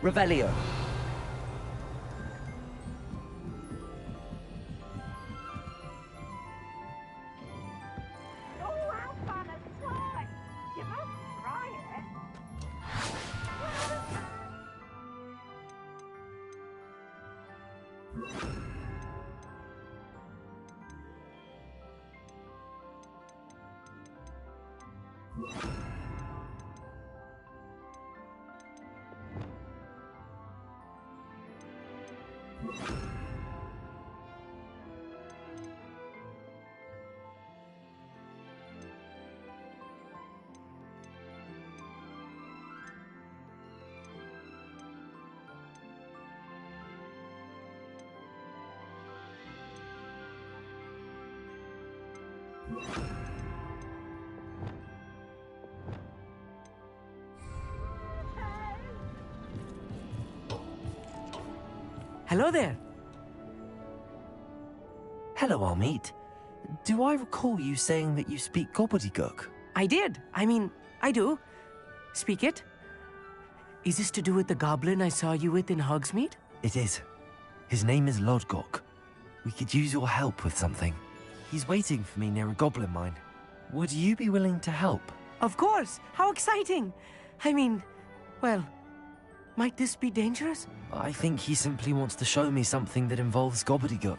Revelio. Hello there. Hello, Almeet. Do I recall you saying that you speak gobbledygook? I did. I do. Speak it. Is this to do with the goblin I saw you with in Hogsmeade? It is. His name is Lodgok. We could use your help with something. He's waiting for me near a goblin mine. Would you be willing to help? Of course. How exciting. Well, might this be dangerous? I think he simply wants to show me something that involves gobbledygook.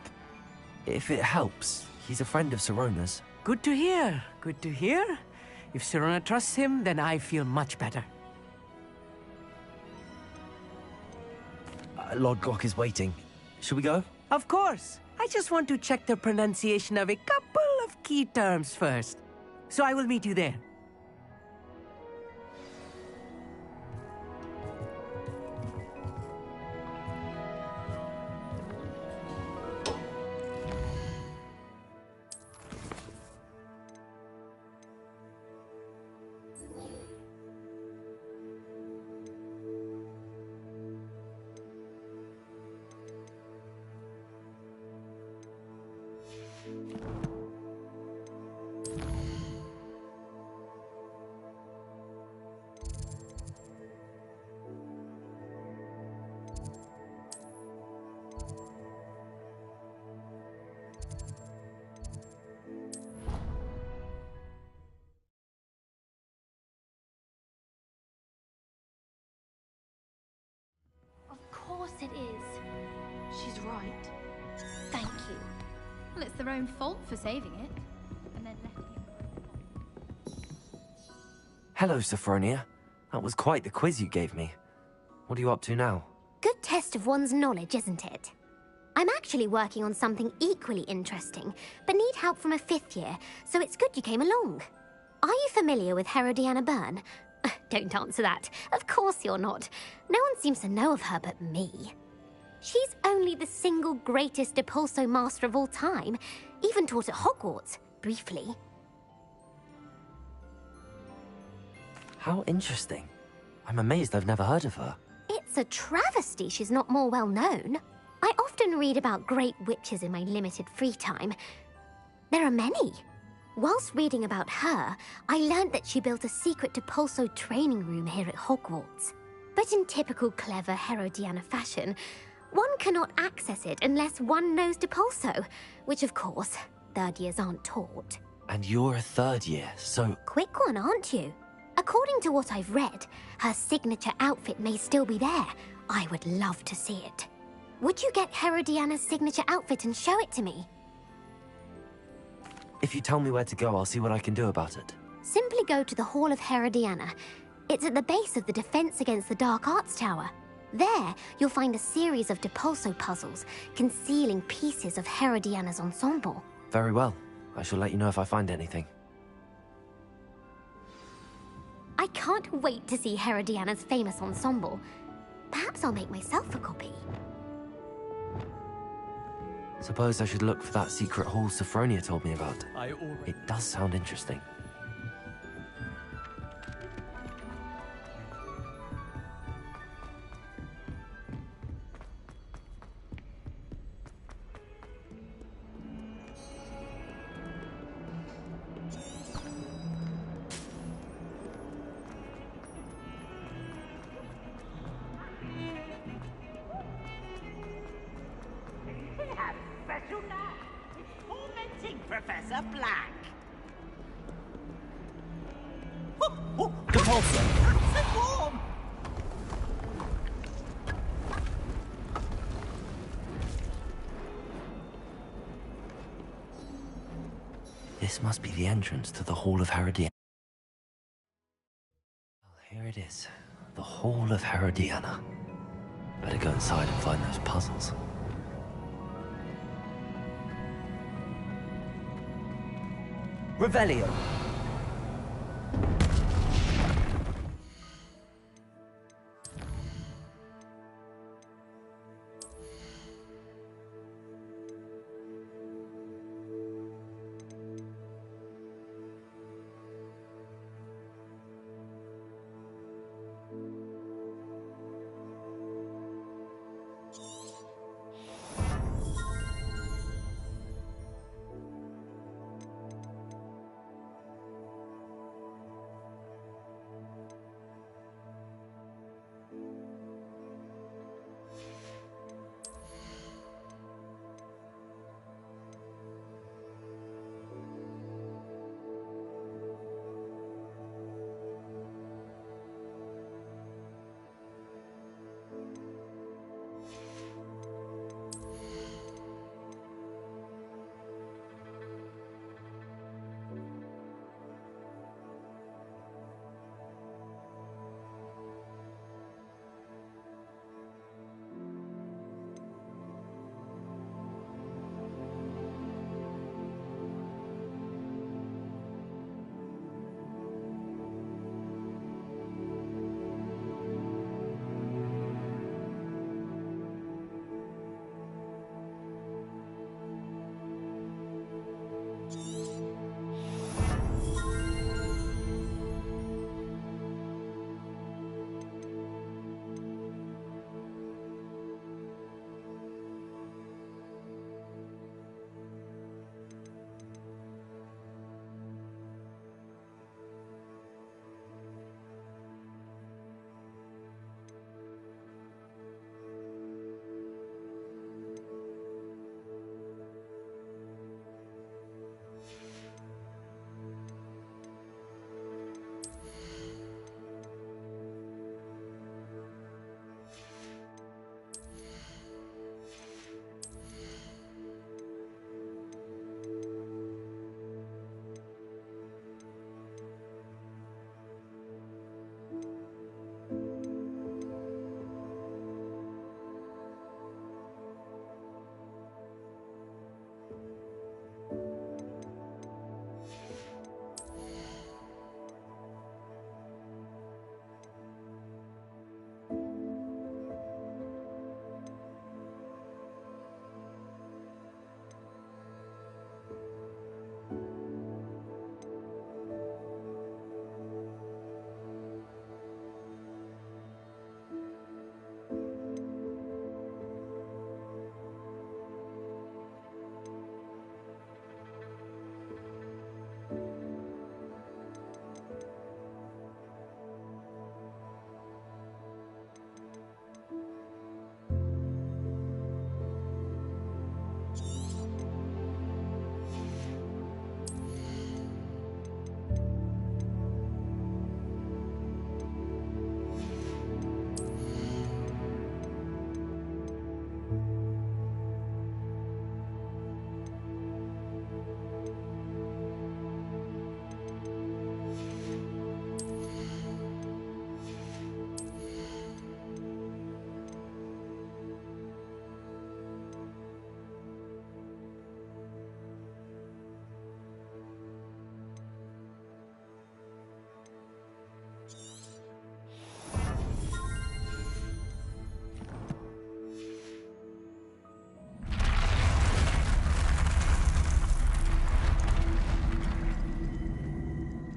If it helps, he's a friend of Sirona's. Good to hear. Good to hear. If Sirona trusts him, then I feel much better. Lodgok is waiting. Shall we go? Of course. I just want to check the pronunciation of a couple of key terms first. So I will meet you there. Of course it is. She's right. Thank you. Well, it's their own fault for saving it. And then letting it... Hello, Sophronia. That was quite the quiz you gave me. What are you up to now? Good test of one's knowledge, isn't it? I'm actually working on something equally interesting, but need help from a 5th year, so it's good you came along. Are you familiar with Herodiana Byrne? Don't answer that. Of course you're not. No one seems to know of her but me. She's only the single greatest Depulso master of all time, even taught at Hogwarts, briefly. How interesting. I'm amazed I've never heard of her. It's a travesty she's not more well known. I often read about great witches in my limited free time. There are many. Whilst reading about her, I learned that she built a secret Depulso training room here at Hogwarts. But in typical clever Herodiana fashion, one cannot access it unless one knows Depulso, which of course, 3rd years aren't taught. And you're a 3rd year, so... Quick one, aren't you? According to what I've read, her signature outfit may still be there. I would love to see it. Would you get Herodiana's signature outfit and show it to me? If you tell me where to go, I'll see what I can do about it. Simply go to the Hall of Herodiana. It's at the base of the Defense Against the Dark Arts Tower. There, you'll find a series of Depulso puzzles concealing pieces of Herodiana's ensemble. Very well. I shall let you know if I find anything. I can't wait to see Herodiana's famous ensemble. Perhaps I'll make myself a copy. Suppose I should look for that secret hall Sophronia told me about. It does sound interesting. Professor Black. Compulsion! That's warm! This must be the entrance to the Hall of Herodiana. Well, here it is. The Hall of Herodiana. Better go inside and find those puzzles. Revelio!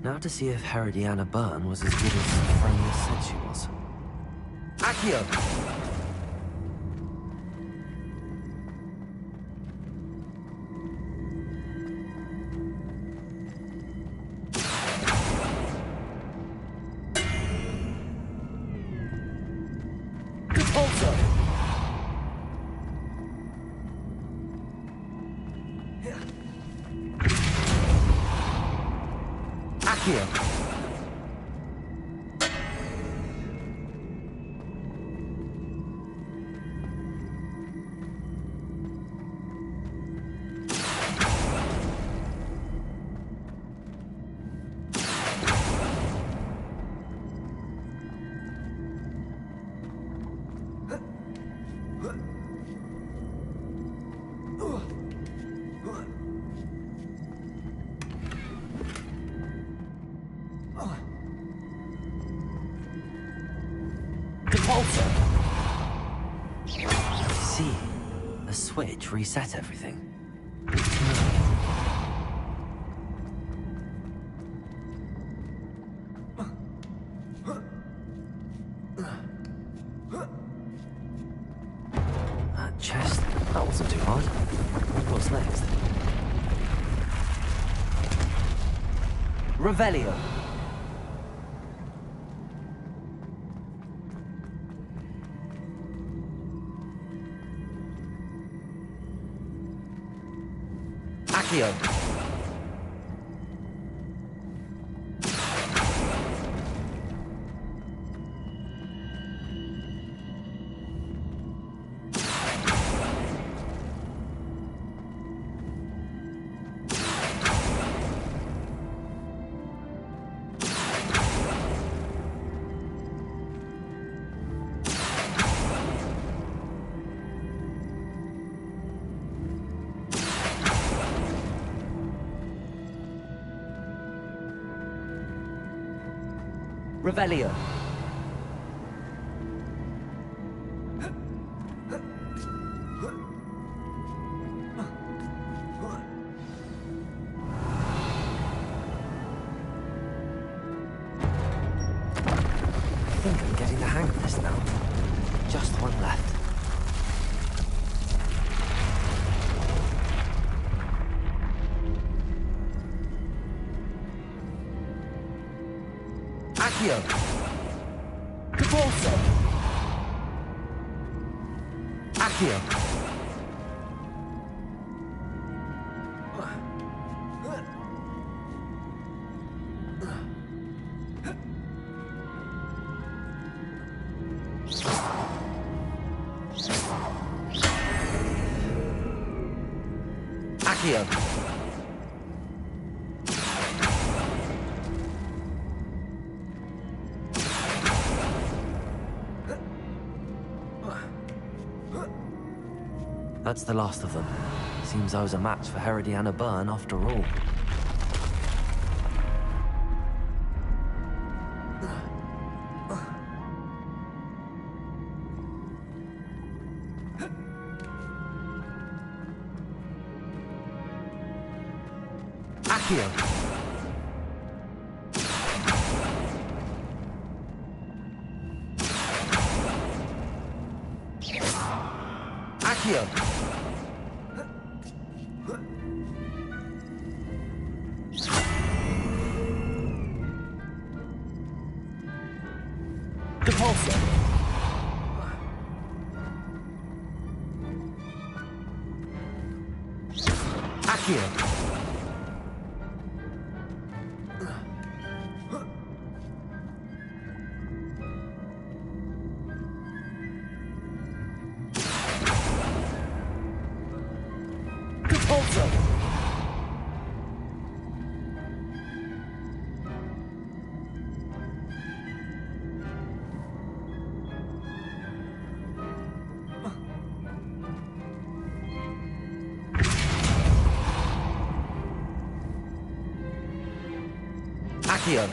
Now to see if Herodiana Byrne was as good as Franny said she was. Accio! Accio. I see. A switch reset everything. That chest, that wasn't too hard. What's next? Revelio. Accio. Revelio. I think I'm getting the hang of this now. Just one left. Accio. Caporso. Accio. Accio. That's the last of them. Seems I was a match for Herodiana Byrne after all. Accio. Accio. Depulso. Accio. Depulso. Accio.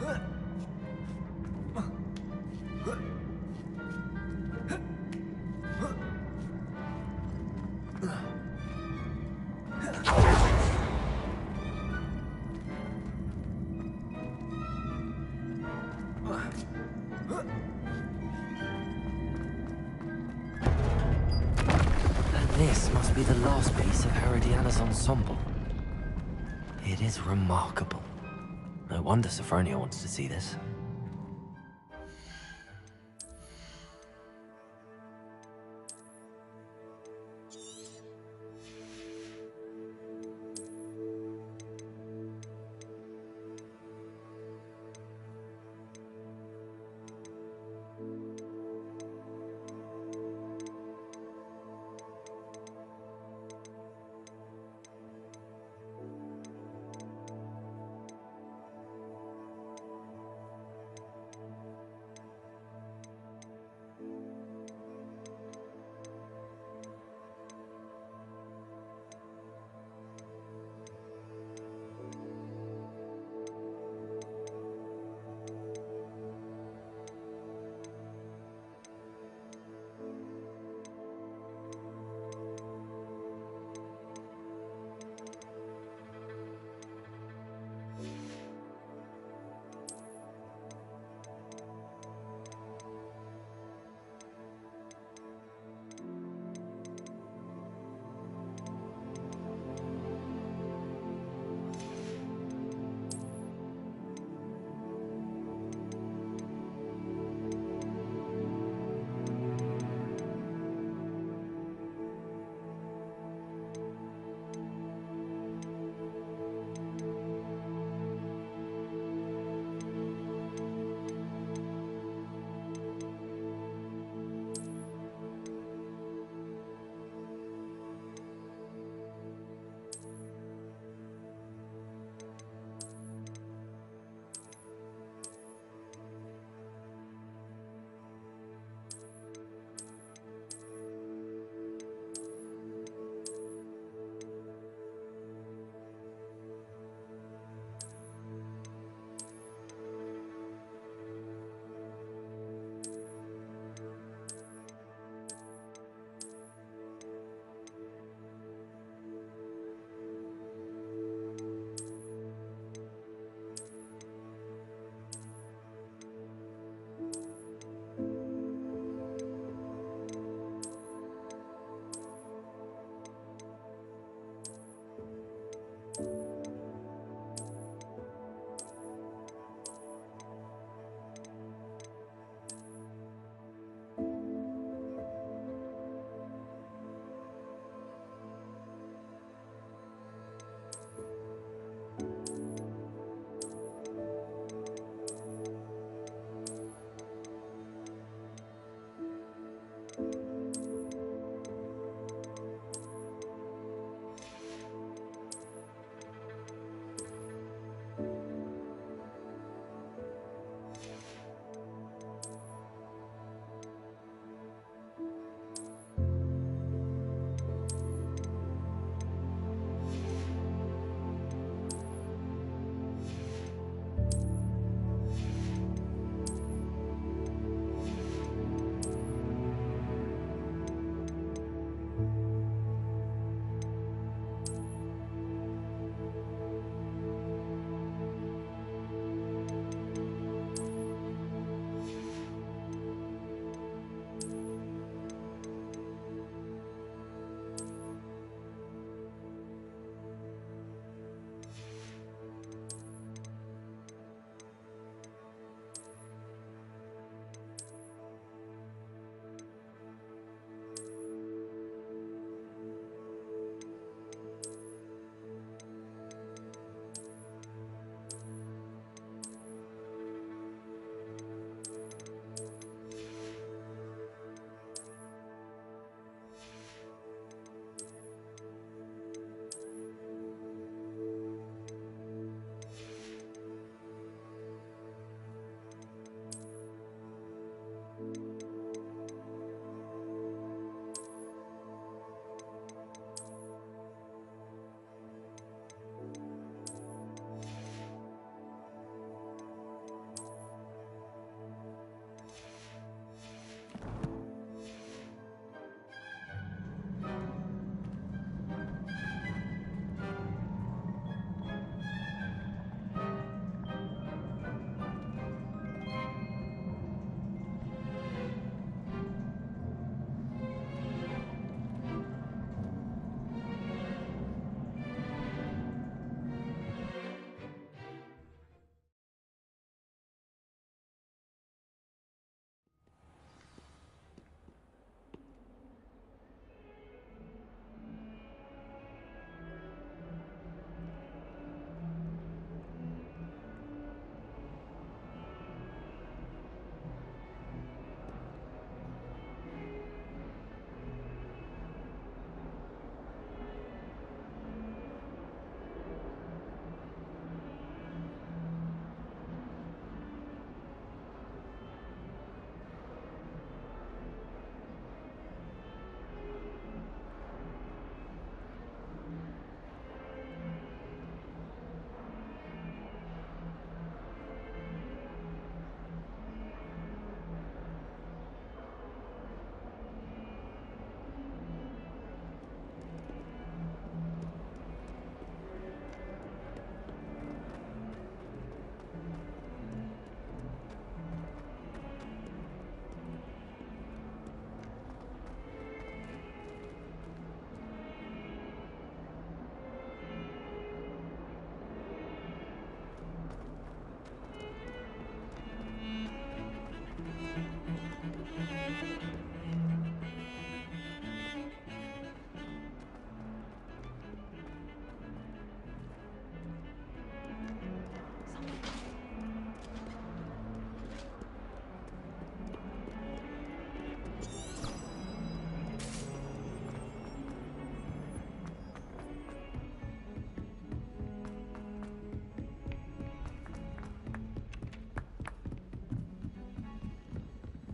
And this must be the last piece of Herodiana's ensemble. It is remarkable. No wonder Sophronia wants to see this.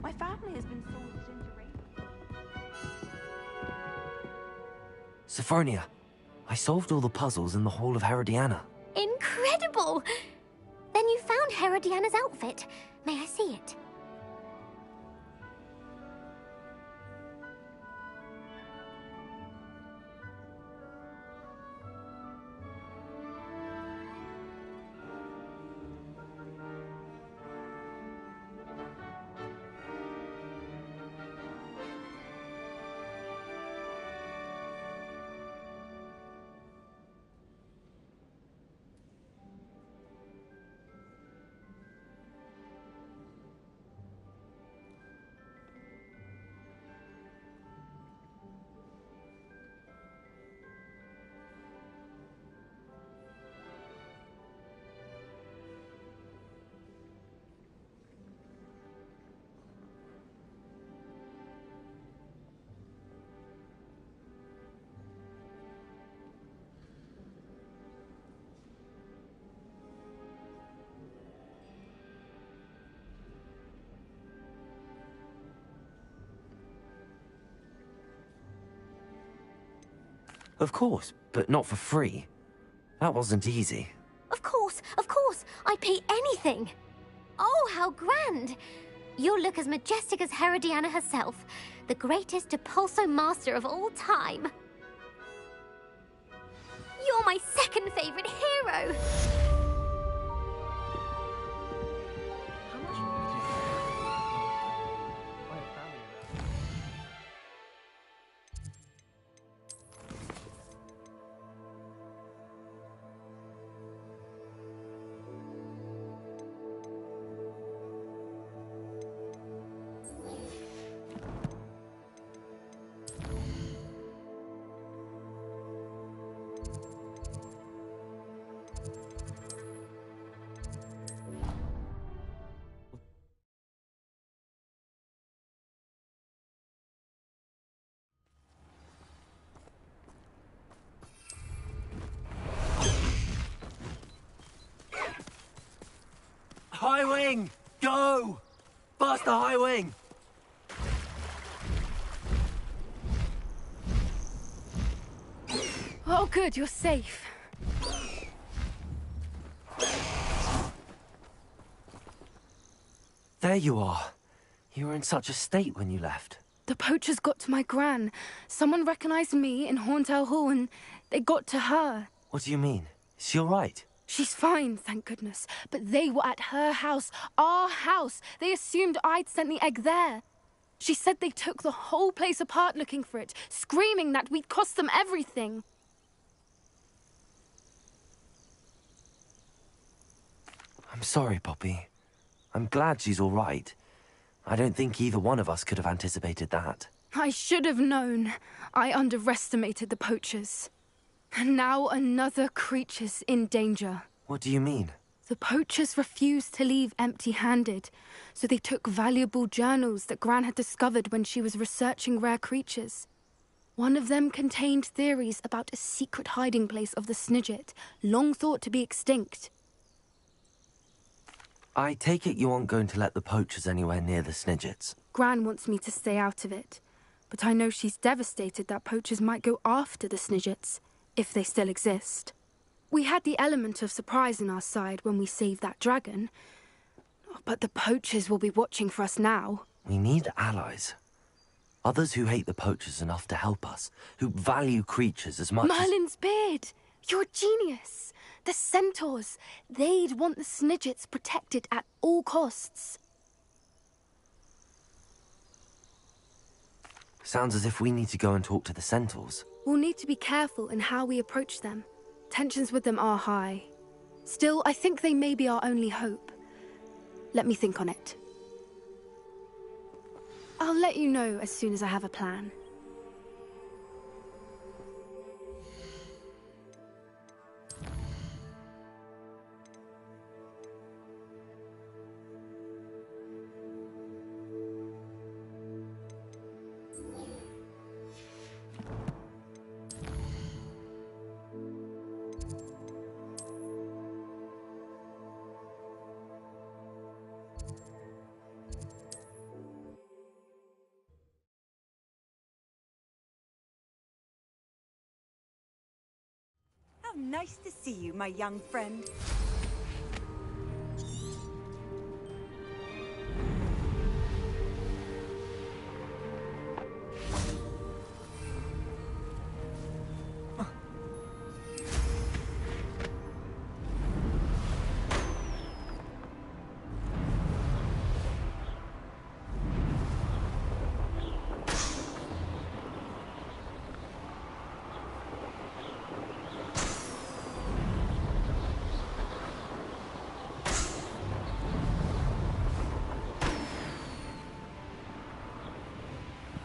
My family has been sorted into raiding. Sophronia, I solved all the puzzles in the Hall of Herodiana. Incredible! Then you found Herodiana's outfit. May I see it? Of course, but not for free. That wasn't easy. Of course, I'd pay anything. Oh, how grand! You'll look as majestic as Herodiana herself, the greatest Depulso master of all time. You're my second favorite hero! How much money do you buy a family around? High wing! Go! Faster, high wing! Oh, good, you're safe. There you are. You were in such a state when you left. The poachers got to my gran. Someone recognized me in Horntail Hall and they got to her. What do you mean? Is she all right? She's fine, thank goodness. But they were at her house, our house. They assumed I'd sent the egg there. She said they took the whole place apart looking for it, screaming that we'd cost them everything. I'm sorry, Poppy. I'm glad she's all right. I don't think either one of us could have anticipated that. I should have known. I underestimated the poachers. And now another creature's in danger. What do you mean? The poachers refused to leave empty-handed, so they took valuable journals that Gran had discovered when she was researching rare creatures. One of them contained theories about a secret hiding place of the Snidget, long thought to be extinct. I take it you aren't going to let the poachers anywhere near the Snidgets. Gran wants me to stay out of it, but I know she's devastated that poachers might go after the Snidgets, if they still exist. We had the element of surprise on our side when we saved that dragon, but the poachers will be watching for us now. We need allies. Others who hate the poachers enough to help us, who value creatures as much Merlin's beard! You're a genius! The centaurs! They'd want the Snidgets protected at all costs. Sounds as if we need to go and talk to the centaurs. We'll need to be careful in how we approach them. Tensions with them are high. Still, I think they may be our only hope. Let me think on it. I'll let you know as soon as I have a plan. Nice to see you, my young friend.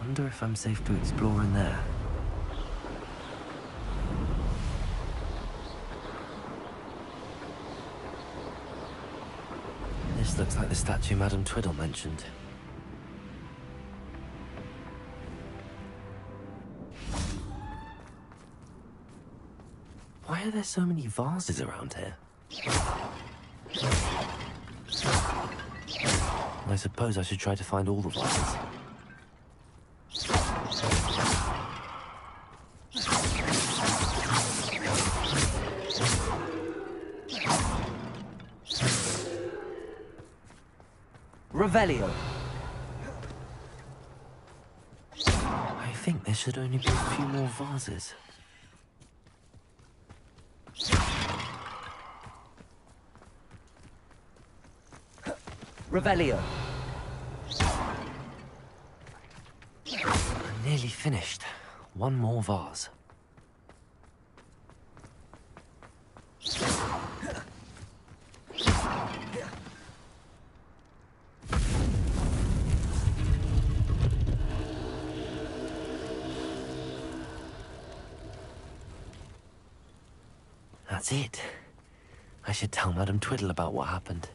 Wonder if I'm safe to explore in there. This looks like the statue Madame Twiddle mentioned. Why are there so many vases around here? I suppose I should try to find all the vases. Revelio. I think there should only be a few more vases. Revelio. I'm nearly finished. One more vase. That's it. I should tell Madame Twiddle about what happened.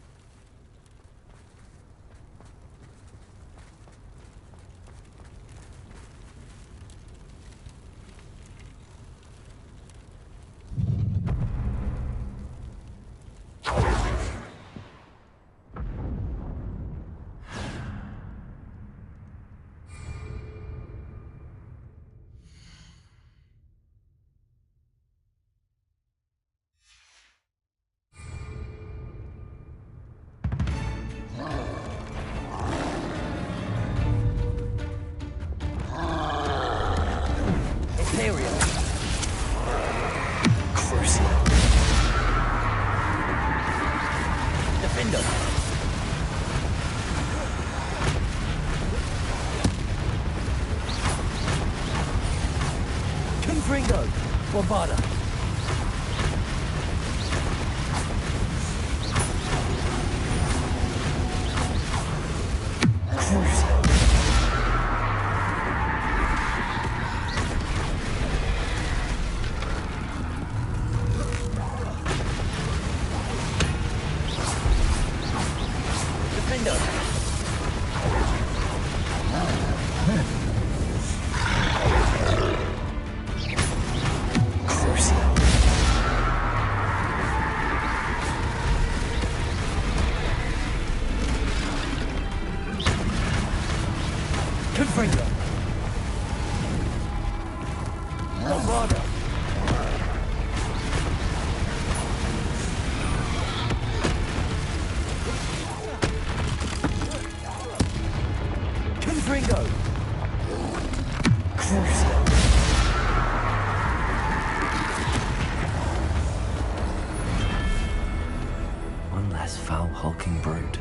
Ringo. Bombarda. One less foul, hulking brood.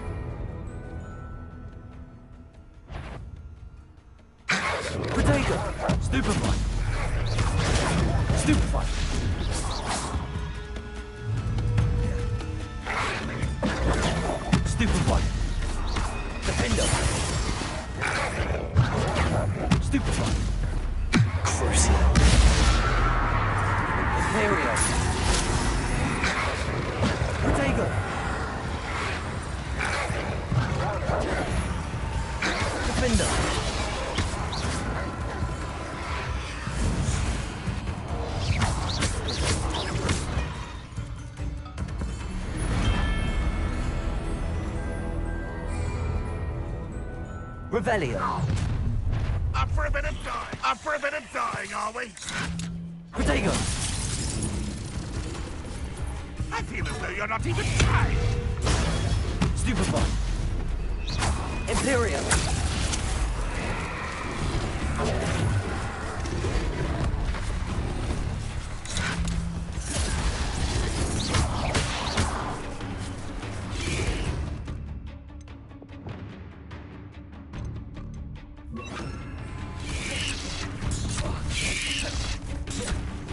Potato! Stupefy! Stupefy! Stupefy! Defender! Stupefy! Crucial. Imperial! Potato! Defender! Revelio. Up for a bit of dying. Up for a bit of dying, are we? Potato. I feel as though you're not even trying. Stupefy. Imperium.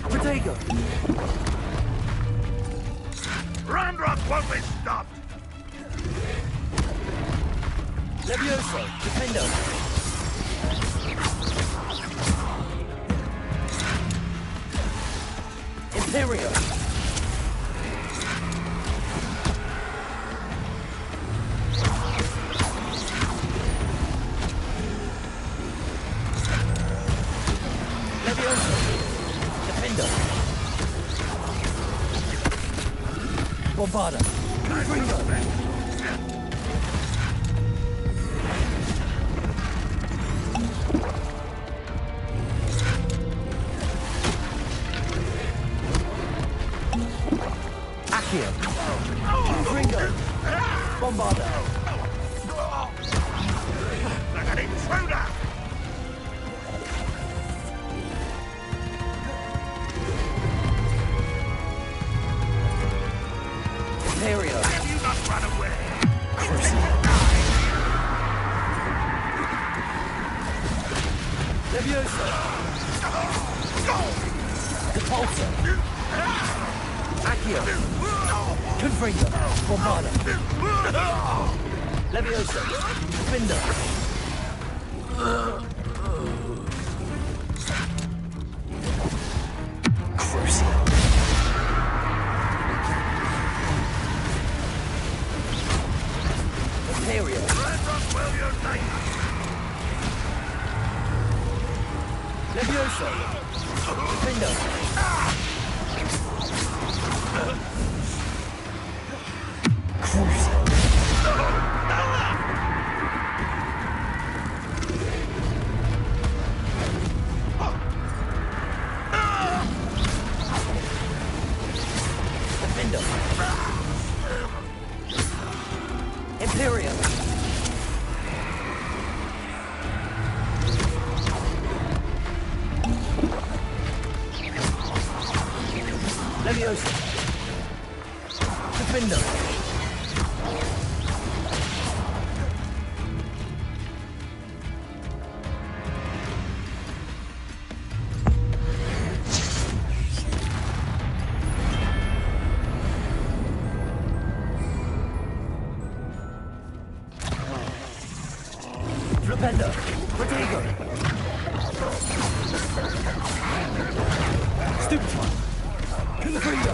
Protego. Ramrock won't be stopped. Levioso. Defendo. Imperium. Levioso. Defendo. Bombarda. Ringo. Accio. Ringo. Bombarda. Like an intruder. Imperio. Have you not run away? Levioso. Repulsor. Accio. Confringo. Bombarda. Levioso. Defender. Crucio. Imperio. Ramrock will unite. Levioso. Defender. Crucio. Defender. Imperium. Leviosa. Defender. Flipendo. Protego. Stupefy. Confringo.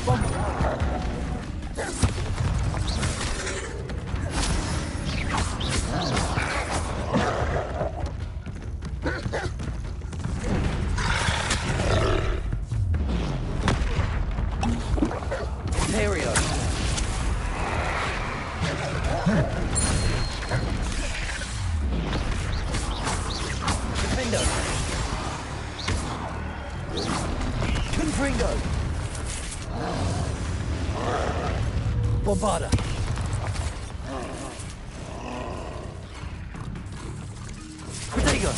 Bomb. Imperio. Defendo. Confringo. Bombarda. Protego.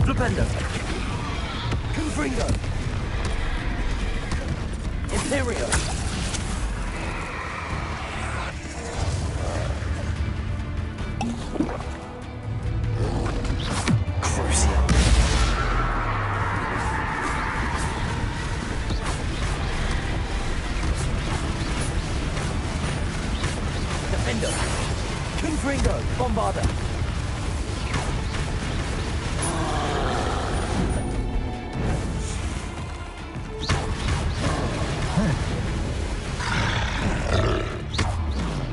Flipendo. Confringo. Imperio. Crucio. Defender. Confringo. Bombarda.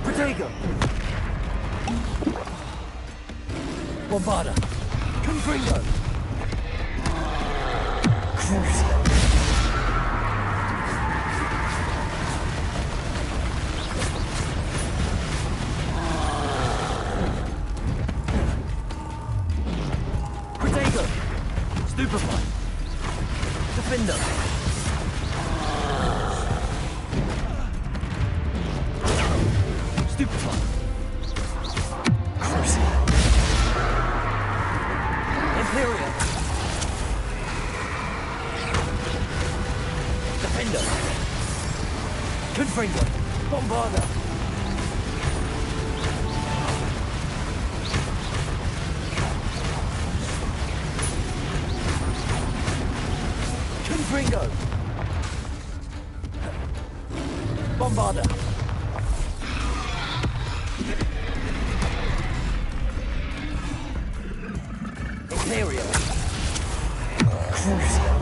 Protego. Bombarda. Confringo. Crucio. Protego. Stupefy. Confringo! Bombarda! Confringo! Bombarda! Imperial! Crucial!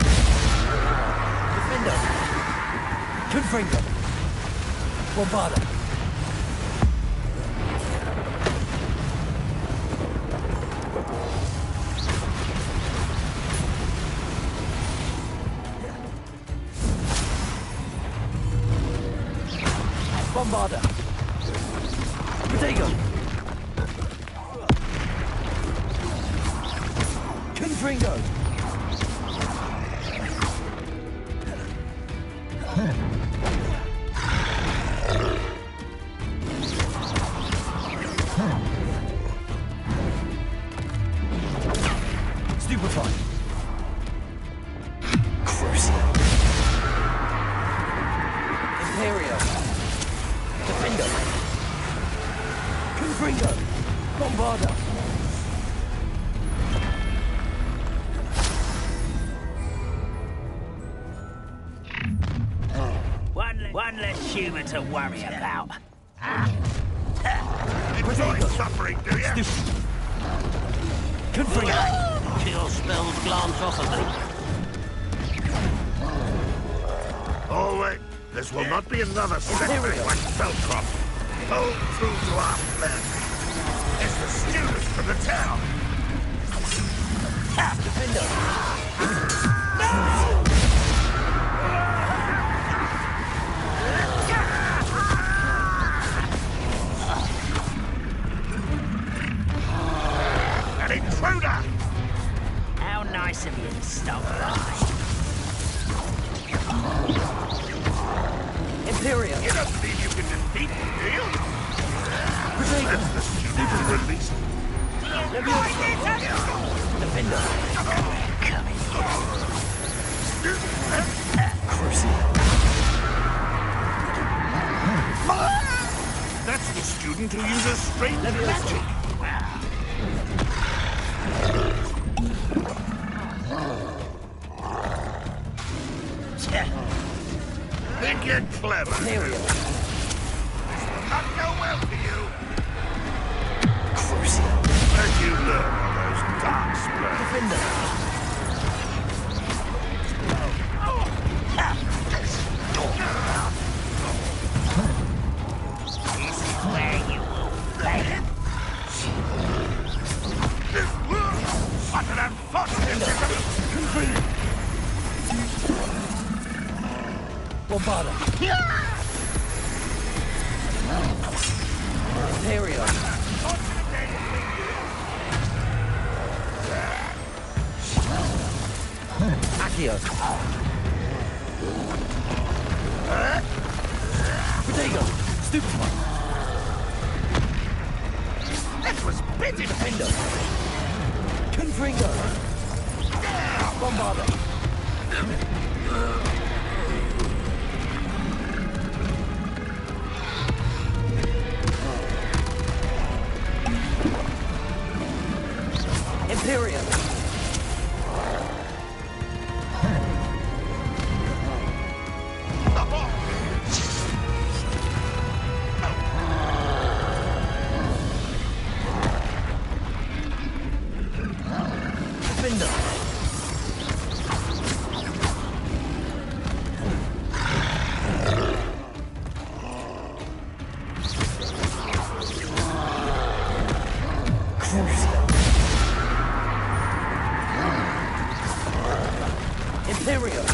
Defender! Confringo! Bombarda! Bombarda! Protego! Confringo! Stupefy! Crucial! Imperial! Defendo! Confringo! Bombarda! One less human to worry about. Enjoy suffering, do you? Confringo! Chill spells glance off of me. Oh, wait. This will not be another setback like Felcroft. Hold true to our plan. It's the students from the town. Defendo! An intruder! How nice of you to stop by. Imperial! You don't believe you can defeat me, do you? Protego! That's the students released. Defendo! Coming Crucial! That's the student who uses strange magic. Think you're clever. Imperial! This will not go well for you. Crucial! Where'd you learn all those dark spells? Defendo! This is where you will fail. What an unfortunate Confringo! Bombarda! Imperial! Accio! Protego! Stupefy! That was pity. Defendo! Confringo! Bombarda! Imperial! Defender! Crucial! Imperial!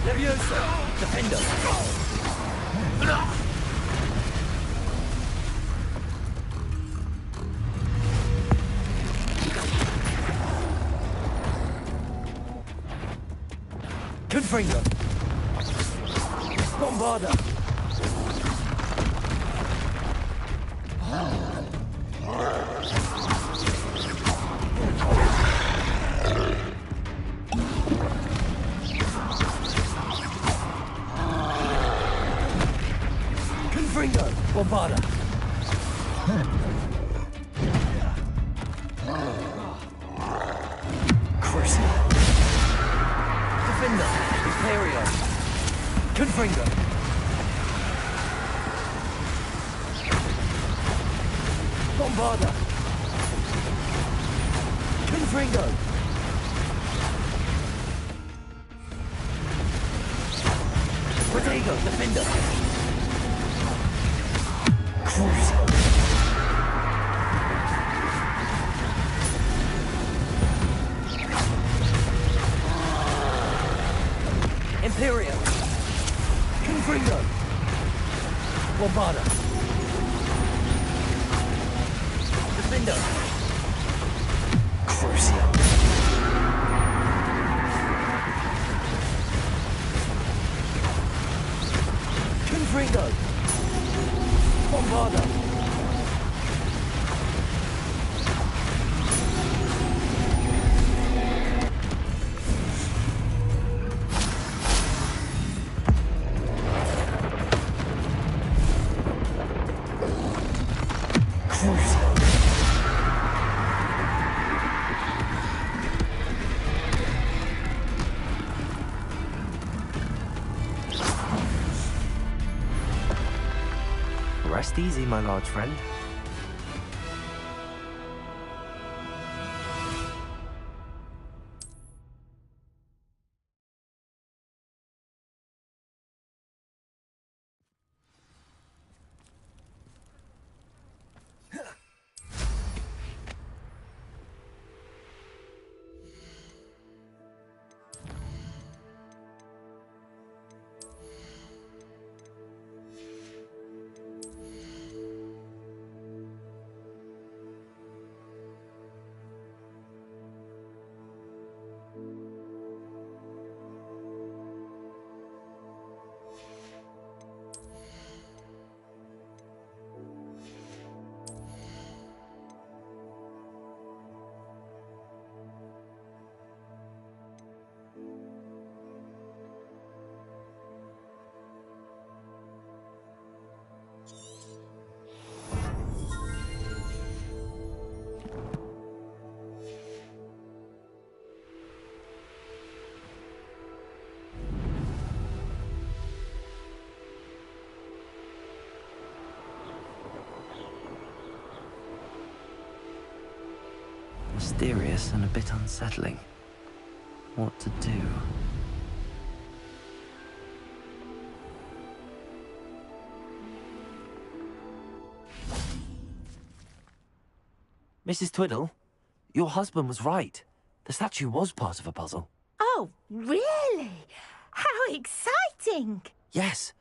Leviosa! Defender! Confringo! Bombarda! Crucial. Defender. Imperio. Confringo. Bombarda. Confringo. Protego. Defender. Crucial. Imperio. Confringo. Bombarda. Defender. Crucial. Confringo. Bombarda. Crucial. Rest easy, my large friend. Mysterious and a bit unsettling. What to do? Mrs. Twiddle, your husband was right. The statue was part of a puzzle. Oh, really? How exciting! Yes,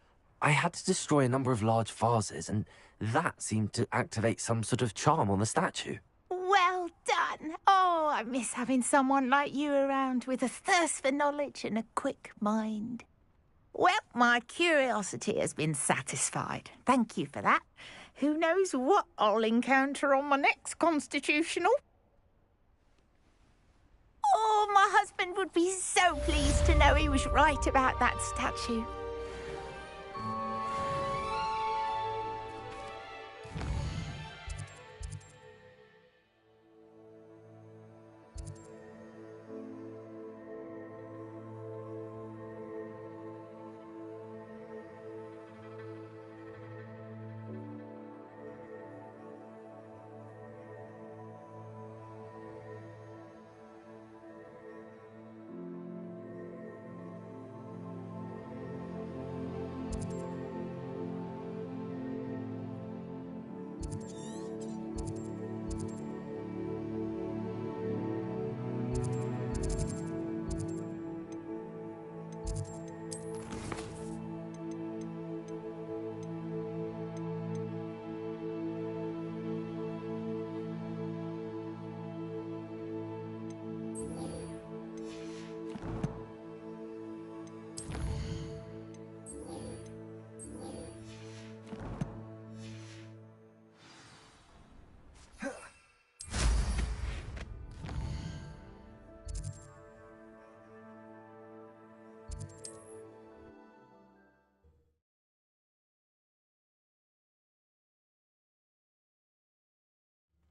I had to destroy a number of large vases, and that seemed to activate some sort of charm on the statue. Well done. Oh, I miss having someone like you around with a thirst for knowledge and a quick mind. Well, my curiosity has been satisfied. Thank you for that. Who knows what I'll encounter on my next constitutional? Oh, my husband would be so pleased to know he was right about that statue.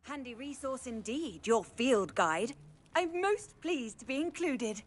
Handy resource indeed, your field guide. I'm most pleased to be included.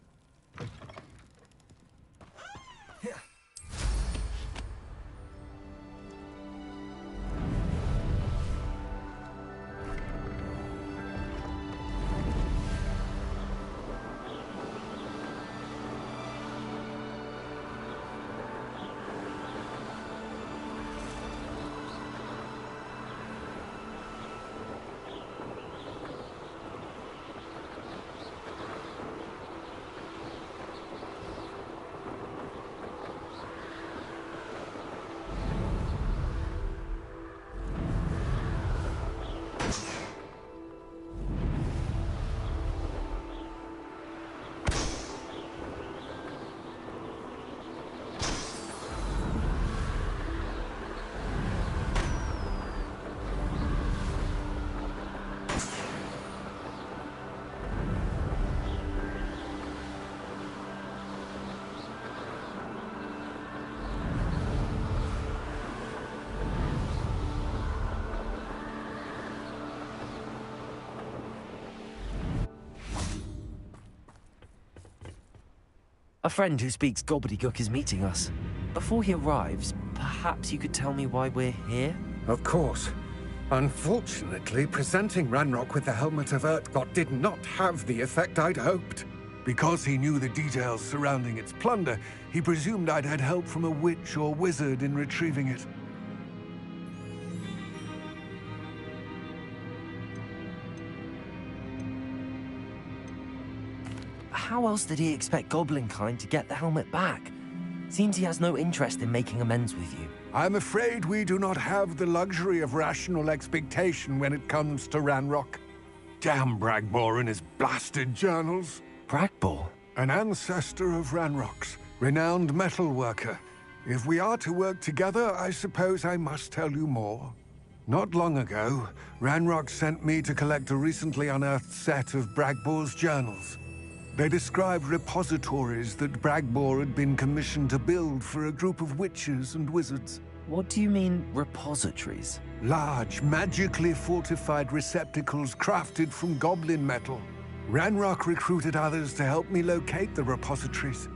A friend who speaks gobbledygook is meeting us. Before he arrives, perhaps you could tell me why we're here? Of course. Unfortunately, presenting Ranrock with the Helmet of Urtkot did not have the effect I'd hoped. Because he knew the details surrounding its plunder, he presumed I'd had help from a witch or wizard in retrieving it. How else did he expect Goblinkind to get the helmet back? Seems he has no interest in making amends with you. I'm afraid we do not have the luxury of rational expectation when it comes to Ranrock. Damn Bragbor and his blasted journals. Bragbor? An ancestor of Ranrock's, renowned metal worker. If we are to work together, I suppose I must tell you more. Not long ago, Ranrock sent me to collect a recently unearthed set of Bragbor's journals. They described repositories that Bragbor had been commissioned to build for a group of witches and wizards. What do you mean, repositories? Large, magically fortified receptacles crafted from goblin metal. Ranrock recruited others to help me locate the repositories.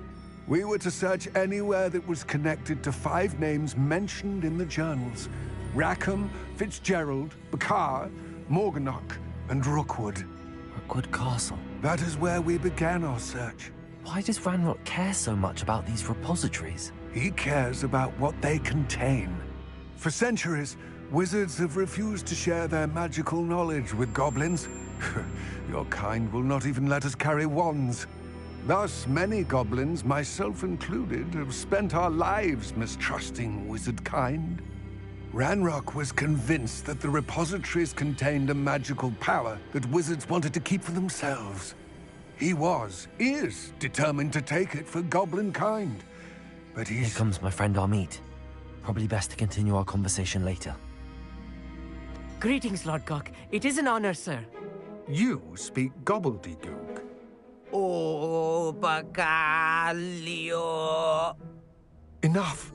We were to search anywhere that was connected to 5 names mentioned in the journals: Rackham, Fitzgerald, Bakar, Morganach, and Rookwood. Rookwood Castle? That is where we began our search. Why does Ranrock care so much about these repositories? He cares about what they contain. For centuries, wizards have refused to share their magical knowledge with goblins. Your kind will not even let us carry wands. Thus, many goblins, myself included, have spent our lives mistrusting wizard kind. Ranrock was convinced that the repositories contained a magical power that wizards wanted to keep for themselves. He is determined to take it for goblin kind. But Here comes my friend Amit. Probably best to continue our conversation later. Greetings, Lord Cock. It is an honor, sir. You speak gobbledygook. Oh, Bacalio. Enough.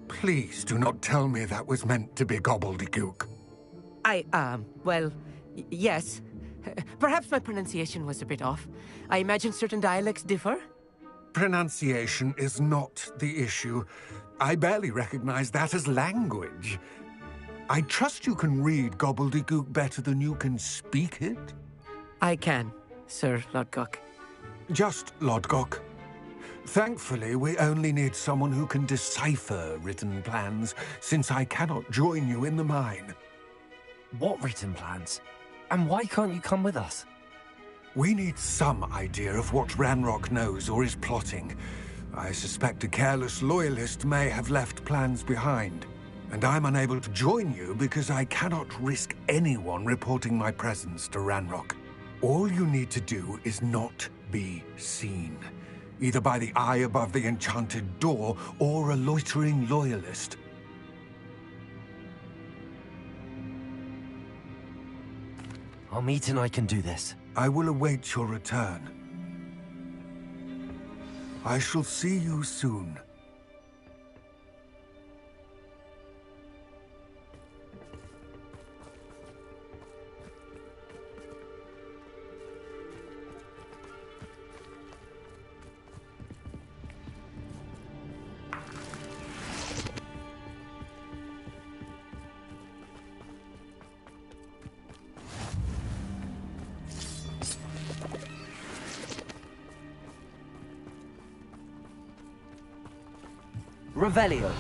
Please do not tell me that was meant to be gobbledygook. Well, yes. Perhaps my pronunciation was a bit off. I imagine certain dialects differ? Pronunciation is not the issue. I barely recognize that as language. I trust you can read gobbledygook better than you can speak it? I can, Sir Lodgok. Just Lodgok. Thankfully, we only need someone who can decipher written plans, since I cannot join you in the mine. What written plans? And why can't you come with us? We need some idea of what Ranrock knows or is plotting. I suspect a careless loyalist may have left plans behind. And I'm unable to join you because I cannot risk anyone reporting my presence to Ranrock. All you need to do is not be seen. Either by the eye above the enchanted door, or a loitering loyalist. Amit and I can do this. I will await your return. I shall see you soon. Revelio.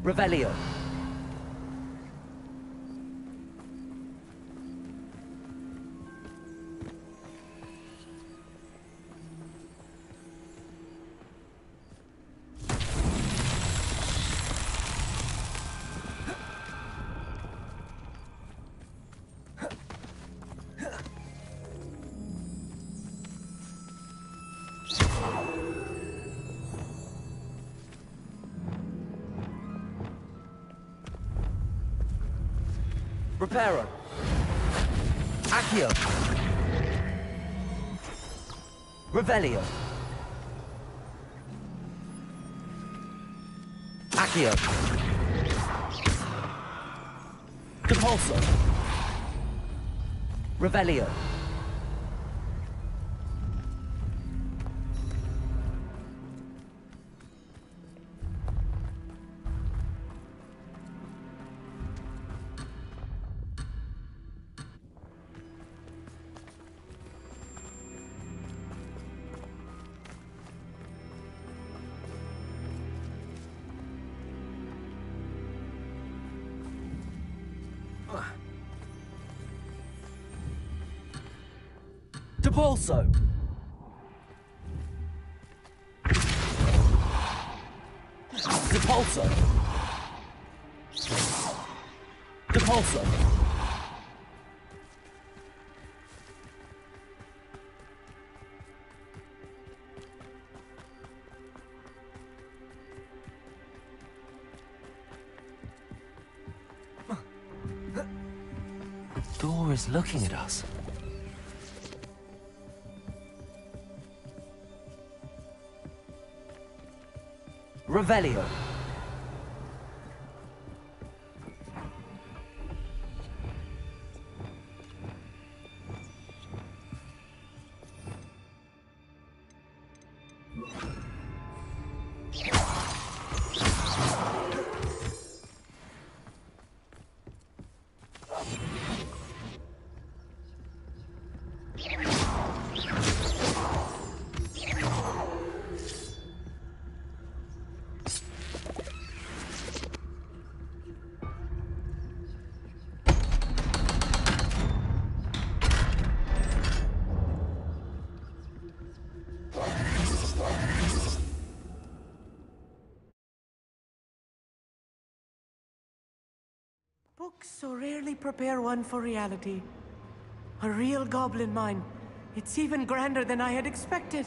Revelio. Reparo. Accio. Revelio. Accio. Depulso. Revelio. Depulso. Depulso. Depulso. The door is looking at us. Revelio. Books so rarely prepare one for reality. A real goblin mine. It's even grander than I had expected.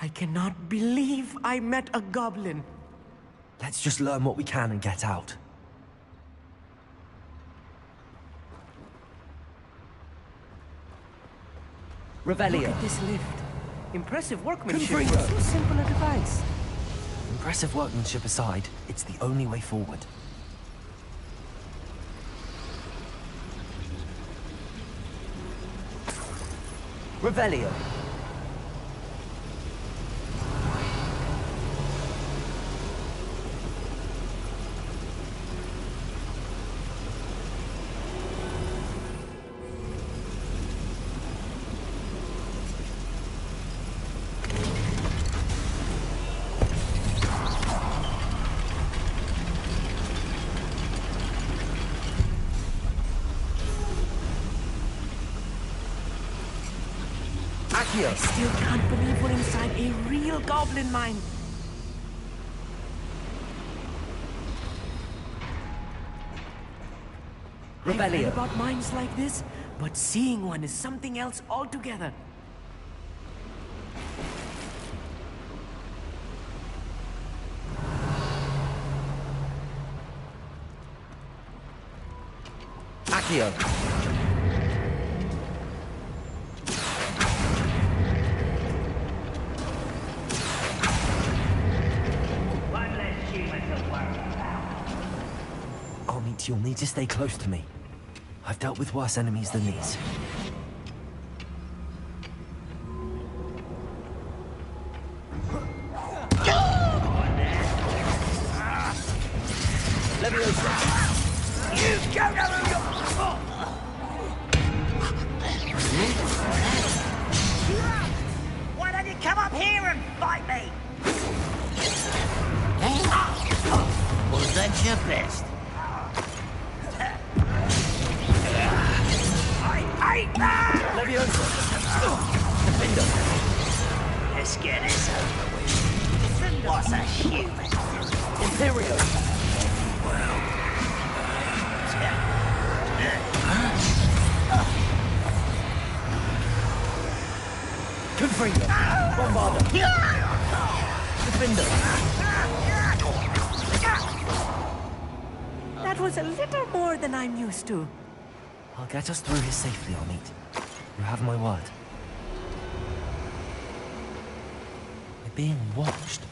I cannot believe I met a goblin. Let's just learn what we can and get out. Revelio. Look at this lift. Impressive workmanship for Confringo. so simple a device. Impressive workmanship aside, it's the only way forward. Revelio. I still can't believe we're inside a real goblin mine. I've read about mines like this, but seeing one is something else altogether. Accio. One less human to worry about. Armit, you'll need to stay close to me. I've dealt with worse enemies than these. You go down! Why don't you come up here and fight me? Was that your best? I hate that! Let's get this over with. What's a human? Imperial! Confringo! Bombarda! Defender! That was a little more than I'm used to. I'll get us through here safely, Armit. You have my word. We're being watched.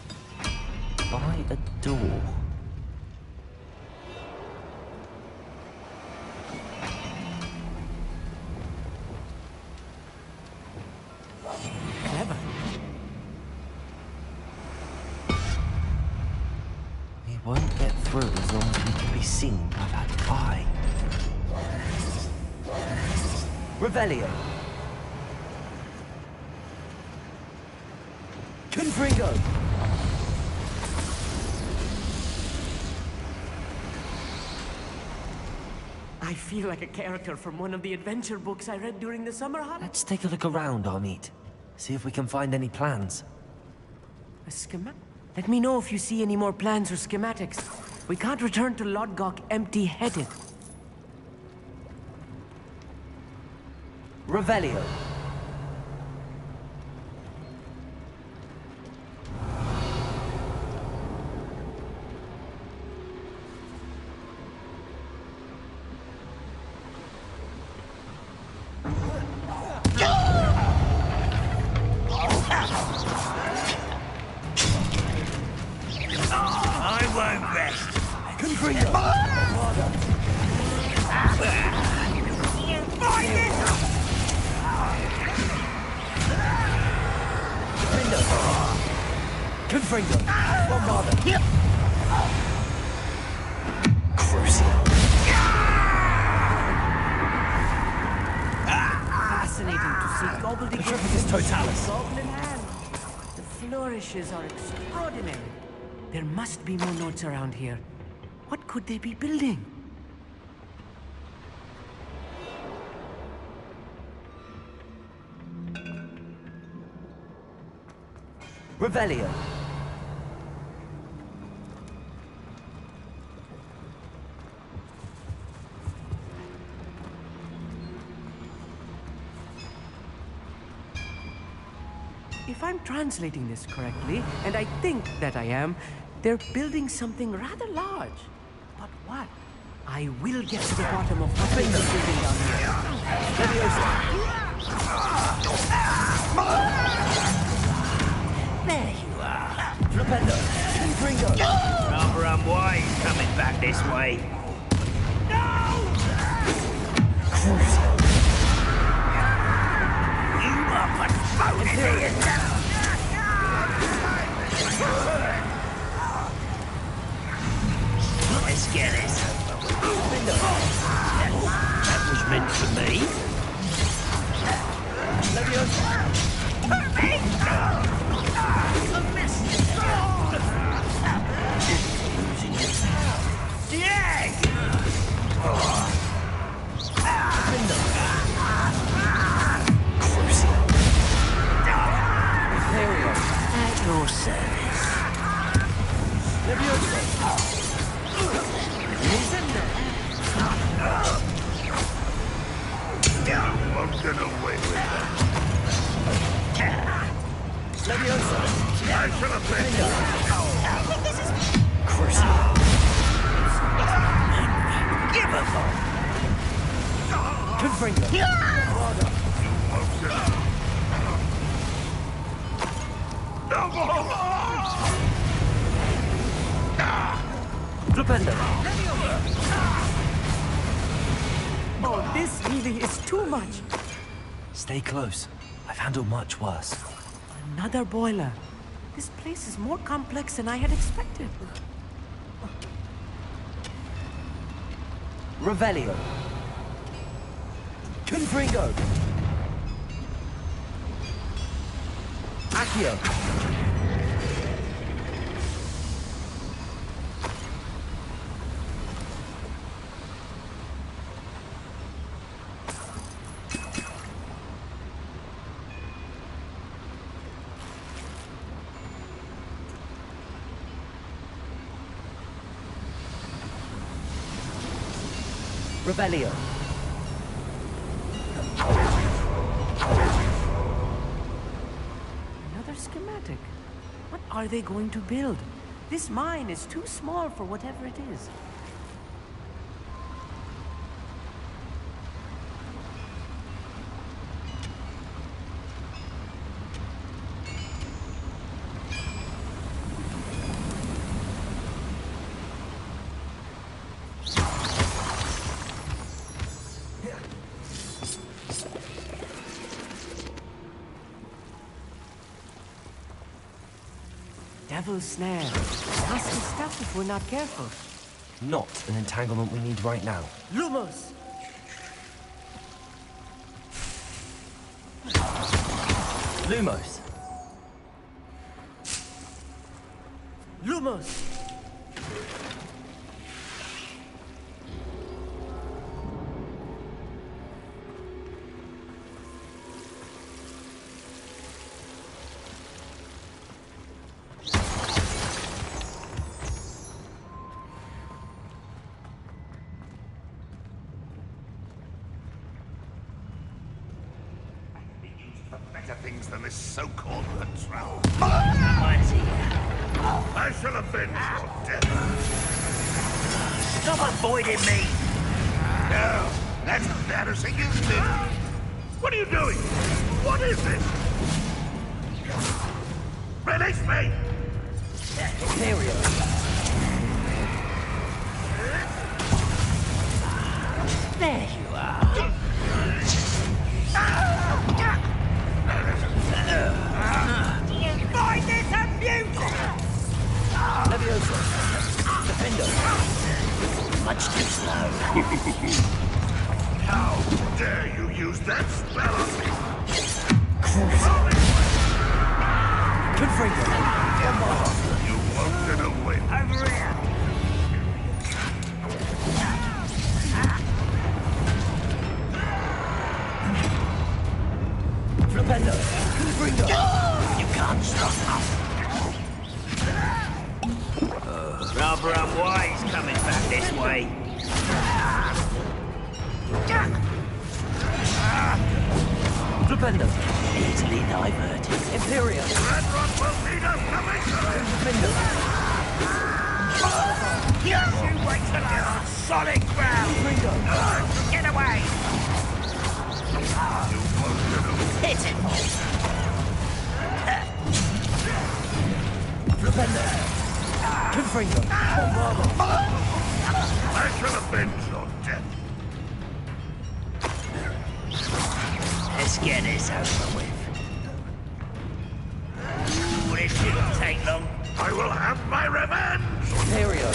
By a door. Clever. We won't get through as long as we can be seen by that eye. Revelio. Confringo. I feel like a character from one of the adventure books I read during the summer holiday. Let's take a look around, Armit. See if we can find any plans. A schematic? Let me know if you see any more plans or schematics. We can't return to Lodgok empty-headed. Revelio. I won't rest. Confringo. You fight it! Confringo. Bombarda. Fascinating to see gobbledygook Petrificus totalis. goblin hand. The flourishes are extraordinary. There must be more notes around here. What could they be building? Revelio. If I'm translating this correctly, and I think that I am, they're building something rather large. But what? I will get to the bottom of what they're building down here. There you are. Flipendo. Confringo. Rather unwise coming back this way. You up and phony me Let's get this. That was meant for me. Yeah! At your service. Flipendo! Oh, this really is too much. Stay close. I've handled much worse. Another boiler. This place is more complex than I had expected. Revelio. Confringo. Accio. Revelio. Another schematic. What are they going to build? This mine is too small for whatever it is. Devil's snare. Nasty stuff if we're not careful. Not an entanglement we need right now. Lumos! Lumos. Lumos! Better things than this so-called control. Mine's here. I shall avenge your death. Stop avoiding me! No, that's embarrassing, isn't it? What are you doing? What is this? Release me! Imperial. There you are. Do you find this amusing? Levioso. Defendo. Much too slow. How dare you use that spell on me? Confringo. You won't get away. Over here. Flipendo. Confringo. You can't stop us. Rather unwise coming back this way. Flipendo. Easily diverted. Imperial. Red Rock will need us coming to him. Defendo. You wait till I'm on solid ground. Get away. Hit him. Flipendo. Confringo. Bombardment. I shall avenge your death. Let's get this over with. Ooh, this shouldn't take long. I will have my revenge. Imperial.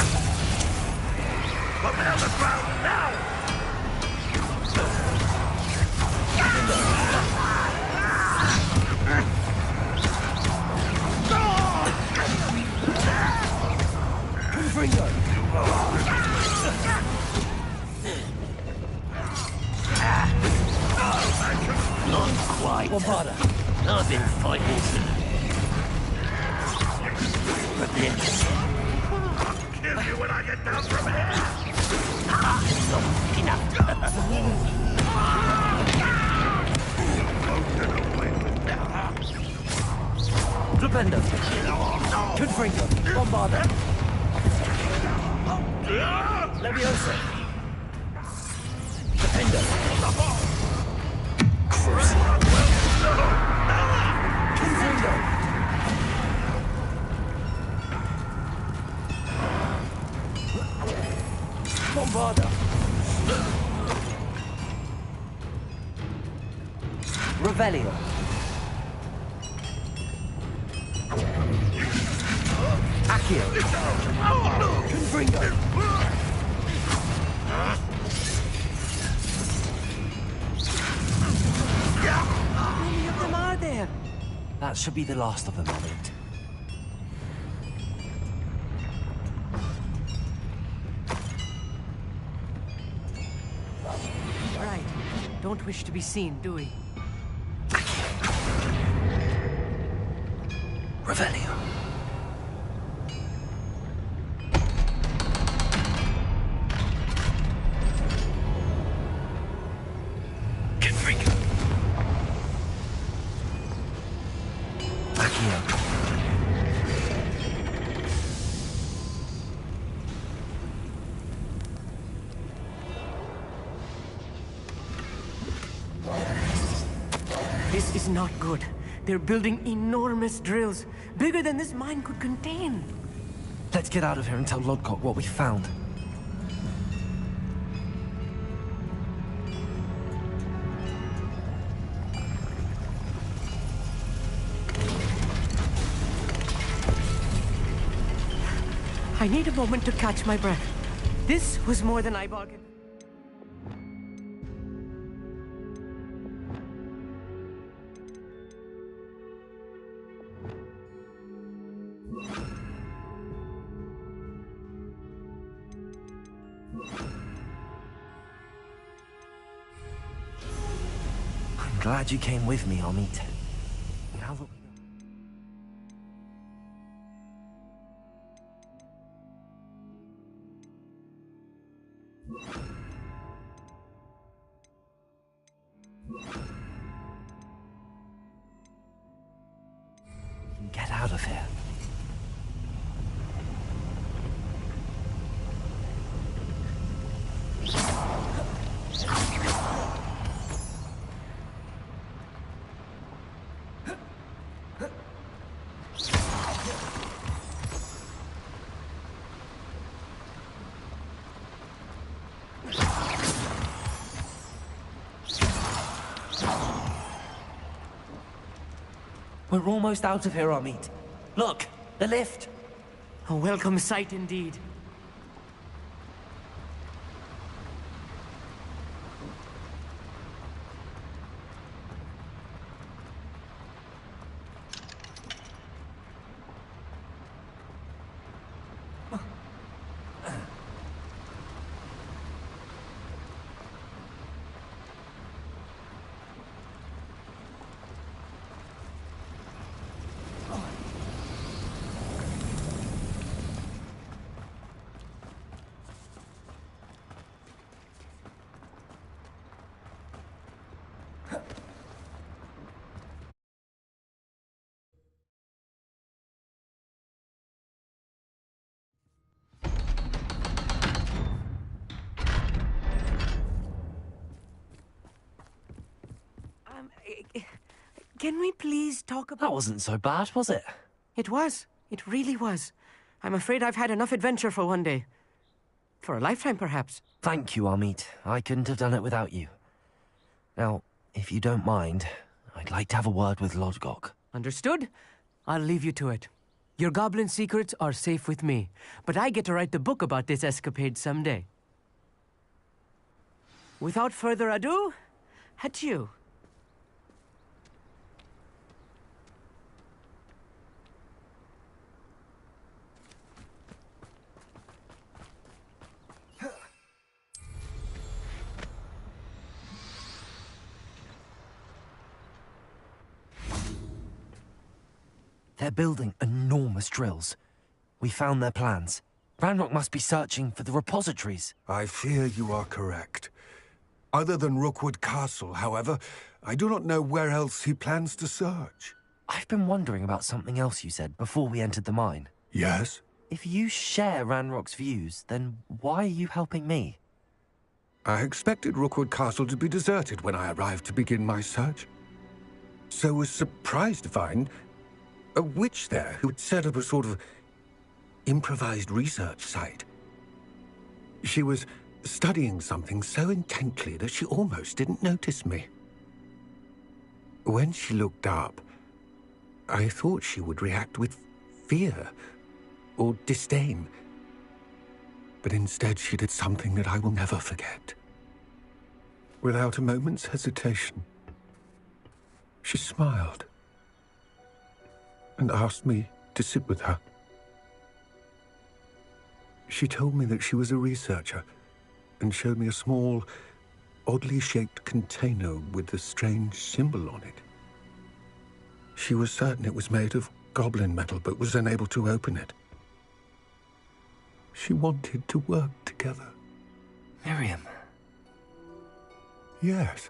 Put me on the ground now. Confringo. Not quite. Bombarda. I've been fighting relentlessly. I'll kill you when I get down from here. Not enough. Won't get away with that. Flipendo. Confringo. Bombarda. Levioso. Defendo. Bombarda! Revelio! Accio! Confringo! How many of them are there? That should be the last of them, Amit. Right. Don't wish to be seen, do we? Revelio. Confringo. Accio. This is not good. They're building enormous drills, bigger than this mine could contain. Let's get out of here and tell Lodgok what we found. I need a moment to catch my breath. This was more than I bargained. I'm glad you came with me, Amit. Now that we know... Get out of here. We're almost out of here, Amit. Look, the lift. A welcome sight indeed. Can we please talk about... That wasn't so bad, was it? It was. It really was. I'm afraid I've had enough adventure for one day. For a lifetime, perhaps. Thank you, Amit. I couldn't have done it without you. Now, if you don't mind, I'd like to have a word with Lodgok. Understood? I'll leave you to it. Your goblin secrets are safe with me, but I get to write the book about this escapade someday. Without further ado, adieu. They're building enormous drills. We found their plans. Ranrock must be searching for the repositories. I fear you are correct. Other than Rookwood Castle, however, I do not know where else he plans to search. I've been wondering about something else you said before we entered the mine. Yes? If you share Ranrock's views, then why are you helping me? I expected Rookwood Castle to be deserted when I arrived to begin my search. So was surprised to find a witch there who had set up a sort of improvised research site. She was studying something so intently that she almost didn't notice me. When she looked up, I thought she would react with fear or disdain. But instead she did something that I will never forget. Without a moment's hesitation, she smiled and asked me to sit with her. She told me that she was a researcher and showed me a small, oddly shaped container with a strange symbol on it. She was certain it was made of goblin metal, but was unable to open it. She wanted to work together. Miriam. Yes.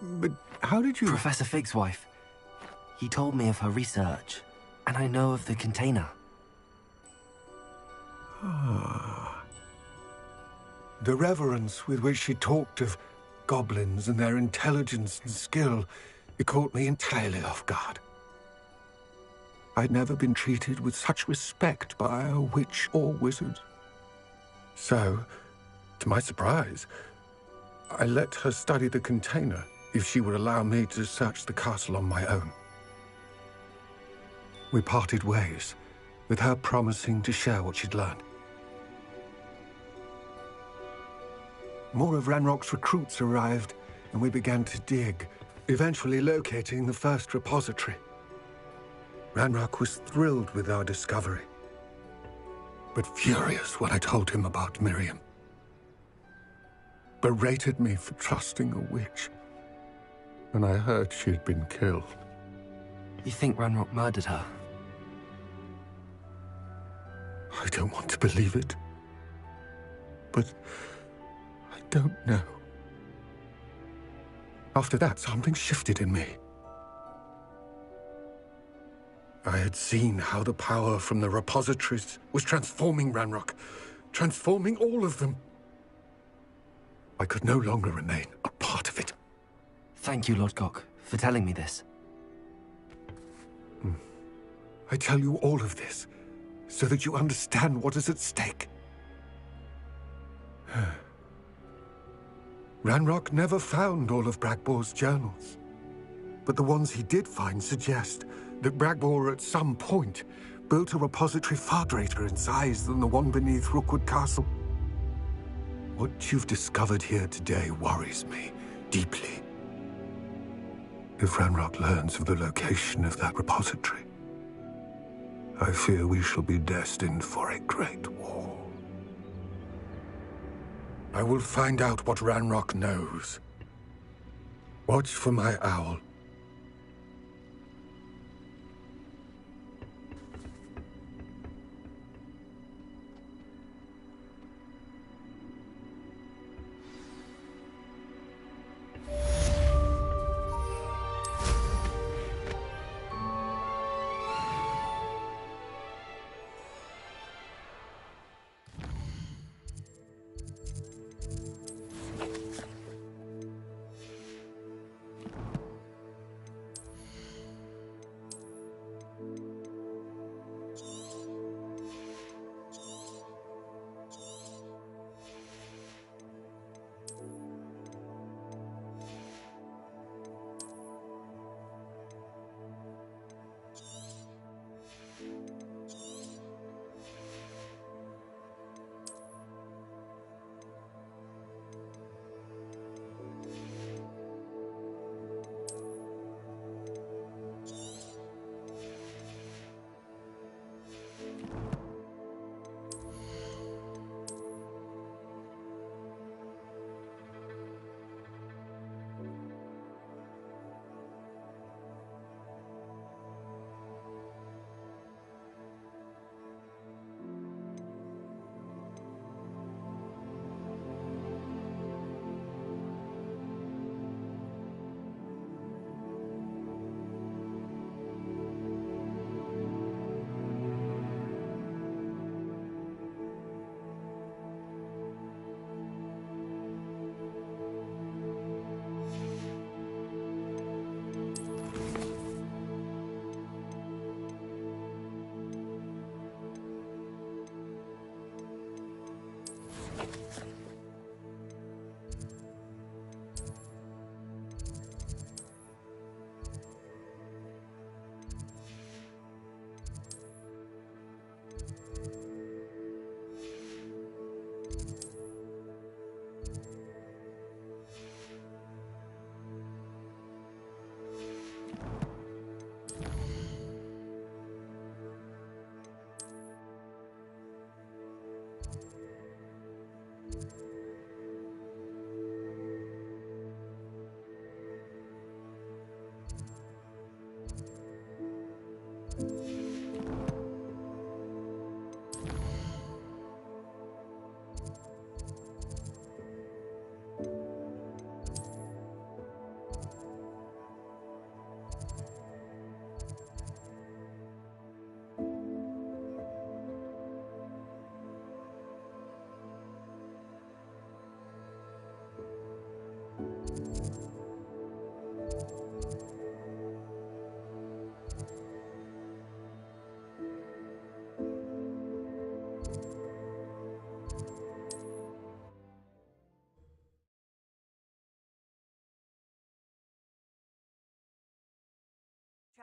But how did you... Professor Fig's wife. He told me of her research, and I know of the container. Ah. The reverence with which she talked of goblins and their intelligence and skill, it caught me entirely off guard. I'd never been treated with such respect by a witch or wizard. So, to my surprise, I let her study the container if she would allow me to search the castle on my own. We parted ways, with her promising to share what she'd learned. More of Ranrock's recruits arrived, and we began to dig, eventually locating the first repository. Ranrock was thrilled with our discovery, but furious when I told him about Miriam. Berated me for trusting a witch, and I heard she had been killed. You think Ranrock murdered her? I don't want to believe it, but I don't know. After that, something shifted in me. I had seen how the power from the repositories was transforming Ranrock, transforming all of them. I could no longer remain a part of it. Thank you, Lord Gok, for telling me this. I tell you all of this so that you understand what is at stake. Ranrock never found all of Bragbor's journals, but the ones he did find suggest that Bragbor at some point built a repository far greater in size than the one beneath Rookwood Castle. What you've discovered here today worries me deeply. If Ranrock learns of the location of that repository, I fear we shall be destined for a great war. I will find out what Ranrock knows. Watch for my owl.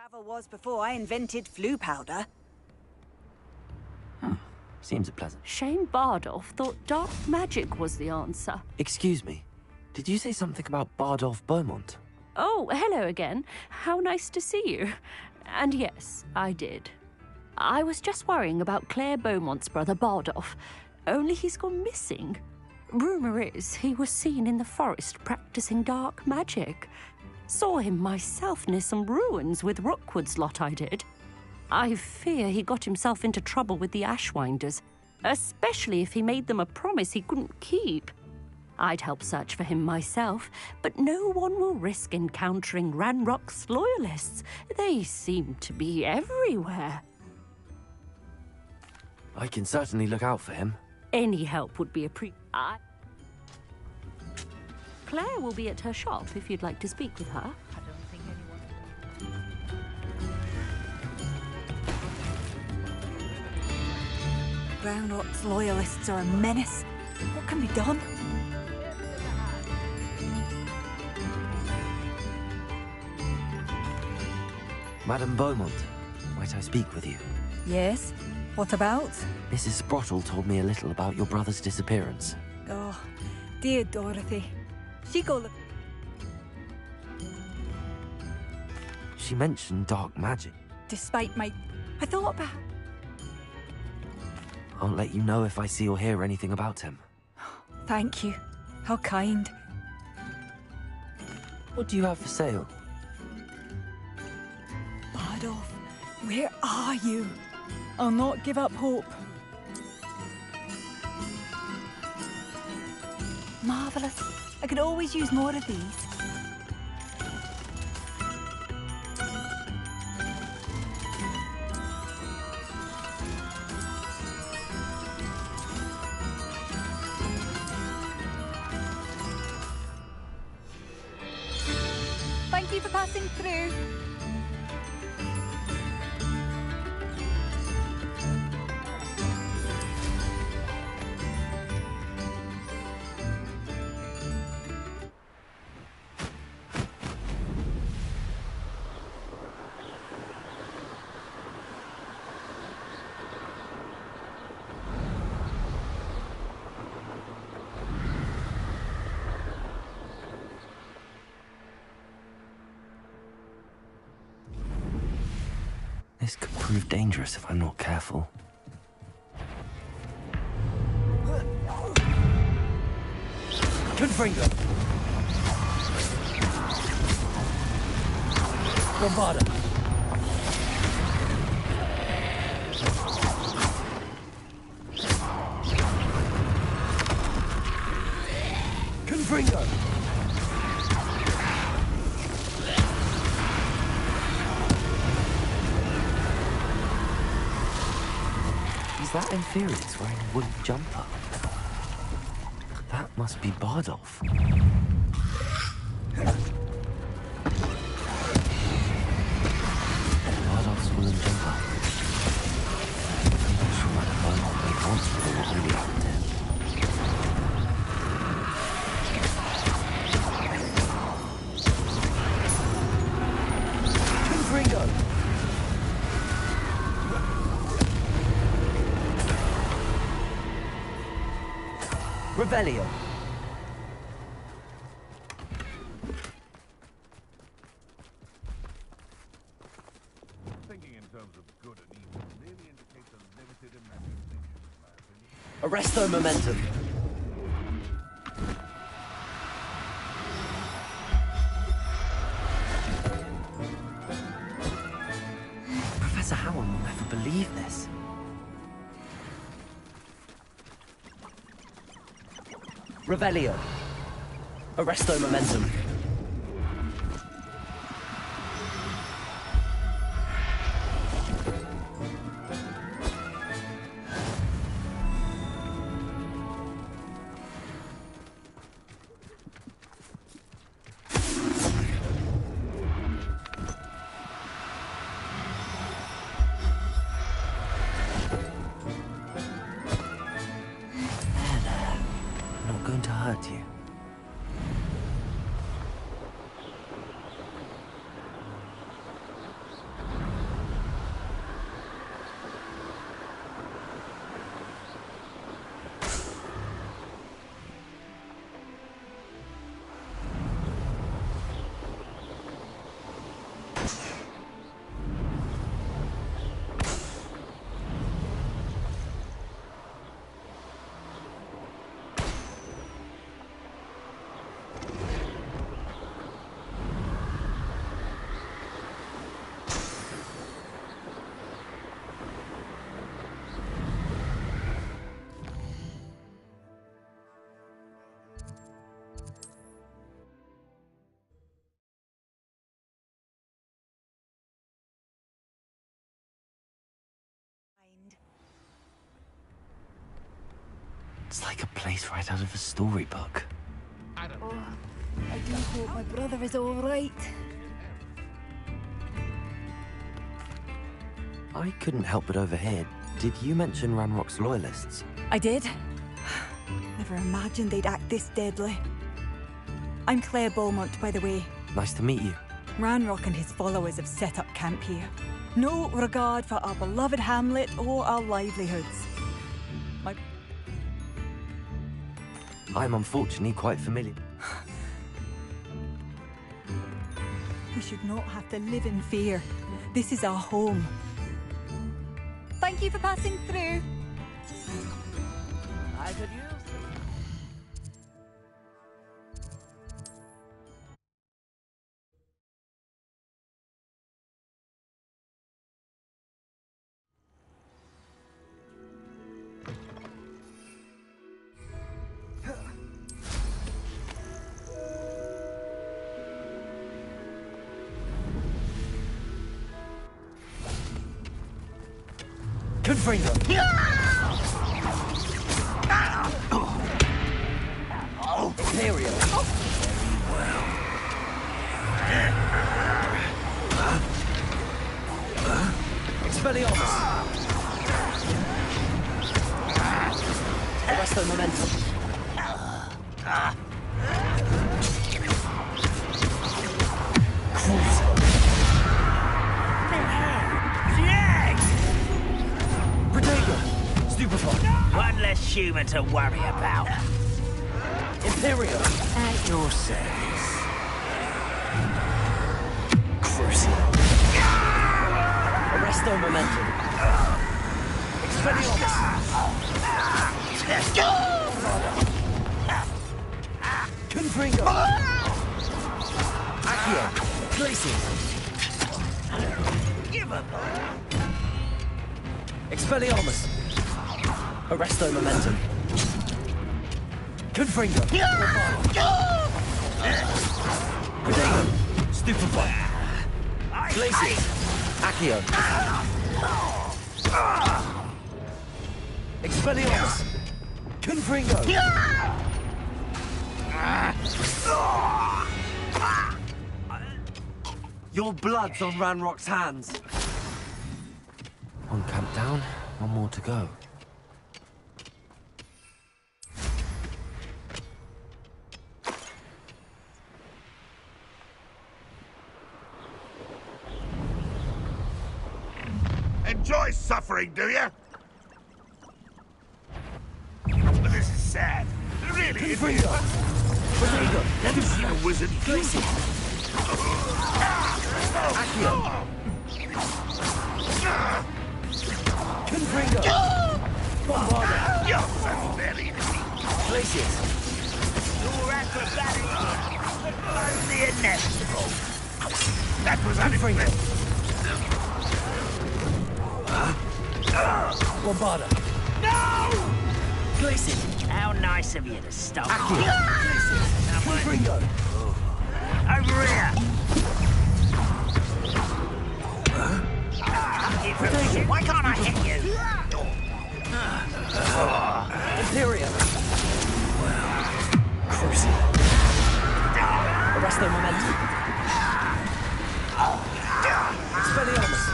Travel was before I invented flu powder. Seems a pleasant. Shane Bardolph thought dark magic was the answer. Excuse me. Did you say something about Bardolph Beaumont? Oh, hello again. How nice to see you. And yes, I did. I was just worrying about Claire Beaumont's brother Bardolph. Only he's gone missing. Rumour is he was seen in the forest practicing dark magic. Saw him myself near some ruins with Rookwood's lot I did. I fear he got himself into trouble with the Ashwinders, especially if he made them a promise he couldn't keep. I'd help search for him myself, but no one will risk encountering Ranrock's loyalists. They seem to be everywhere. I can certainly look out for him. Any help would be Claire will be at her shop if you'd like to speak with her. Ranrock's loyalists are a menace. What can be done? Madame Beaumont, might I speak with you? Yes? What about? Mrs. Sprottle told me a little about your brother's disappearance. Oh, dear Dorothy. She go look. She mentioned dark magic. Despite my... I thought about... I'll let you know if I see or hear anything about him. Thank you. How kind. What do you have for sale? Bardolph, where are you? I'll not give up hope. Marvellous. I could always use more of these. Thank you for passing through. This could prove dangerous if I'm not careful. Confringo! Bombarda! Confringo! That Inferior's wearing a wooden jumper. That must be Bardolph. Bardolph's wooden jumper. I'm not sure what a Bardolph made once for the really out there. Confringo! Rebellion. Thinking in terms of good and evil merely indicates a limited imagination, in my opinion. Arresto momentum. Professor Howard will never believe this. Revelio. Arresto momentum. Going to hurt you. It's like a place right out of a storybook. I do hope my brother is all right. I couldn't help but overhear. Did you mention Ranrock's loyalists? I did. Never imagined they'd act this deadly. I'm Claire Beaumont, by the way. Nice to meet you. Ranrock and his followers have set up camp here. No regard for our beloved hamlet or our livelihoods. I'm unfortunately quite familiar. We should not have to live in fear. This is our home. Thank you for passing through. I could use. Confringo! Imperial! Expelliarmus! Arresto Momentum! One less human to worry about. Imperial! At your service. Crucial! Arresto Momentum! Expelliarmus! Confringo! Accio! Glacius! Give up! Expelliarmus! Arresto Momentum! Confringo! Prodigo! Stupefy! Glacius! Accio! Expelliarmus! Confringo! Your blood's on Ranrock's hands! One camp down, one more to go. Enjoy suffering, do you? But this is sad. Really, it is. Never seen a wizard. Glacius! Accio! Confringo! Bombarda! That's very easy. Glacius! Your acrobatic was the inevitable. That was unexpected. Bombarda! No! Glacius! How nice of you to stop. Accio! Confringo! Over here! Why can't I hit you? Imperial! Crucial! Arresto Momentum! Expelliarmus!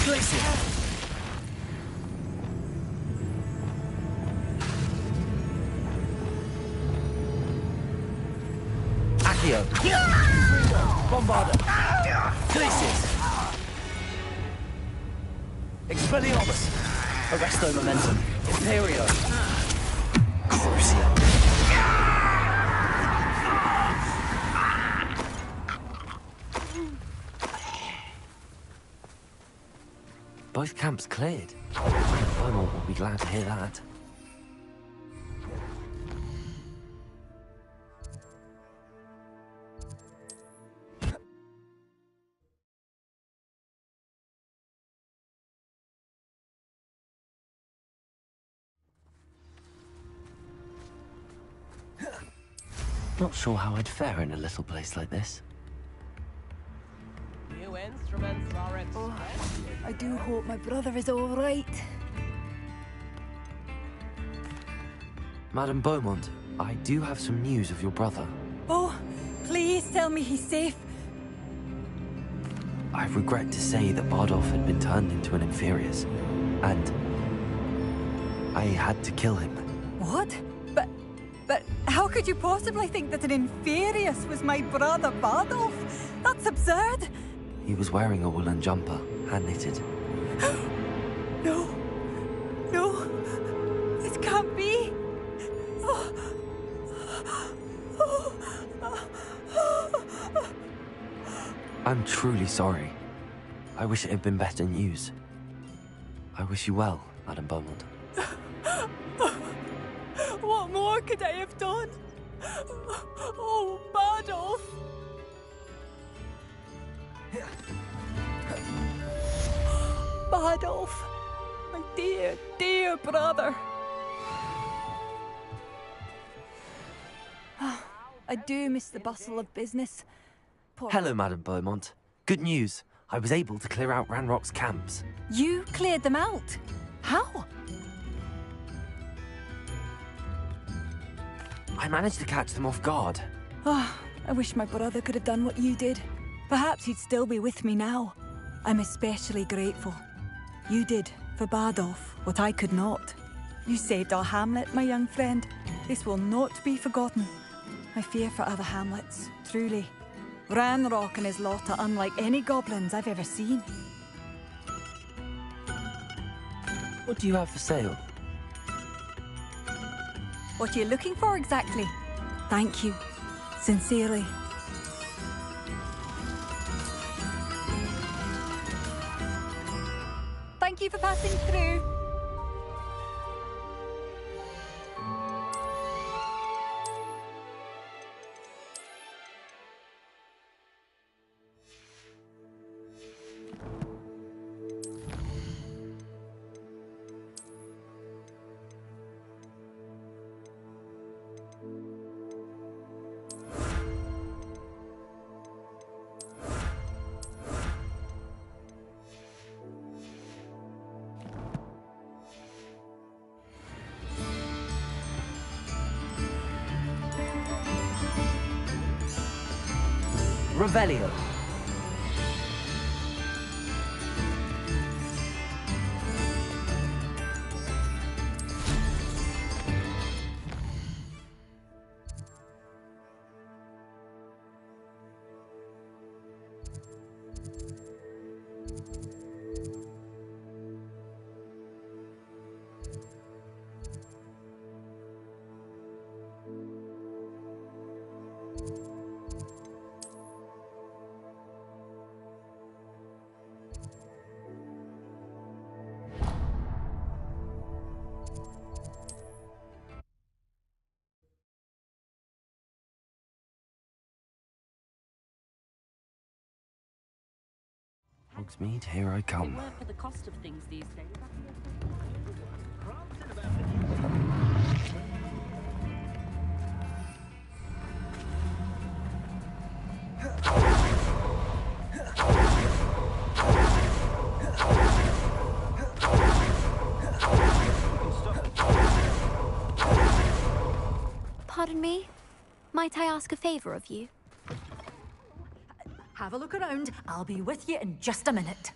Glacius! Accio! Bombarda! Glacius! Expelliarmus! Arresto Momentum! Imperio! Crucio! Both camps cleared. Beaumont will be glad to hear that. Not sure how I'd fare in a little place like this. New instruments are Oh, I do hope my brother is all right. Madame Beaumont, I do have some news of your brother. Oh, please tell me he's safe. I regret to say that Bardolph had been turned into an Inferius, and I had to kill him. What? But how could you possibly think that an Inferius was my brother Bardolph? That's absurd. He was wearing a woolen jumper, hand-knitted. No. No. This can't be. I'm truly sorry. I wish it had been better news. I wish you well, Madame Beaumont. What more could I have done? Oh, Bardolph! Bardolph! My dear, dear brother! I do miss the bustle of business. Hello, Madame Beaumont. Good news. I was able to clear out Ranrock's camps. You cleared them out? How? I managed to catch them off guard. Oh, I wish my brother could have done what you did. Perhaps he'd still be with me now. I'm especially grateful. You did, for Bardolph, what I could not. You saved our hamlet, my young friend. This will not be forgotten. I fear for other hamlets, truly. Ranrock and his lot are unlike any goblins I've ever seen. What do you have for sale? What are you looking for exactly? Thank you. Sincerely. Thank you for passing through. Revelio. Hogsmeade, here I come. Beware for the cost of things these days. Pardon me? Might I ask a favor of you? Have a look around. I'll be with you in just a minute.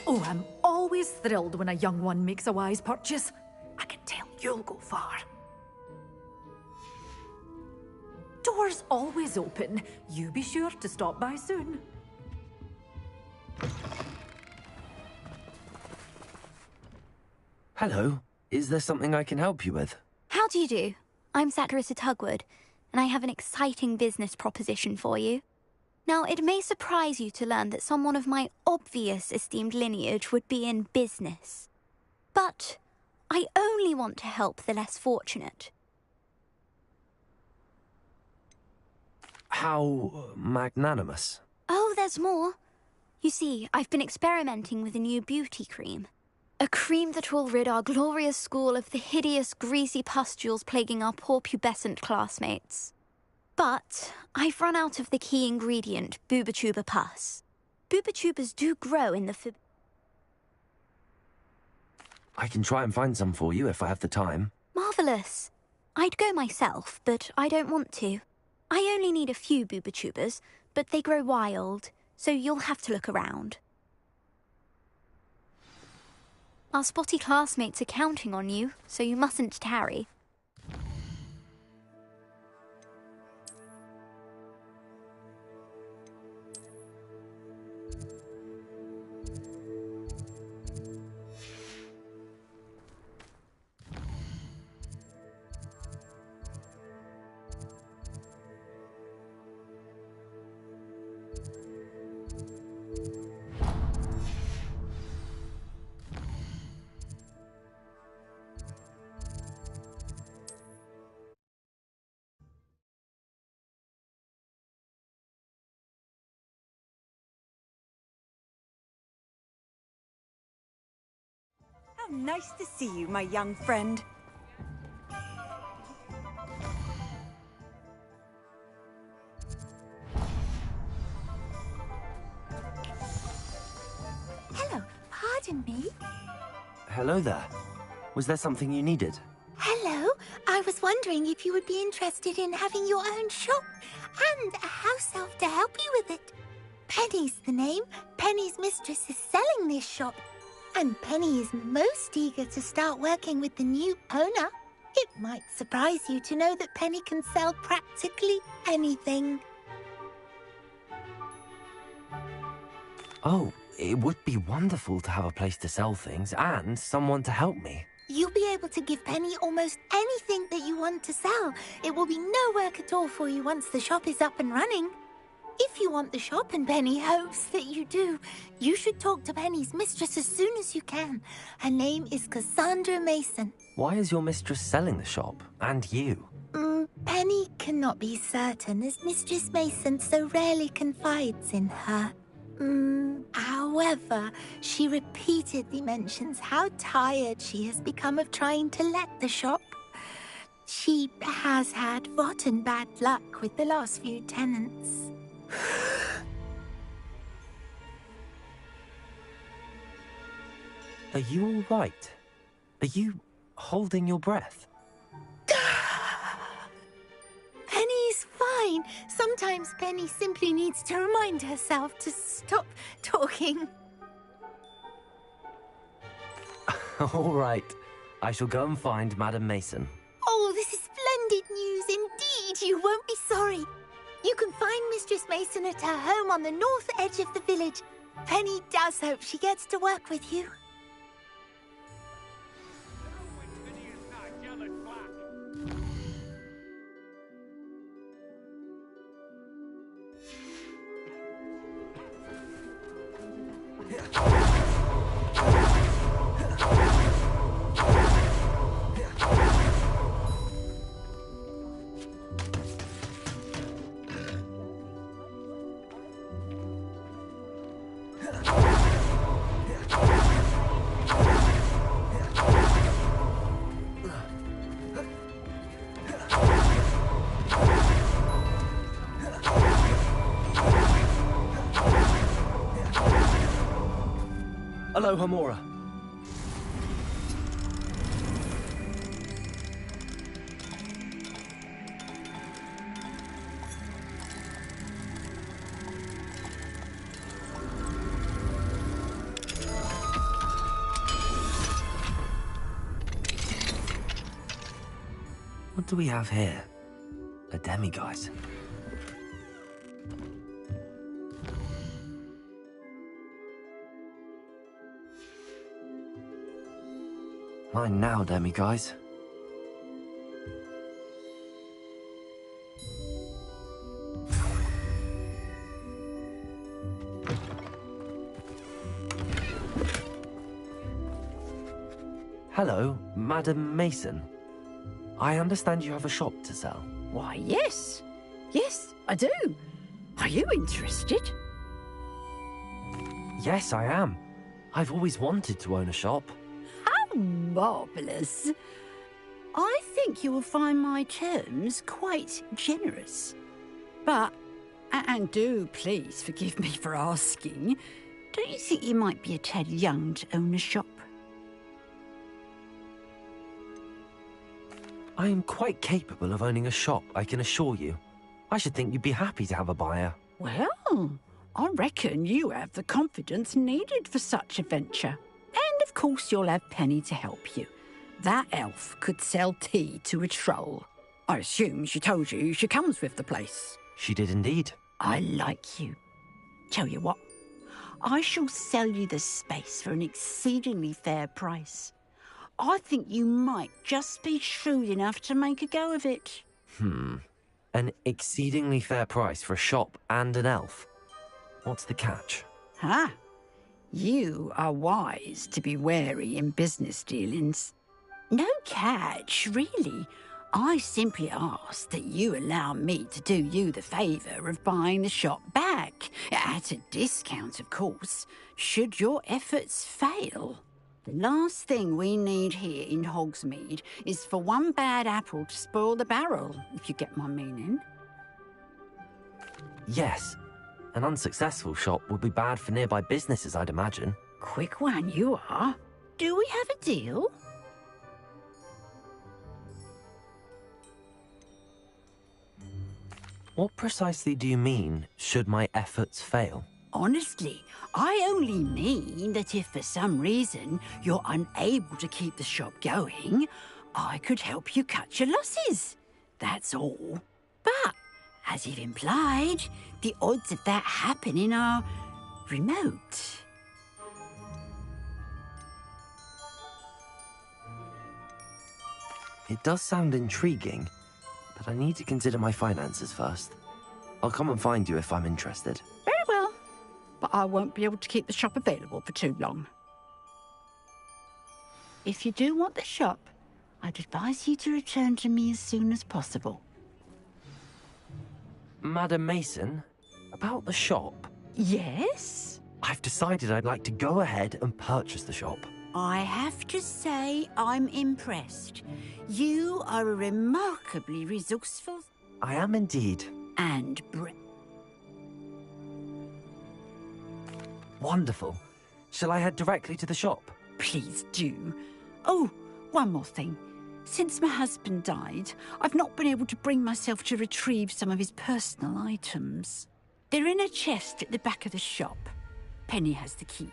Oh, I'm always thrilled when a young one makes a wise purchase. I can tell you'll go far. Doors always open. You be sure to stop by soon. Hello. Is there something I can help you with? How do you do? I'm Satirissa Tugwood, and I have an exciting business proposition for you. Now, it may surprise you to learn that someone of my obvious esteemed lineage would be in business. But I only want to help the less fortunate. How magnanimous. Oh, there's more. You see, I've been experimenting with a new beauty cream. A cream that will rid our glorious school of the hideous, greasy pustules plaguing our poor pubescent classmates. But I've run out of the key ingredient, boobotuber pus. Boobotubers do grow in the I can try and find some for you if I have the time. Marvellous. I'd go myself, but I don't want to. I only need a few boobotubers, but they grow wild, so you'll have to look around. Our spotty classmates are counting on you, so you mustn't tarry. How nice to see you, my young friend. Hello, pardon me. Hello there. Was there something you needed? Hello, I was wondering if you would be interested in having your own shop and a house elf to help you with it. Penny's the name. Penny's mistress is selling this shop. And Penny is most eager to start working with the new owner. It might surprise you to know that Penny can sell practically anything. Oh, it would be wonderful to have a place to sell things and someone to help me. You'll be able to give Penny almost anything that you want to sell. It will be no work at all for you once the shop is up and running. If you want the shop, and Penny hopes that you do, you should talk to Penny's mistress as soon as you can. Her name is Cassandra Mason. Why is your mistress selling the shop? And you? Penny cannot be certain, as Mistress Mason so rarely confides in her. However, she repeatedly mentions how tired she has become of trying to let the shop. She has had rotten bad luck with the last few tenants. Are you all right? Are you holding your breath? Penny's fine. Sometimes Penny simply needs to remind herself to stop talking. All right. I shall go and find Madam Mason. Oh, this is splendid news indeed. You won't be sorry. You can find Mistress Mason at her home on the north edge of the village. Penny does hope she gets to work with you. Hello, Hamora. What do we have here? A demiguise. Mine now, demiguise. Hello, Madam Mason. I understand you have a shop to sell. Why, yes. Yes, I do. Are you interested? Yes, I am. I've always wanted to own a shop. How marvellous. I think you will find my terms quite generous. But, and do please forgive me for asking, don't you think you might be a tad young to own a shop? I am quite capable of owning a shop, I can assure you. I should think you'd be happy to have a buyer. Well, I reckon you have the confidence needed for such a venture. And of course you'll have Penny to help you. That elf could sell tea to a troll. I assume she told you she comes with the place. She did indeed. I like you. Tell you what, I shall sell you the space for an exceedingly fair price. I think you might just be shrewd enough to make a go of it. An exceedingly fair price for a shop and an elf. What's the catch? Ah, you are wise to be wary in business dealings. No catch, really. I simply ask that you allow me to do you the favour of buying the shop back, at a discount, of course, should your efforts fail. The last thing we need here in Hogsmeade is for one bad apple to spoil the barrel, if you get my meaning. Yes. An unsuccessful shop would be bad for nearby businesses, I'd imagine. Quick one you are. Do we have a deal? What precisely do you mean, should my efforts fail? Honestly, I only mean that if for some reason you're unable to keep the shop going, I could help you cut your losses. That's all. But, as you've implied, the odds of that happening are remote. It does sound intriguing, but I need to consider my finances first. I'll come and find you if I'm interested. Very well, but I won't be able to keep the shop available for too long. If you do want the shop, I'd advise you to return to me as soon as possible. Madam Mason, about the shop. Yes? I've decided I'd like to go ahead and purchase the shop. I have to say I'm impressed. You are a remarkably resourceful... I am indeed. And Wonderful. Shall I head directly to the shop? Please do. Oh, one more thing. Since my husband died, I've not been able to bring myself to retrieve some of his personal items. They're in a chest at the back of the shop. Penny has the key.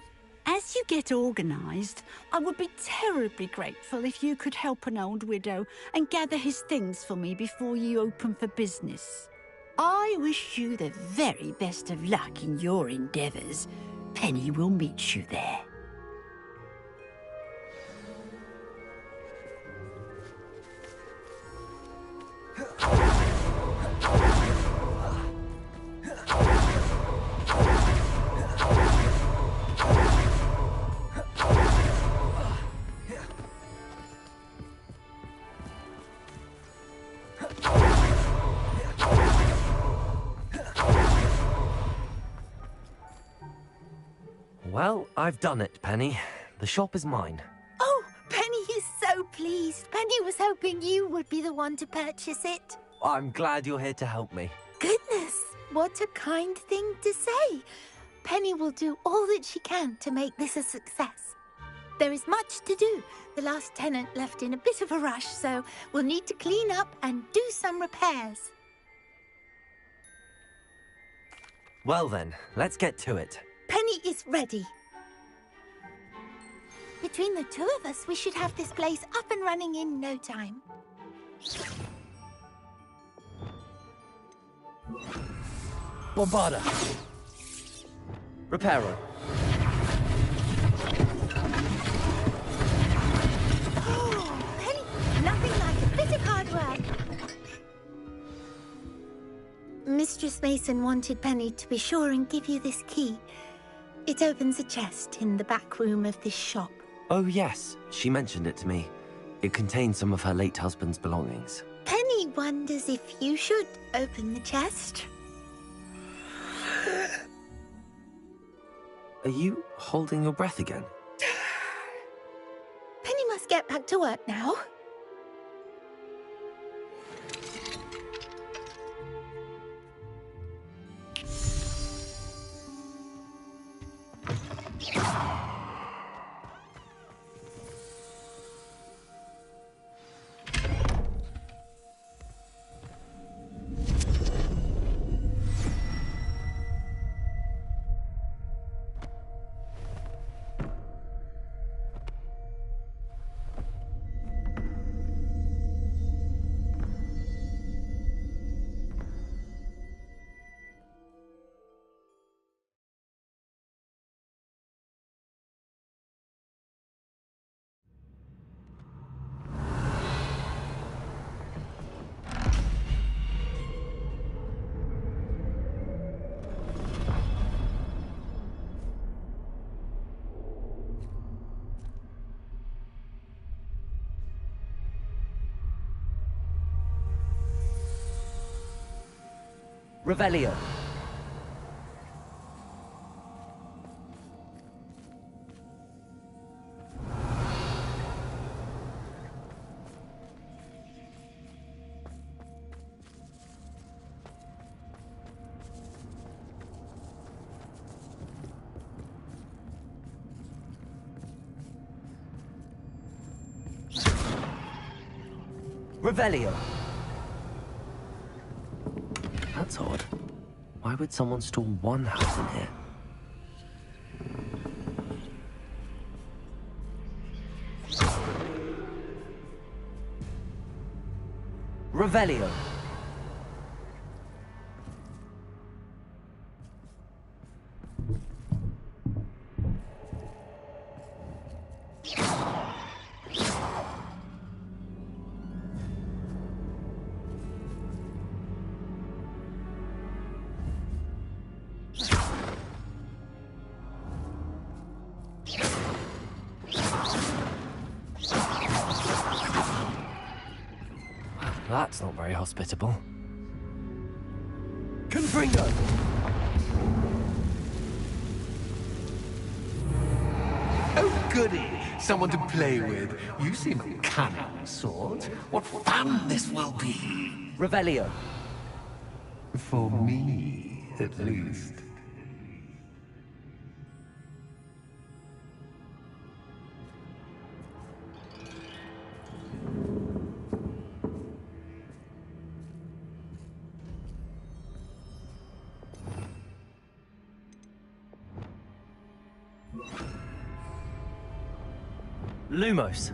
As you get organised, I would be terribly grateful if you could help an old widow and gather his things for me before you open for business. I wish you the very best of luck in your endeavours. Penny will meet you there. Well, I've done it, Penny. The shop is mine. Oh, Penny is so pleased. Penny was hoping you would be the one to purchase it. I'm glad you're here to help me. Goodness, what a kind thing to say. Penny will do all that she can to make this a success. There is much to do. The last tenant left in a bit of a rush, so we'll need to clean up and do some repairs. Well then, let's get to it. Penny is ready. Between the two of us, we should have this place up and running in no time. Bombarda. Reparo. Oh, Penny, nothing like a bit of hard work. Mistress Mason wanted Penny to be sure and give you this key. It opens a chest in the back room of this shop. Oh yes, she mentioned it to me. It contains some of her late husband's belongings. Penny wonders if you should open the chest. Are you holding your breath again? Then you must get back to work now. Revelio. Revelio. That's odd. Why would someone store one house in here? Revelio. That's not very hospitable. Confringo. Oh, goody! Someone to play with. You seem a cunning sort. What fun this will be! Revelio. For me, at least. Lumos.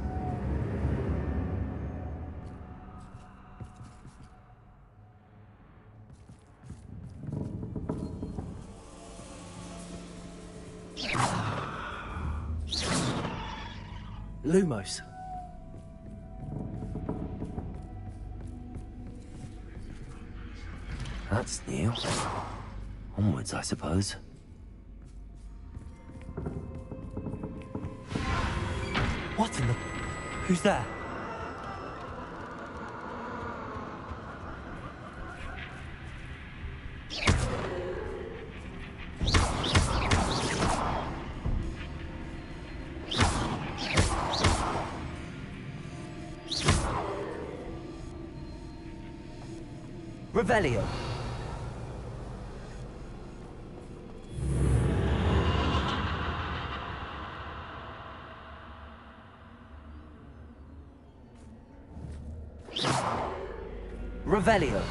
Lumos. That's new. Onwards, I suppose. What in the... Who's there? Revelio. Revelio.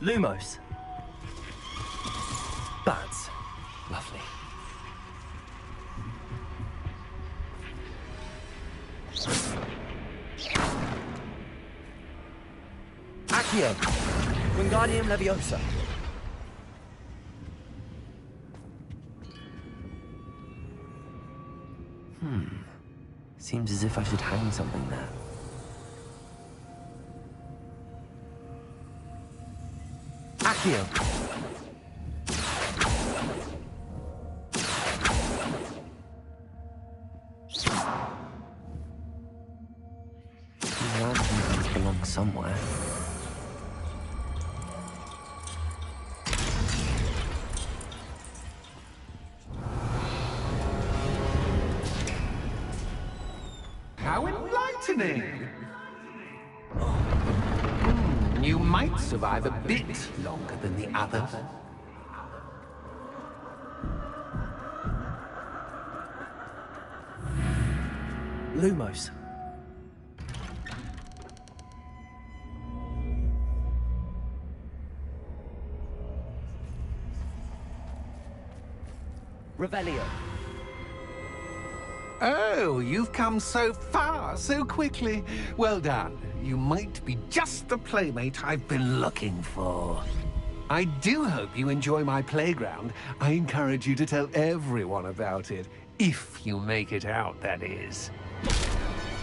Lumos. Bats. Lovely. Accio. Wingardium Leviosa. Seems as if I should hang something there. Accio. somewhere. How enlightening! You might survive a bit longer than the others. Lumos. Revelio. Oh, you've come so far, so quickly. Well done. You might be just the playmate I've been looking for. I do hope you enjoy my playground. I encourage you to tell everyone about it. If you make it out, that is.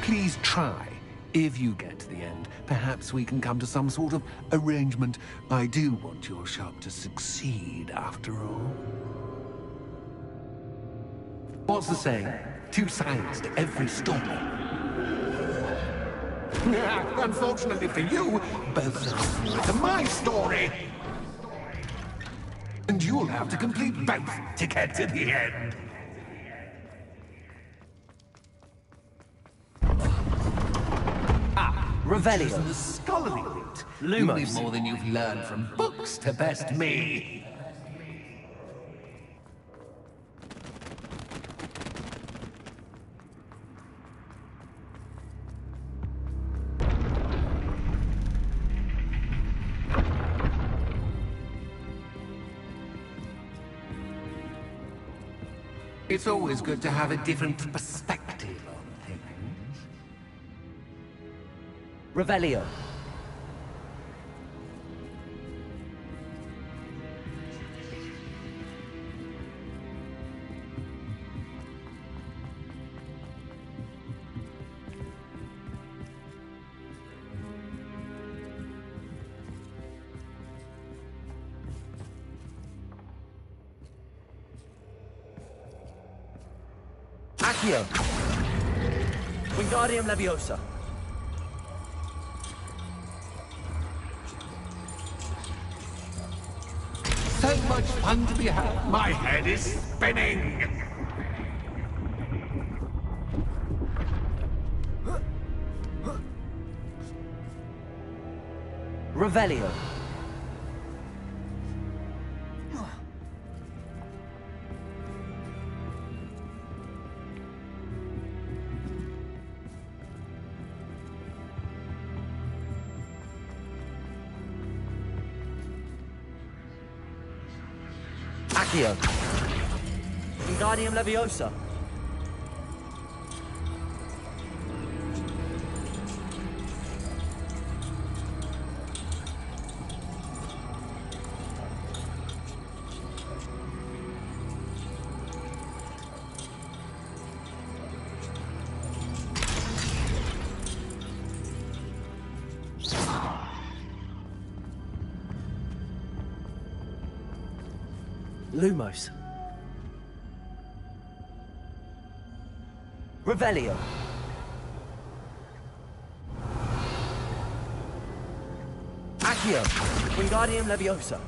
Please try. If you get to the end, perhaps we can come to some sort of arrangement. I do want your shop to succeed, after all. What's the saying? Two sides to every story. Unfortunately for you, both sides to my story. And you'll have to complete both to get to the end. Revelio. The scholarly route. Lumos. You need more than you've learned from books to best me. It's always good to have a different perspective on things. Revelio. Accio. Wingardium Leviosa. So much fun to be had. My head is spinning. Revelio. Accio. Wingardium Leviosa. Lumos. Revelio. Accio. Wingardium Leviosa.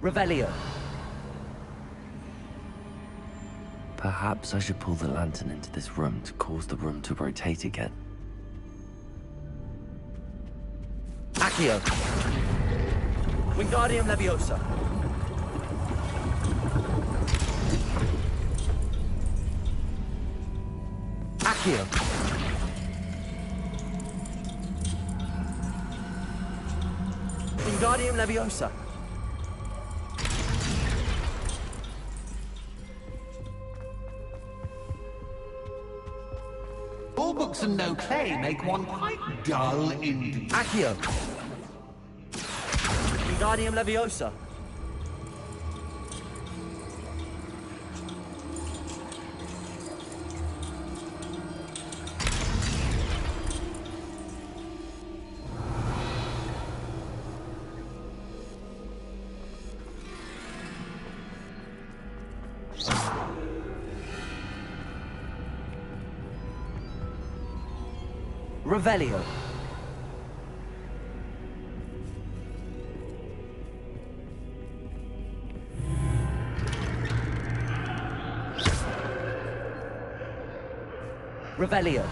Revelio. Perhaps I should pull the lantern into this room to cause the room to rotate again. Accio. Wingardium Leviosa. Accio. Wingardium Leviosa. books and no play make one quite dull indeed. Accio! Wingardium Leviosa. Revelio. Revelio.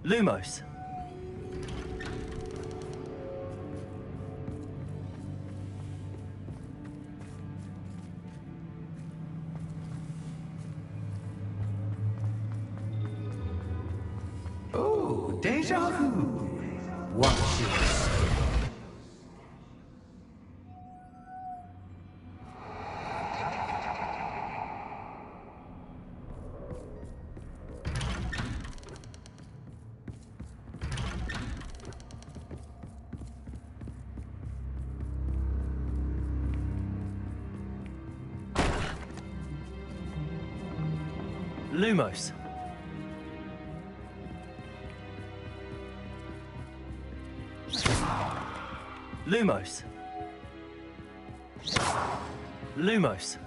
Lumos. Oh, deja vu. Watch this. Lumos. Lumos. Lumos.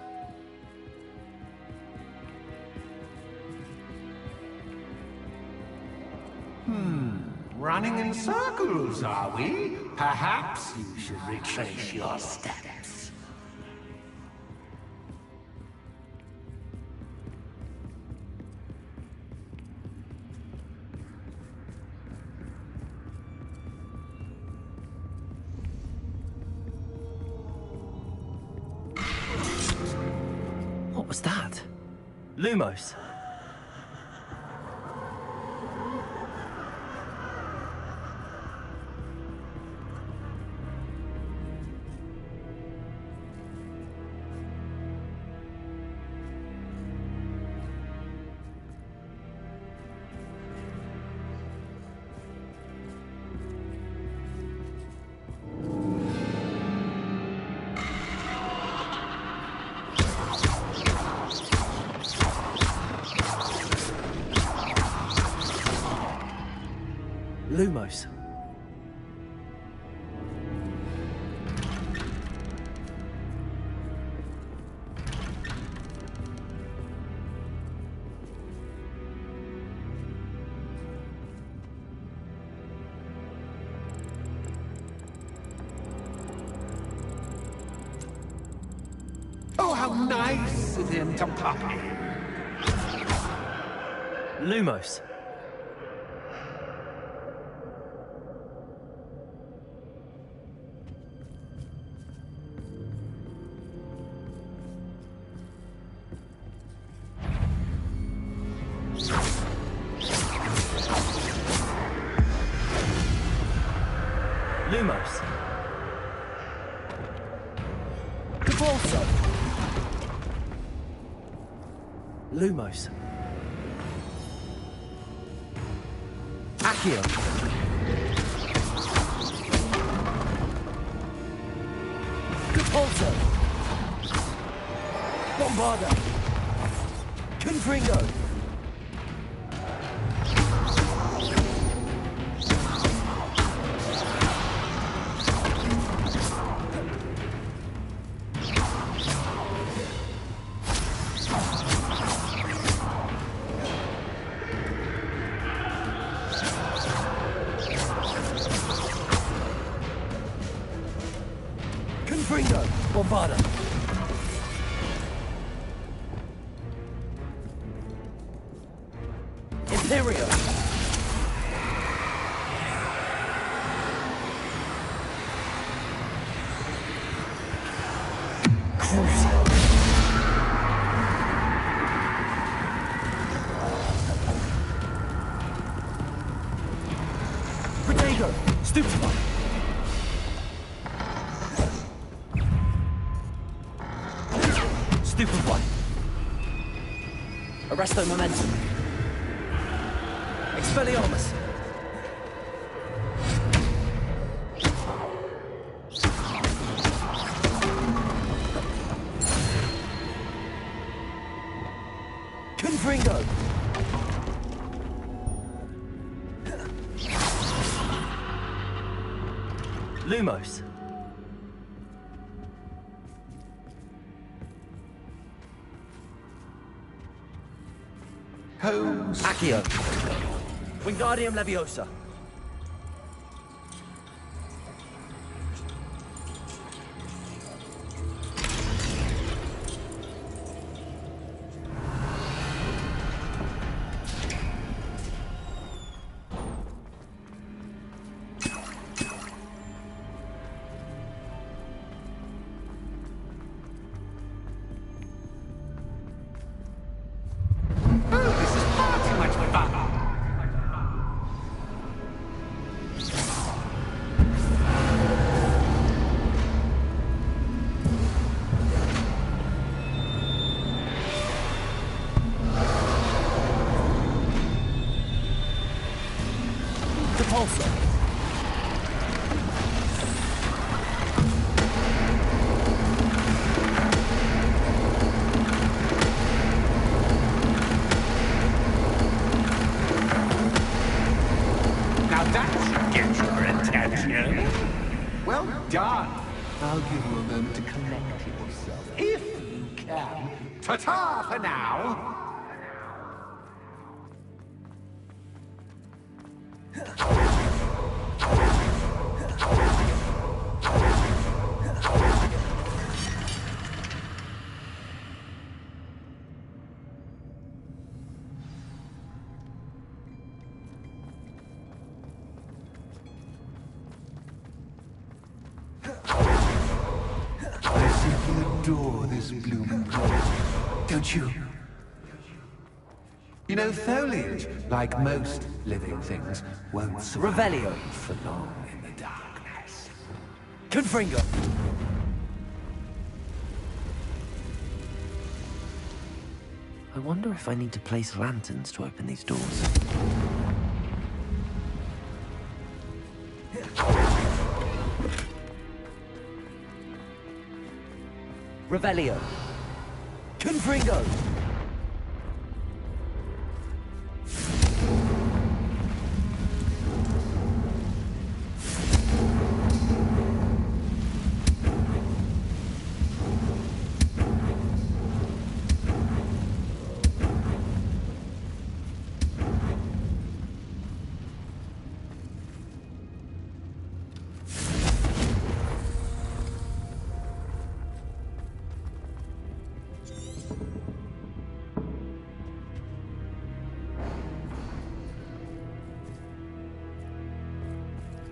Running in circles, are we? Perhaps you should retrace your steps. What was that? Lumos. Lumos. Oh, how nice of him to pop in. Lumos. Lumos. Cabalso. Lumos. Accio. Cabalso. Bombarda. Confringo. Confringo. Bombarda. Imperio. Crucial. Protego. Stupefy. Stupefy. Arresto momentum. Expelliarmus. Confringo. Lumos. Holmes. Accio. Wingardium Leviosa. Well done. I'll give you a moment to collect yourself, if you can. Ta-ta for now. Adore this blooming place, don't you? You know, foliage, like most living things, won't survive Revelio. for long in the darkness. Confringo. I wonder if I need to place lanterns to open these doors. Revelio. Confringo.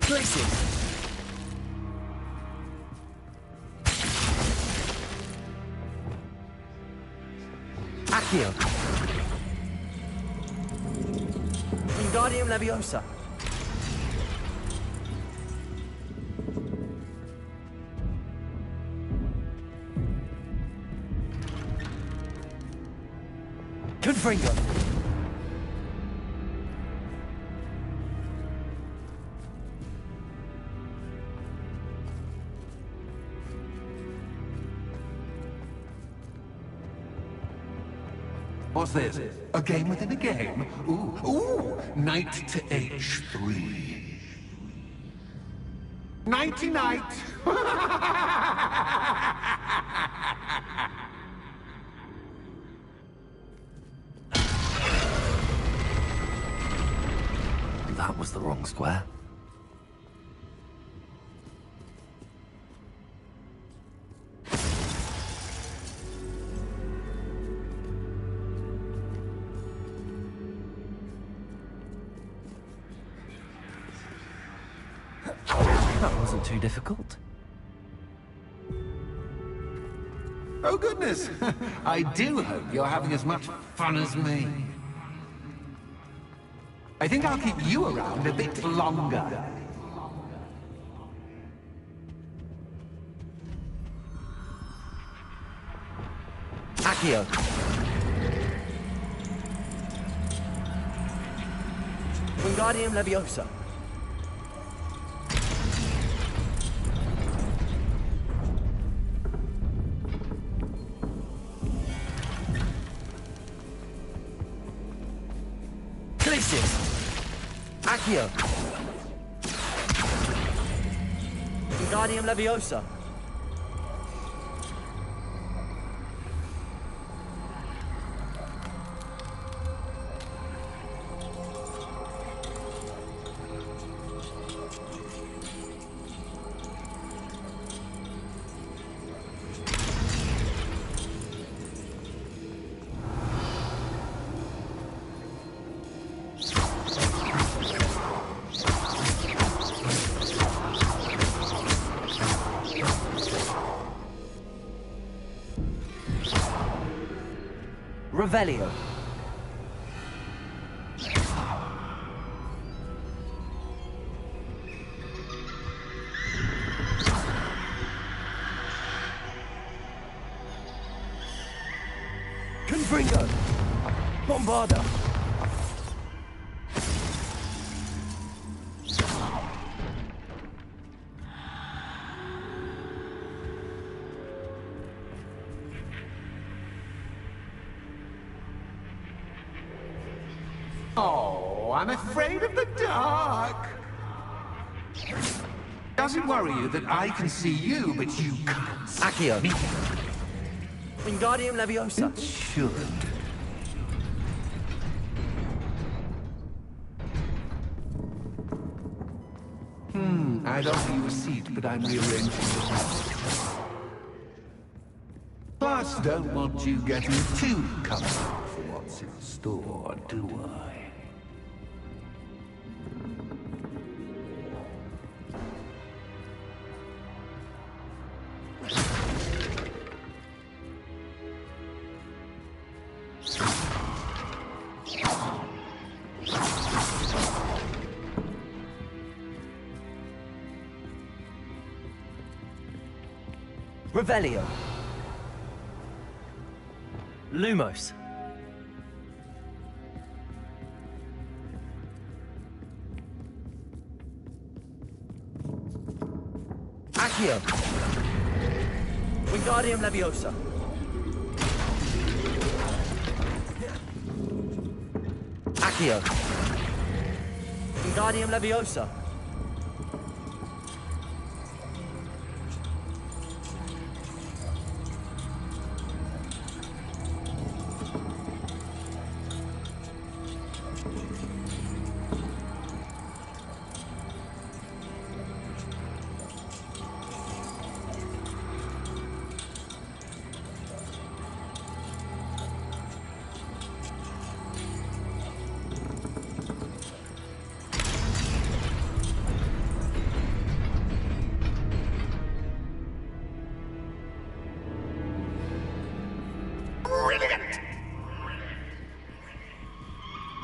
Places. Accio. Wingardium Leviosa. Confringo. What's this? A game within a game? Ooh, knight to h3. Nighty-night! That was the wrong square. That wasn't too difficult. Oh, goodness! I do hope you're having as much fun as me. I think I'll keep you around a bit longer. Accio. Wingardium Leviosa. Glacius. Accio. Wingardium Leviosa. Revelio. Confringo. Bombarda. Oh, I'm afraid of the dark. Doesn't worry you that I can see you, but you can't see Accio. me. Wingardium Leviosa. It should. I'd offer you a seat, but I'm rearranging the house. Plus, don't want you getting too comfortable for what's in store, do I? Revelio. Lumos. Accio. Wingardium Leviosa. Accio. Wingardium Leviosa. Brilliant!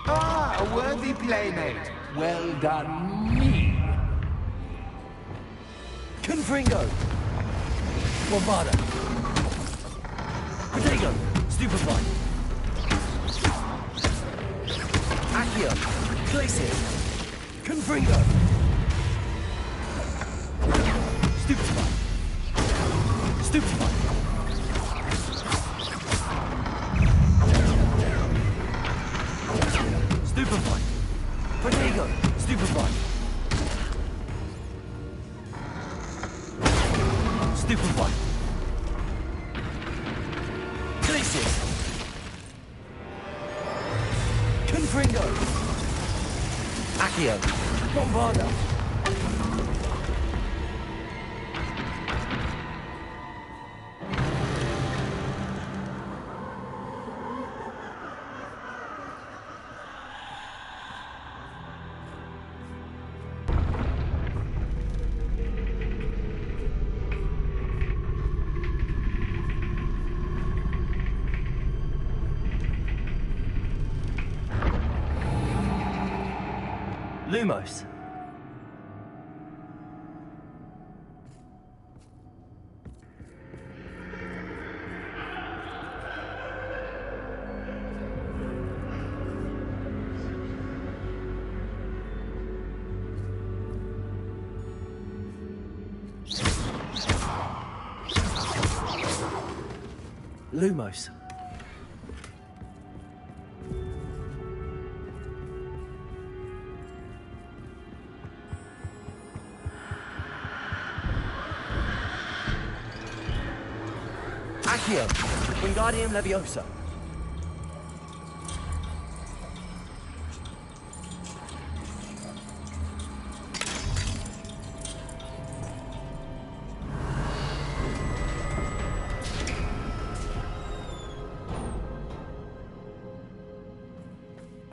Ah, a worthy playmate. Well done, me. Confringo. Bombarda. Protego. Stupefy. Accio. Glacius. Confringo. Stupefy. Stupefy. Stupefy. Protego. Stupefy. Stupefy. Glacius. Confringo. Accio. Bombarda. Lumos. Lumos. Accio. Wingardium Leviosa.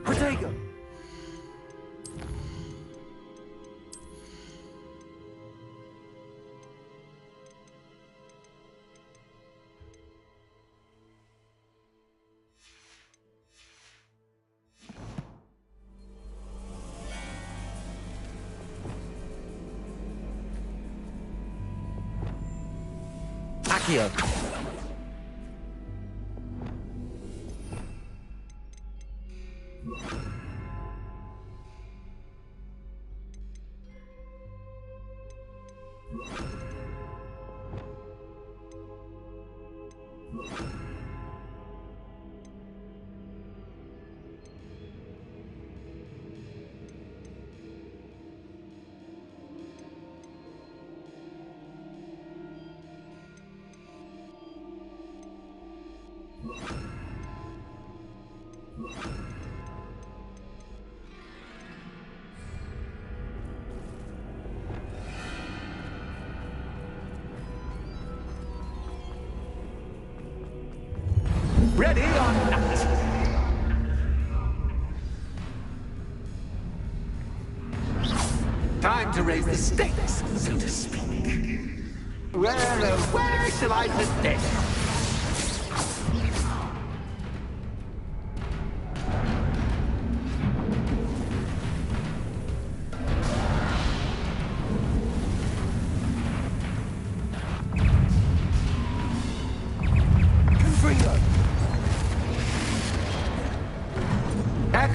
Protego. Accio. Ready or not? Time to raise the stakes, so to speak. Where shall I put this?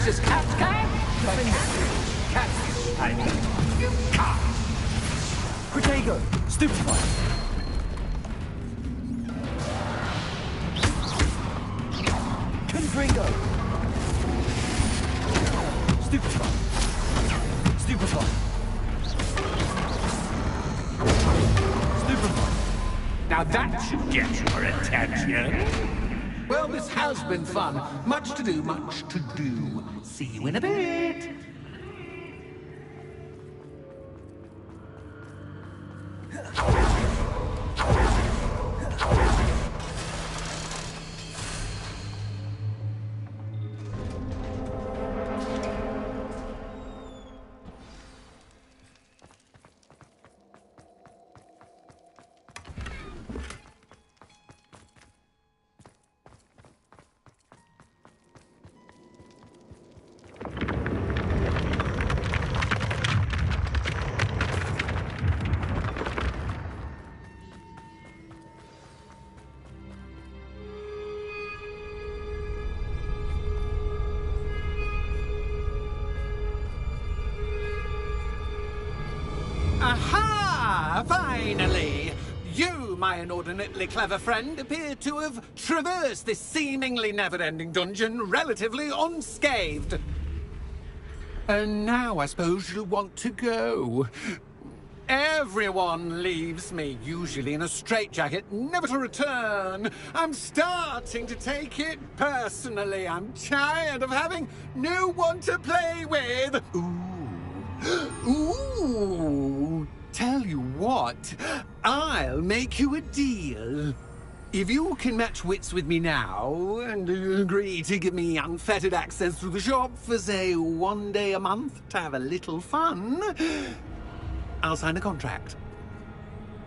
Just catch, I mean, you can't. Protego. Stupefy. Confringo. Stupefy. Stupefy. Stupefy. Now that should get your attention. Well, this has been fun. Much to do, much to do. See you in a bit. Aha! Finally! You, my inordinately clever friend, appear to have traversed this seemingly never-ending dungeon relatively unscathed. And now I suppose you'll want to go. Everyone leaves me, usually in a straitjacket, never to return. I'm starting to take it personally. I'm tired of having no one to play with. Ooh, tell you what, I'll make you a deal. If you can match wits with me now, and agree to give me unfettered access to the shop for, say, 1 day a month to have a little fun, I'll sign a contract.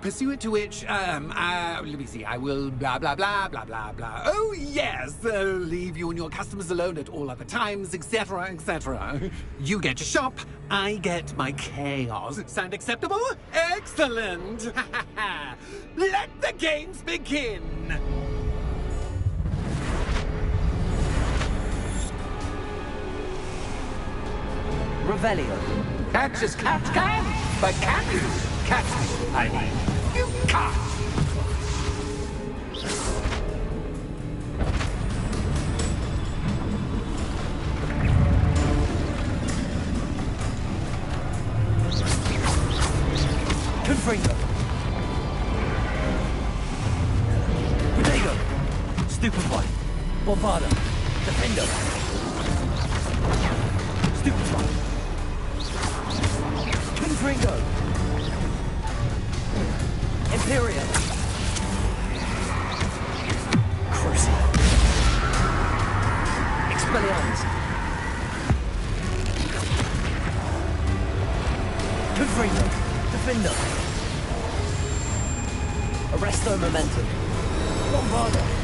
Pursuant to which, let me see, I will blah, blah, blah, blah, blah, blah. Oh, yes, leave you and your customers alone at all other times, etc., etc. You get your shop, I get my chaos. Sound acceptable? Excellent! Let the games begin! Revelio. Catch as catch can, but can you catch me? I mean, you can't! Confringo. Protego. Stupefy. Bombarda. Defendo. Stupefy. Confringo. Imperial. Crucio. Expelliarmus. Confringo. Defendo. Arresto momentum. Bombarda.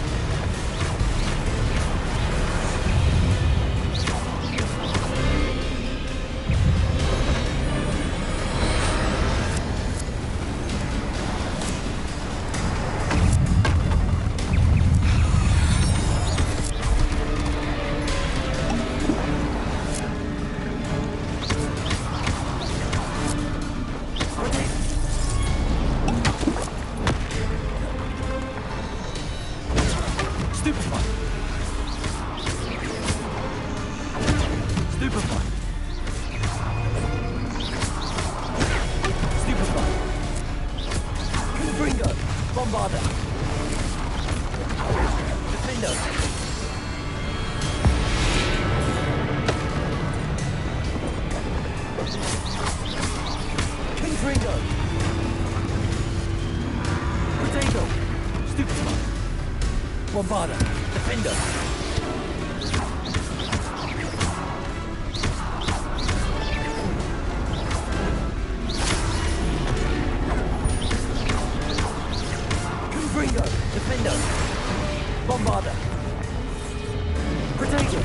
Bombarda. Defendo. Confringo. Defendo. Bombarda. Protego.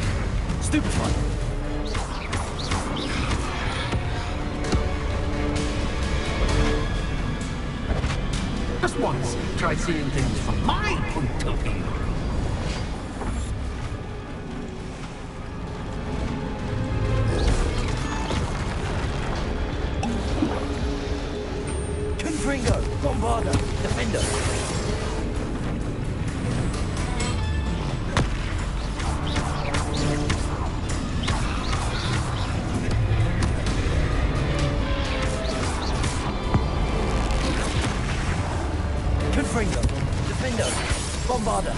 Stupefy. Just once, try seeing things from my point of view. Confringo. Bombarda. Defendo. Confringo. Defendo. Bombarda.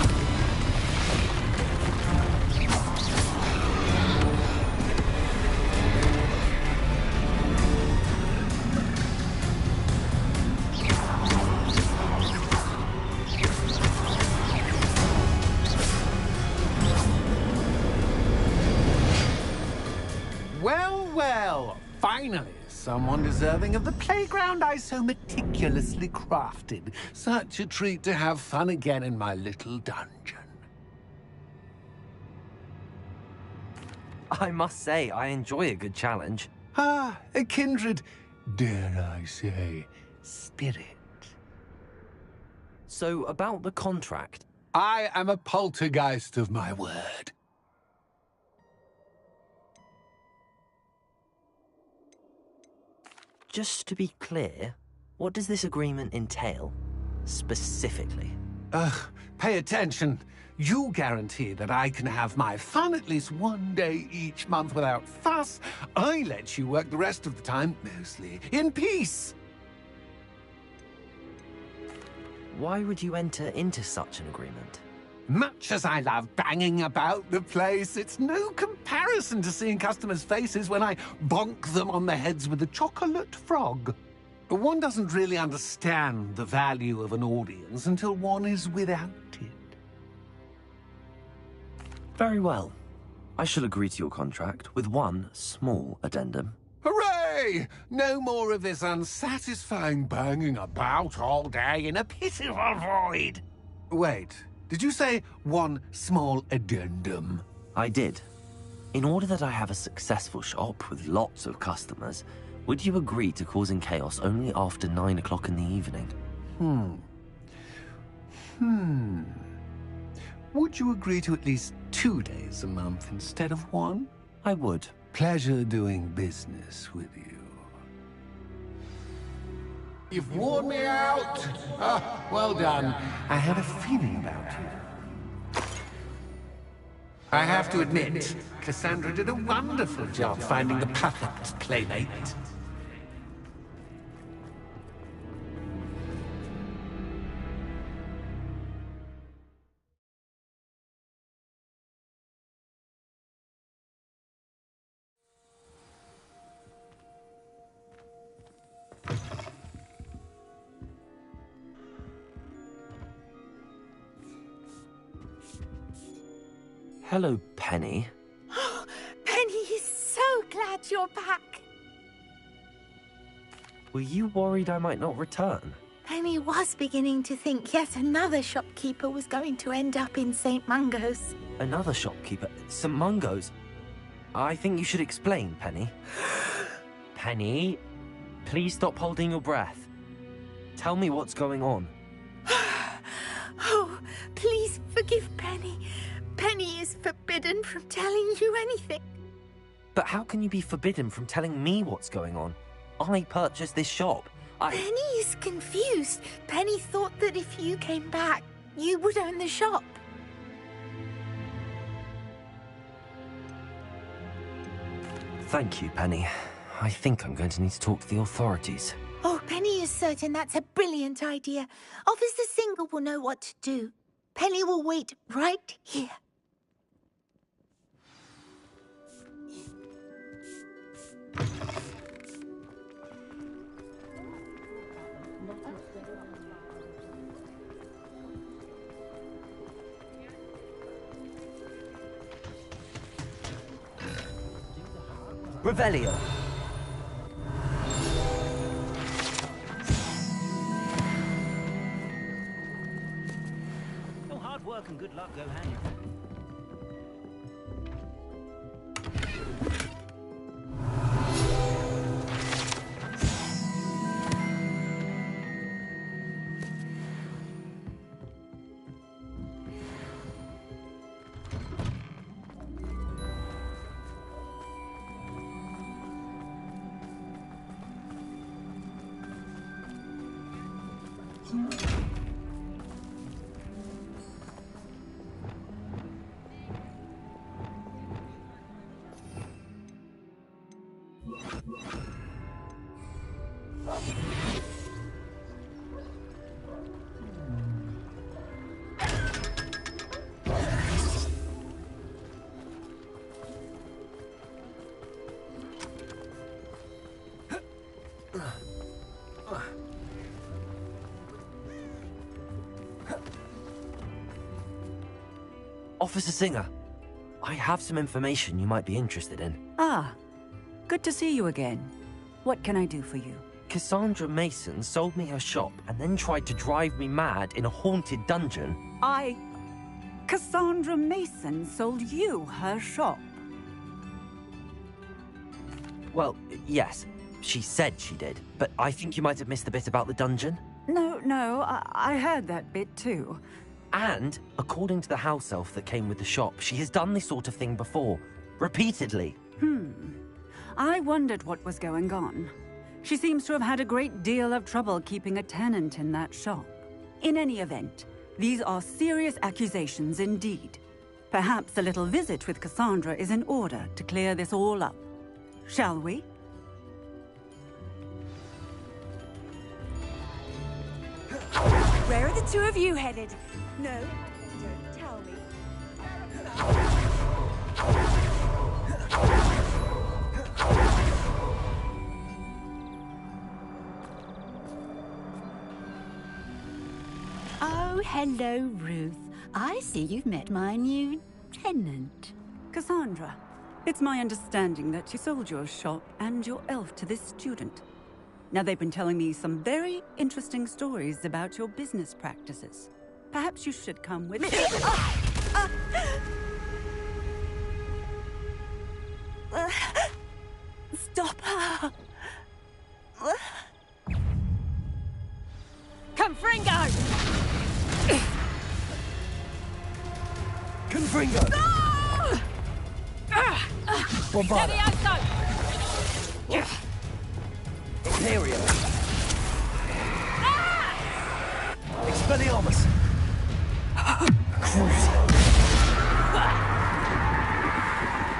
Well, well, finally, someone deserving of the playground I so meticulously crafted. Such a treat to have fun again in my little dungeon. I must say, I enjoy a good challenge. Ah, a kindred, dare I say, spirit. So, about the contract. I am a poltergeist of my word. Just to be clear, what does this agreement entail, specifically? Pay attention. You guarantee that I can have my fun at least one day each month without fuss. I let you work the rest of the time, mostly in peace. Why would you enter into such an agreement? Much as I love banging about the place, it's no comparison to seeing customers' faces when I bonk them on the heads with a chocolate frog. One doesn't really understand the value of an audience until one is without it. Very well. I shall agree to your contract with one small addendum. Hooray! No more of this unsatisfying banging about all day in a pitiful void. Wait. Did you say one small addendum? I did. In order that I have a successful shop with lots of customers, would you agree to causing chaos only after 9 o'clock in the evening? Would you agree to at least 2 days a month instead of one? I would. Pleasure doing business with you. You've worn me out. Ah, well done. I had a feeling about you. I have to admit, Cassandra did a wonderful job finding the perfect playmate. Hello, Penny. Penny is so glad you're back. Were you worried I might not return? Penny was beginning to think yet another shopkeeper was going to end up in St. Mungo's. Another shopkeeper? St. Mungo's? I think you should explain, Penny. Penny, please stop holding your breath. Tell me what's going on. Oh, please forgive Penny. Penny is forbidden from telling you anything. But how can you be forbidden from telling me what's going on? I purchased this shop. Penny is confused. Penny thought that if you came back, you would own the shop. Thank you, Penny. I think I'm going to need to talk to the authorities. Oh, Penny is certain that's a brilliant idea. Officer Singer will know what to do. Penny will wait right here. Revelio. Oh, hard work and good luck go hand in hand. Officer Singer, I have some information you might be interested in. Ah, good to see you again. What can I do for you? Cassandra Mason sold me her shop and then tried to drive me mad in a haunted dungeon. Cassandra Mason sold you her shop? Well, yes, she said she did, but I think you might have missed the bit about the dungeon. No, I heard that bit too. And, according to the house elf that came with the shop, she has done this sort of thing before. Repeatedly. I wondered what was going on. She seems to have had a great deal of trouble keeping a tenant in that shop. In any event, these are serious accusations indeed. Perhaps a little visit with Cassandra is in order to clear this all up. Shall we? Where are the two of you headed? No, don't tell me. Oh, hello, Ruth. I see you've met my new tenant. Cassandra, it's my understanding that you sold your shop and your elf to this student. Now, they've been telling me some very interesting stories about your business practices. Perhaps you should come with me. Stop her! Confringo! Confringo! Bombarda! Imperio! Expelliarmus! Crucio!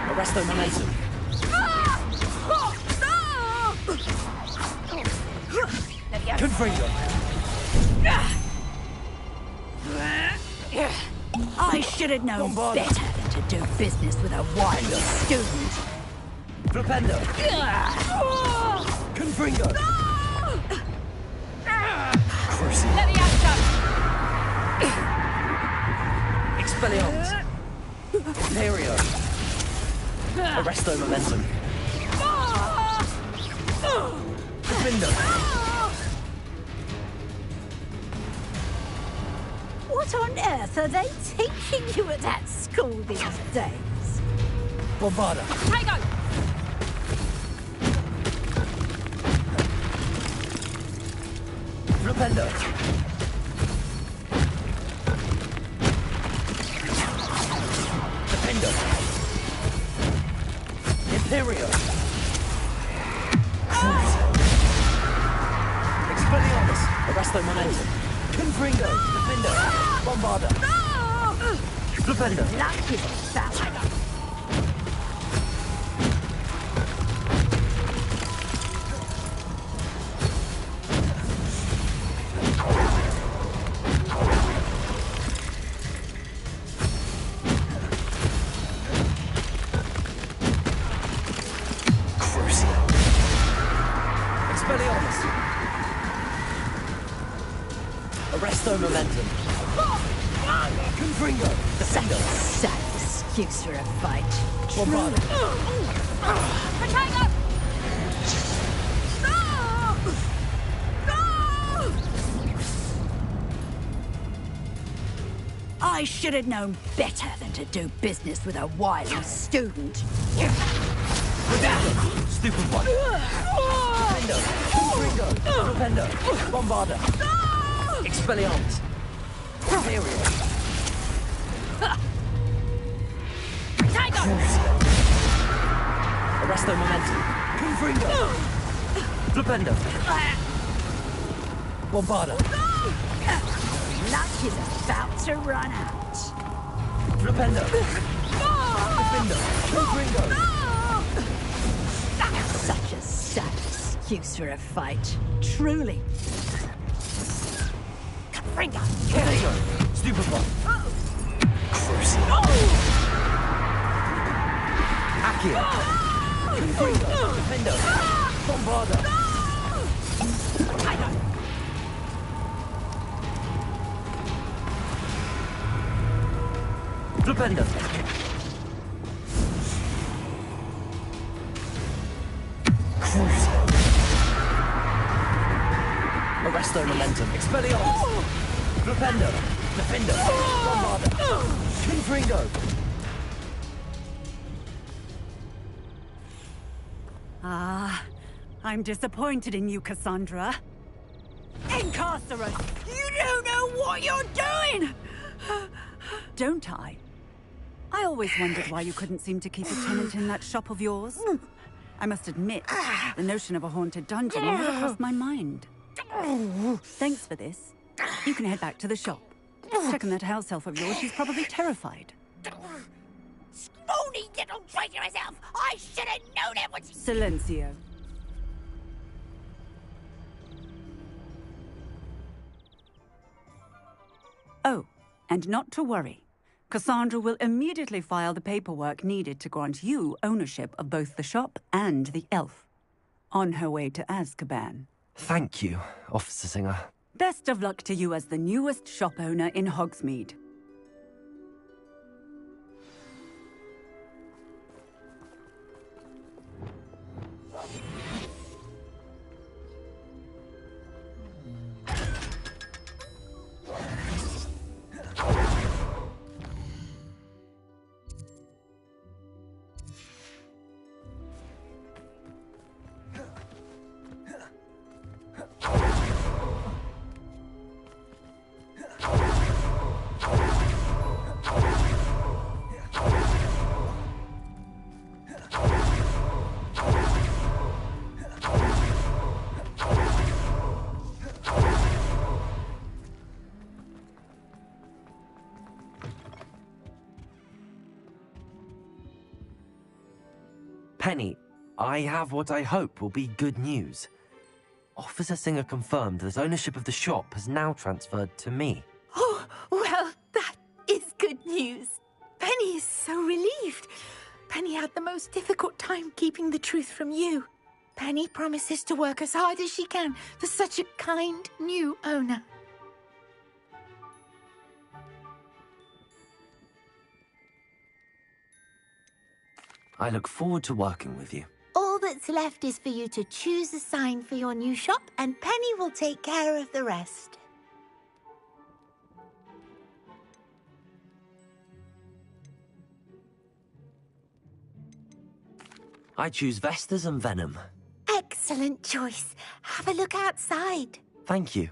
Arresto Momentum! Confringo! I should have known better than to do business with a wild student. Flipendo! Confringo! Crucio! Expelliarmus! Arrest their momentum. Defender. What on earth are they teaching you at that school these days? Bombarda. Tango! Flipendo. Defendo. Imperio. Expelliarmus. Arrest their momentum. Confringo. Defender. Bombarda. Flipendo. Lucky that. Arrest their momentum. Confringo. Defender. Sad excuse for a fight. Bombarda. Protego! I should have known better than to do business with a wily student. Stupid one. Defendo. Confringo. Defender. Bombarda. Expelliarmus. Imperio. Protego! Arrest their momentum. Confringo. Flipendo. Bombarda. Luck is about to run out. Flipendo. Defendo. Confringo. Such a sad excuse for a fight. Truly. Confringo. Stupid one. Accio. Confringo. Defendo. Bombarda. Flipendo. Arrest their momentum. Expelliarmus. Flipendo. Defender. Bombarda. Confringo. Ah, I'm disappointed in you, Cassandra. Incarcerate! You don't know what you're doing! Don't I? I always wondered why you couldn't seem to keep a tenant in that shop of yours. I must admit, the notion of a haunted dungeon never crossed my mind. Thanks for this. You can head back to the shop. Check on that house elf of yours, she's probably terrified. Spoony little traitor herself! I should have known it was... Silencio. Oh, and not to worry. Cassandra will immediately file the paperwork needed to grant you ownership of both the shop and the elf. On her way to Azkaban. Thank you, Officer Singer. Best of luck to you as the newest shop owner in Hogsmeade. Penny, I have what I hope will be good news. Officer Singer confirmed that ownership of the shop has now transferred to me. Oh, well, that is good news. Penny is so relieved. Penny had the most difficult time keeping the truth from you. Penny promises to work as hard as she can for such a kind new owner. I look forward to working with you. All that's left is for you to choose a sign for your new shop, and Penny will take care of the rest. I choose Vestas and Venom. Excellent choice. Have a look outside. Thank you.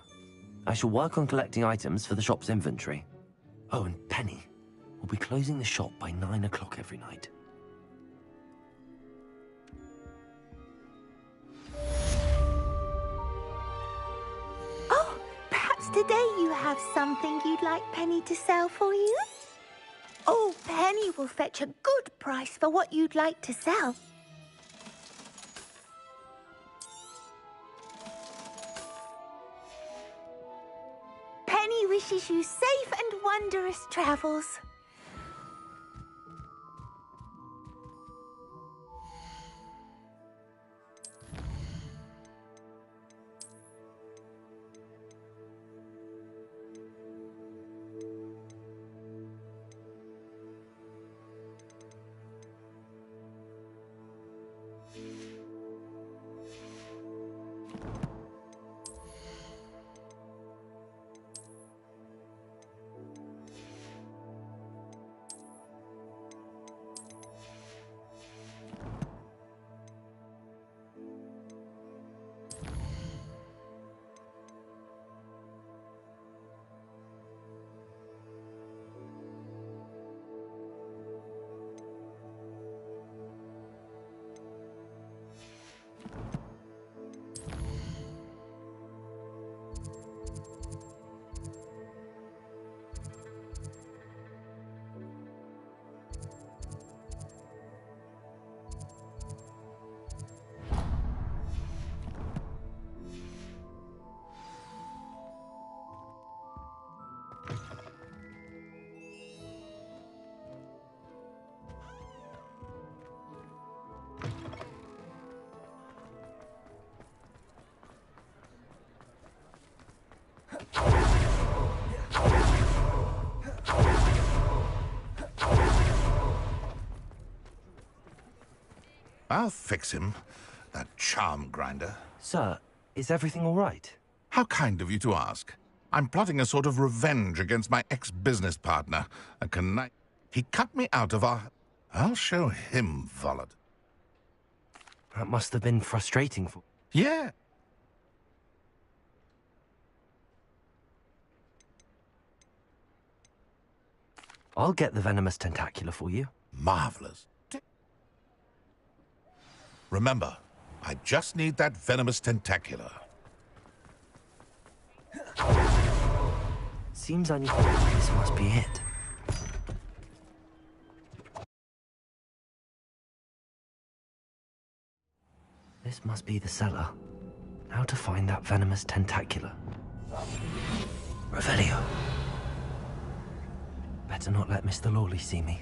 I shall work on collecting items for the shop's inventory. Oh, and Penny, we'll be closing the shop by 9 o'clock every night. Oh, perhaps today you have something you'd like Penny to sell for you? Oh, Penny will fetch a good price for what you'd like to sell. Penny wishes you safe and wondrous travels. I'll fix him, that charm grinder. Sir, is everything all right? How kind of you to ask. I'm plotting a sort of revenge against my ex-business partner, a connive. He cut me out of our... I'll show him, Vollard. That must have been frustrating for... Yeah. I'll get the venomous tentacula for you. Marvelous. Remember, I just need that venomous tentacula. Seems I need... This must be it. This must be the cellar. How to find that venomous tentacula? Revelio. Better not let Mr. Lawley see me.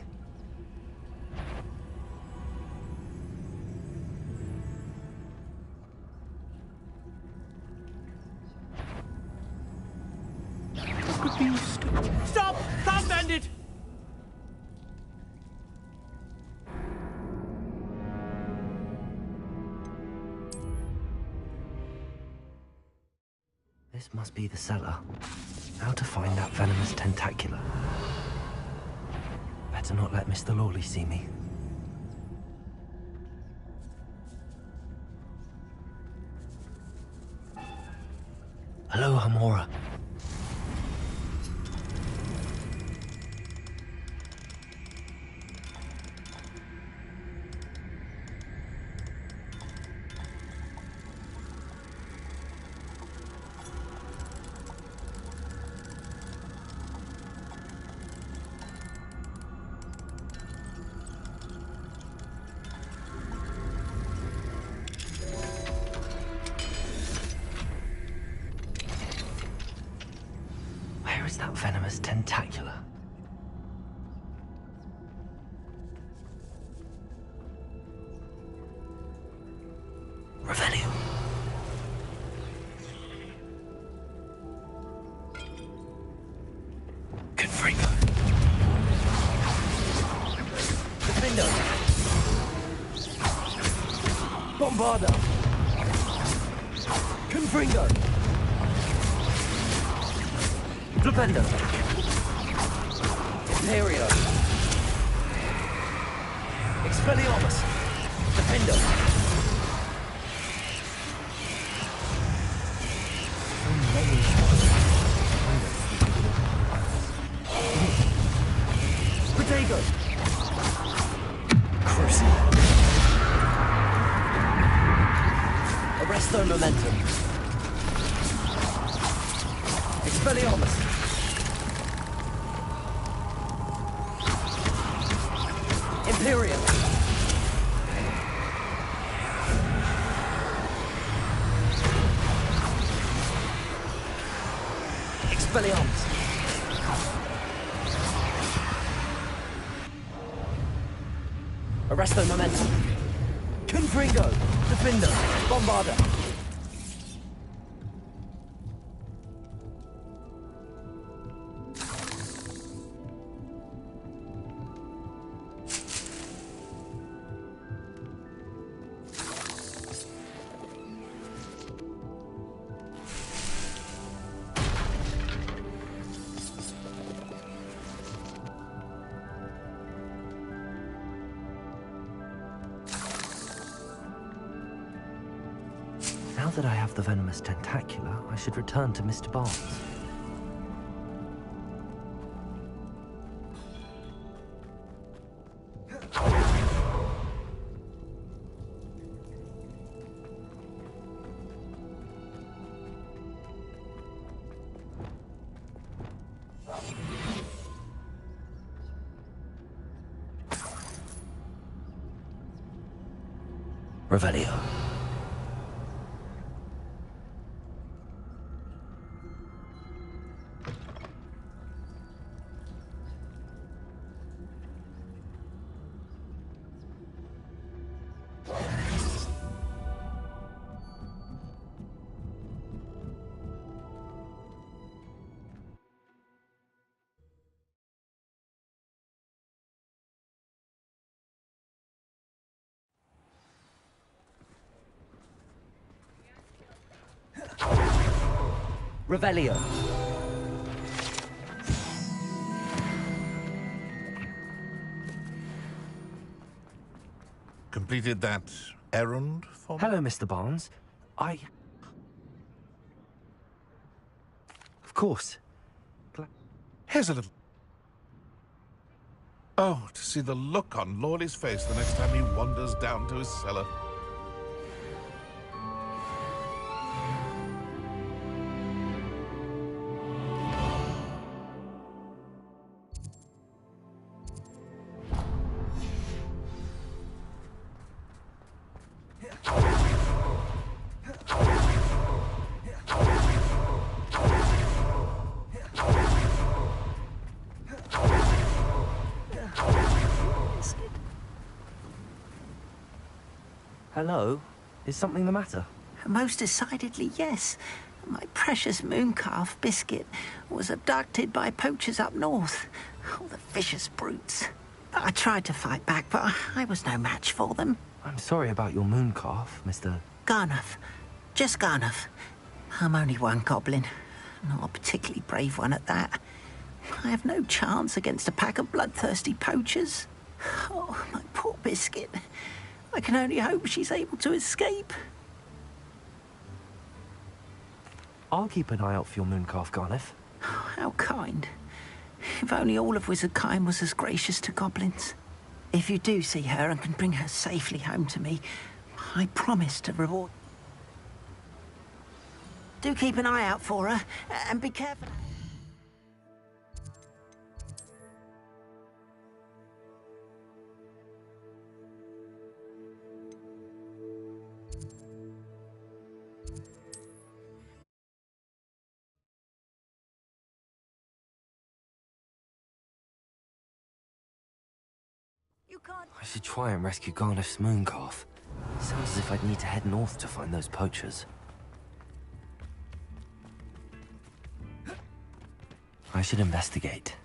Stop! Stop, bandit! This must be the cellar. How to find that venomous tentacula? Better not let Mr. Lawley see me. Hello, Hamora. Where is that venomous tentacula? Revelio. Confringo. Defendo. Bombarda! Confringo! Flipendo! Imperio! Expelliarmus! Defendo! Potato! Crucible! Arresto Momentum! Expelliarmus! Imperium! Expelliarmus! Arresto Momentum! Confringo! Defender! Bombarda! Now that I have the venomous tentacula, I should return to Mr. Barnes. Revelio. Revelio. Completed that errand for me? Hello, Mr. Barnes. Of course. Here's a little... Oh, to see the look on Lordy's face the next time he wanders down to his cellar. Hello? Is something the matter? Most decidedly, yes. My precious moon calf, Biscuit, was abducted by poachers up north. Oh, the vicious brutes. I tried to fight back, but I was no match for them. I'm sorry about your moon calf, Mr. Garnuff. Just Garnuff. I'm only one goblin. Not a particularly brave one at that. I have no chance against a pack of bloodthirsty poachers. Oh, my poor Biscuit. I can only hope she's able to escape. I'll keep an eye out for your moon calf, Garniff. How kind. If only all of Wizardkind was as gracious to goblins. If you do see her and can bring her safely home to me, I promise to reward... Do keep an eye out for her, and be careful... I should try and rescue Garniff's moon calf. Sounds as if I'd need to head north to find those poachers. I should investigate.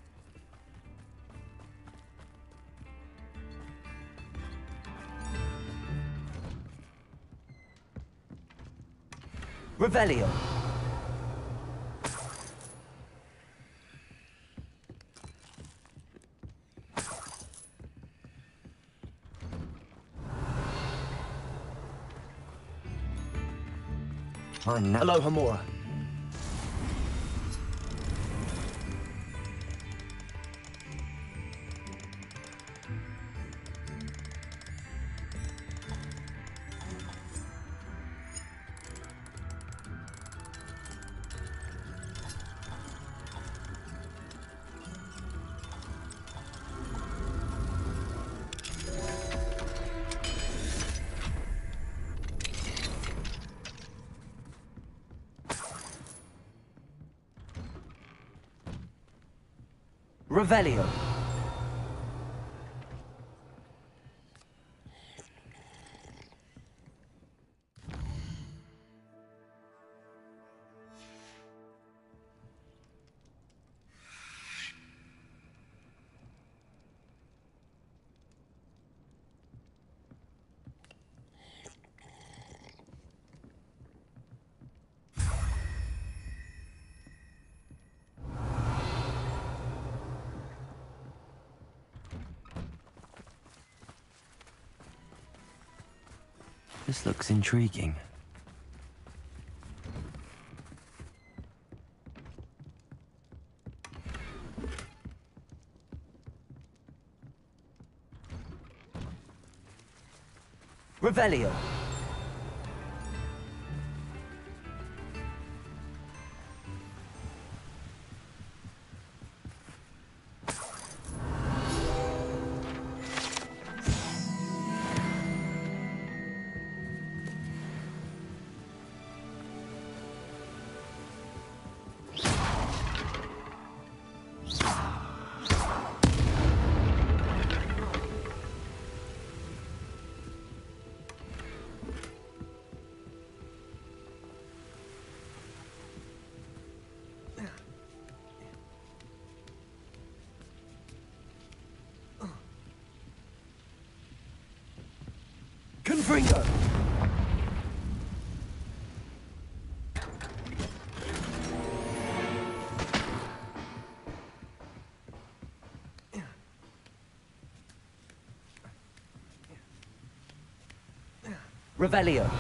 Revelio. Hello, Hamura. Revelio. This looks intriguing. Revelio. Confringo! Revelio.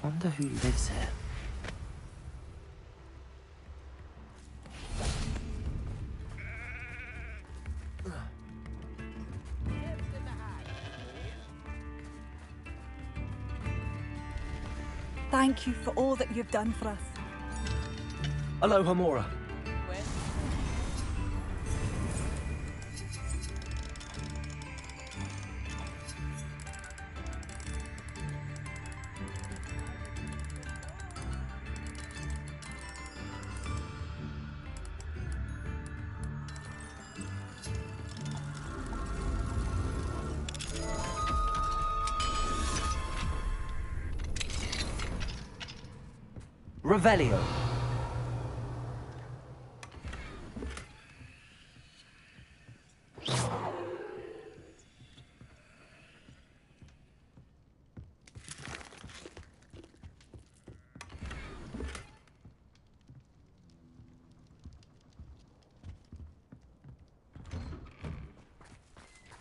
Wonder who lives here. Thank you for all that you've done for us. Hello, Hamura. Revelio.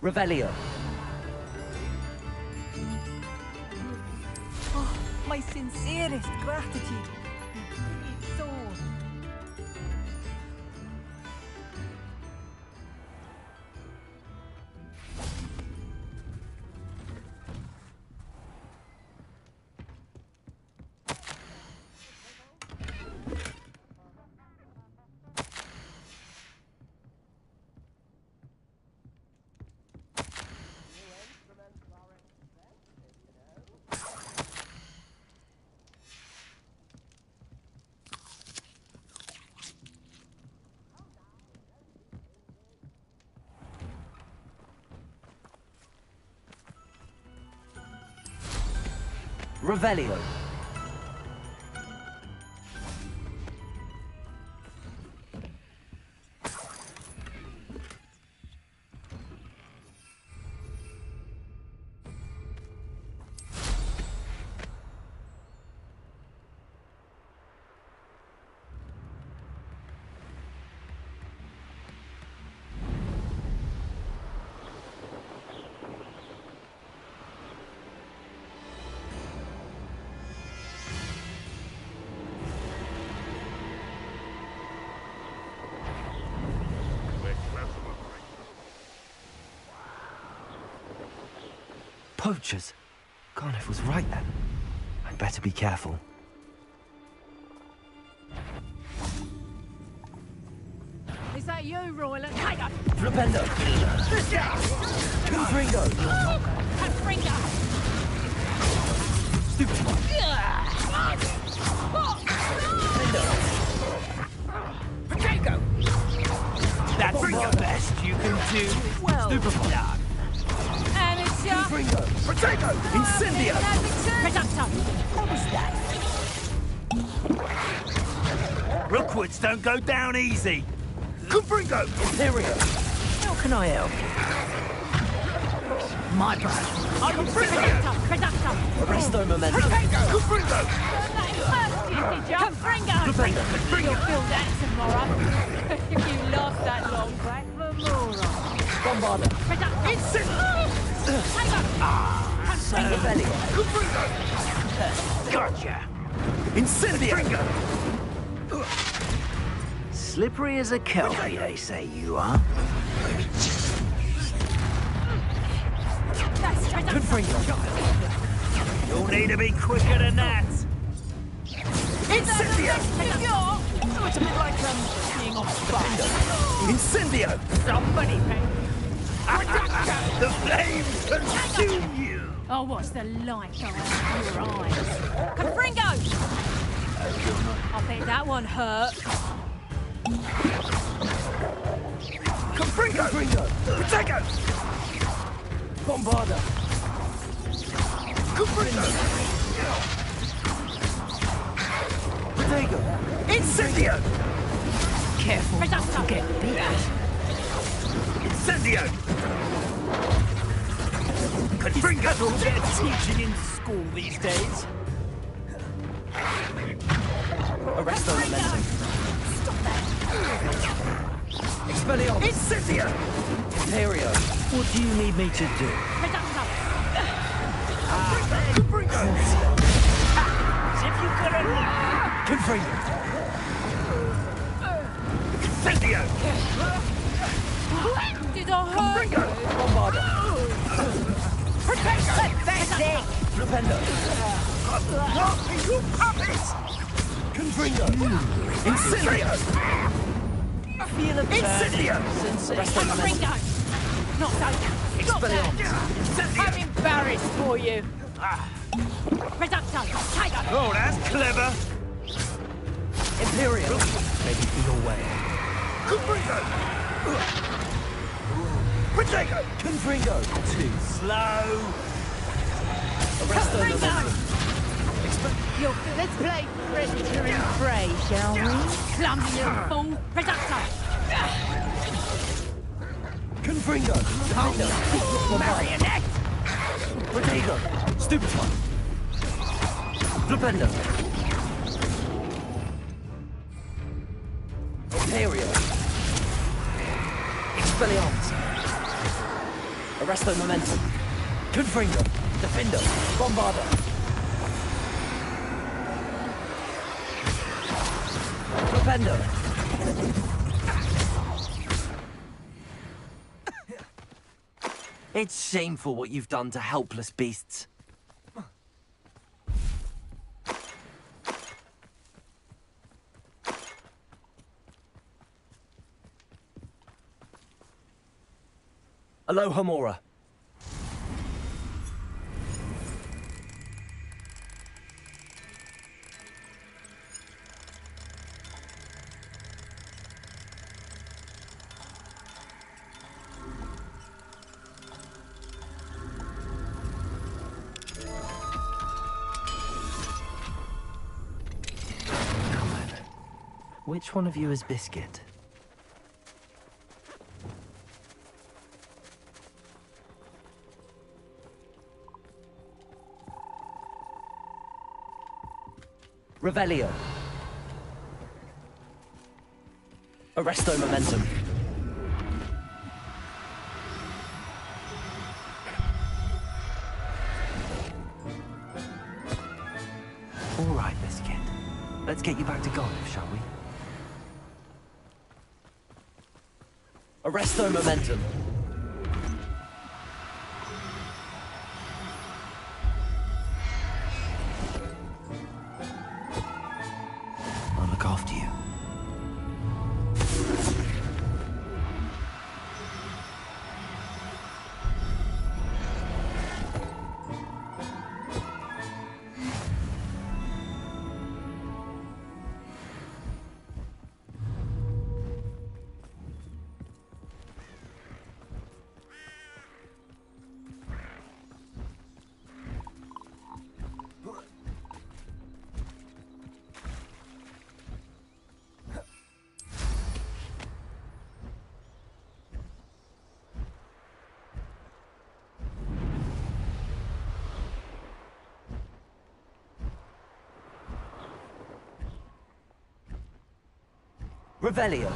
Revelio. Oh, my sincerest gratitude. So. Revelio. Poachers? Garneth was right then. I'd better be careful. Is that you, Royland? Hey, Flipendo. Confringo. Confringo. Stupid one. Potato. That's the best you can do. Well Stupid done. And it's your... Confringo. Potato. Incendio. Reducto. What was that? Rookwoods don't go down easy. Confringo. Imperio. How can I help? My bad. I'm Reducto. Reducto. Arresto momentum. Confringo. Confringo. You'll feel that tomorrow. If you last that long, back for more. Bombarder. Gotcha. Incendio. Slippery as a kelpie, they say you are. You'll need to be quicker than that. Incendio! Oh, it's a bit like being on fire. Incendio! Somebody pay. The flames consume you! Oh, what's the light going in your eyes? Confringo! I bet that one hurt. Confringo! Potato! Bombarder! Confringo! Potato! Incendio! Careful not to get bit. Incendio! Confringo! Don't get teaching in school these days. Arrest those men. Stop that! Expelliarmus! Incendio! Imperio! What do you need me to do? Confringo! As if you could have... Confringo! Incendio! Did I hurt you? Bombarder! Pathetic! Flipendo! What? You puppies! Confringo! Incendio! Feel a Incendio! Confringo! Not so. Stop that! I'm embarrassed for you. Reducto! Tiger! Oh, that's clever! Imperial! Maybe for your way. Confringo! Potato! Confringo! Too slow! Confringo! Let's play predator and prey, shall we? Clumsy little fool! Reducto! Confringo! Marionette! Potato! Stupid one! Flipendo! Imperio! Expelliarmus! Arresto momentum! Confringo! Defender! Bombarder! Flipendo! It's shameful what you've done to helpless beasts. Aloha Mora. Which one of you is Biscuit? Revelio. Arresto momentum. All right, Biscuit. Let's get you back to Garliff, shall we? Arresto momentum. I'll look after you. Revelio.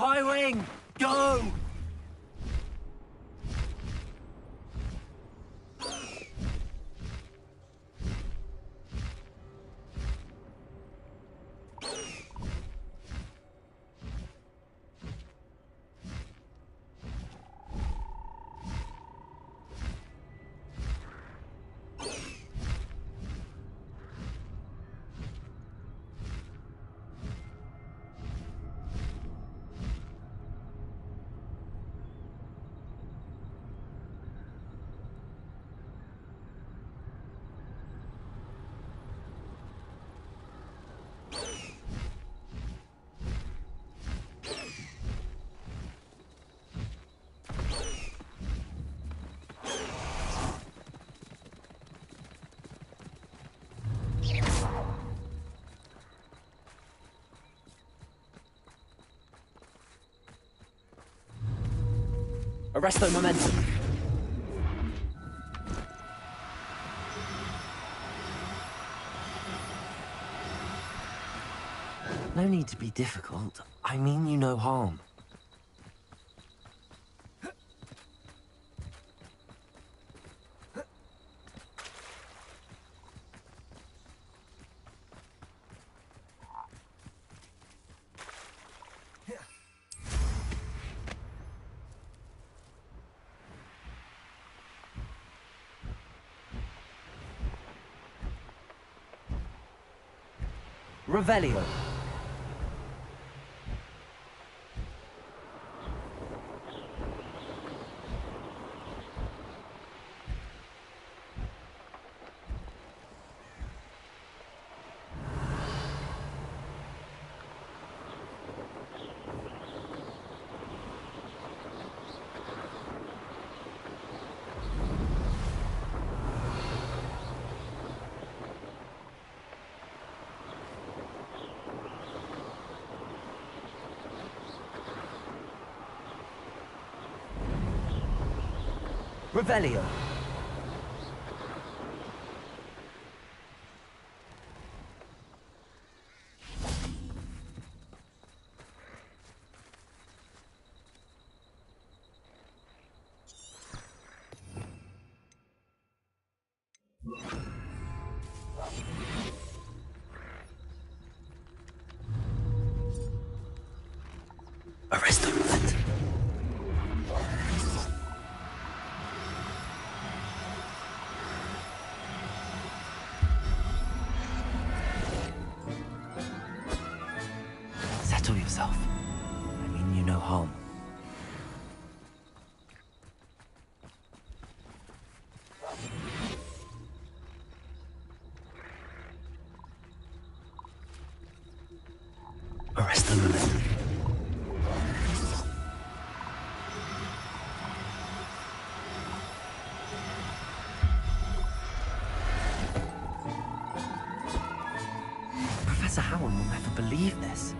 High wing, go! Arresto momentum. No need to be difficult. I mean you no harm. Revelio. Revelio. Arresto momentum. believe this.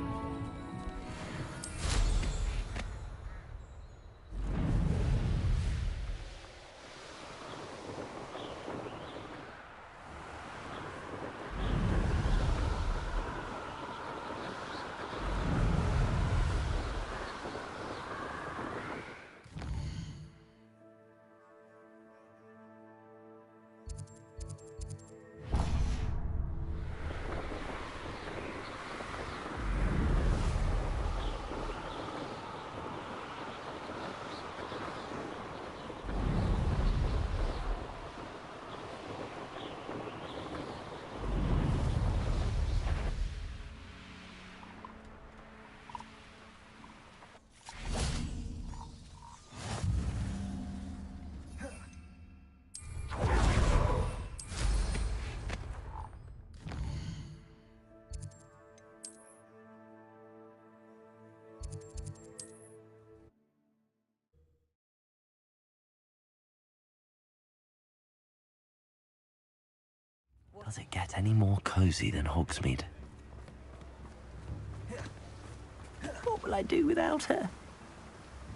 Does it get any more cozy than Hogsmeade? What will I do without her?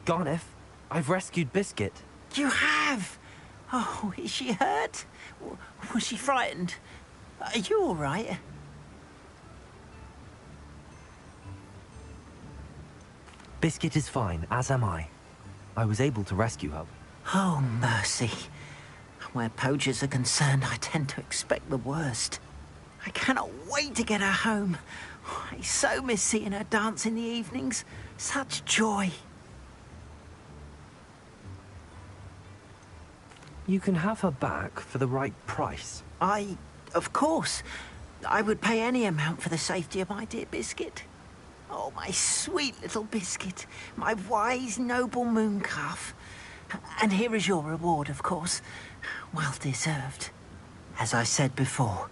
Garneth, I've rescued Biscuit. You have? Oh, is she hurt? Was she frightened? Are you all right? Biscuit is fine, as am I. I was able to rescue her. Oh, mercy. Where poachers are concerned, I tend to expect the worst. I cannot wait to get her home. I so miss seeing her dance in the evenings. Such joy. You can have her back for the right price. Of course. I would pay any amount for the safety of my dear Biscuit. Oh, my sweet little Biscuit. My wise, noble moon calf. And here is your reward, of course. Well deserved. As I said before,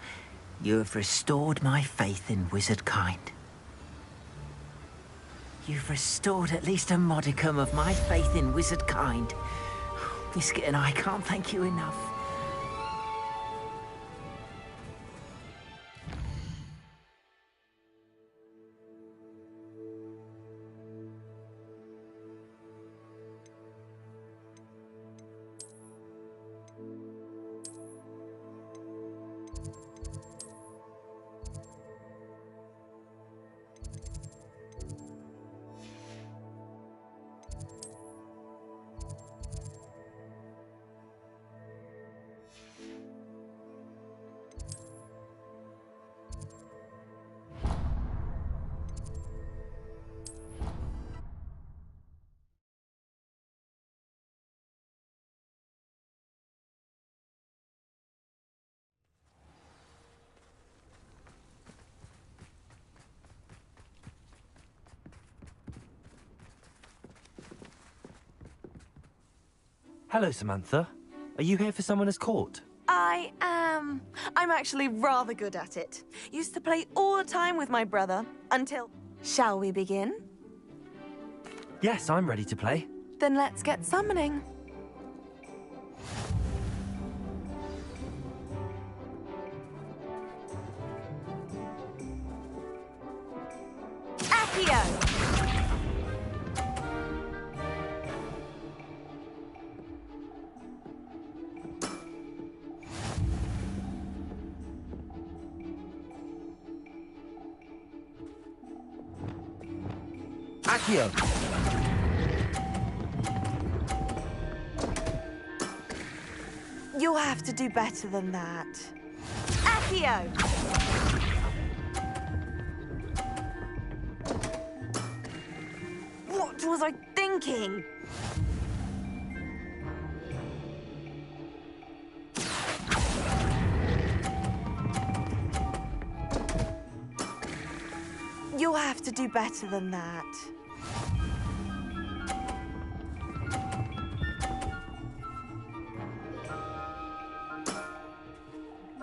you have restored my faith in wizard kind. You've restored at least a modicum of my faith in wizard kind. Biscuit and I can't thank you enough. Hello, Samantha. Are you here for Summoner's Court? I am. I'm actually rather good at it. Used to play all the time with my brother, until... Shall we begin? Yes, I'm ready to play. Then let's get summoning. Accio! Accio! You'll have to do better than that. Accio! What was I thinking? You'll have to do better than that.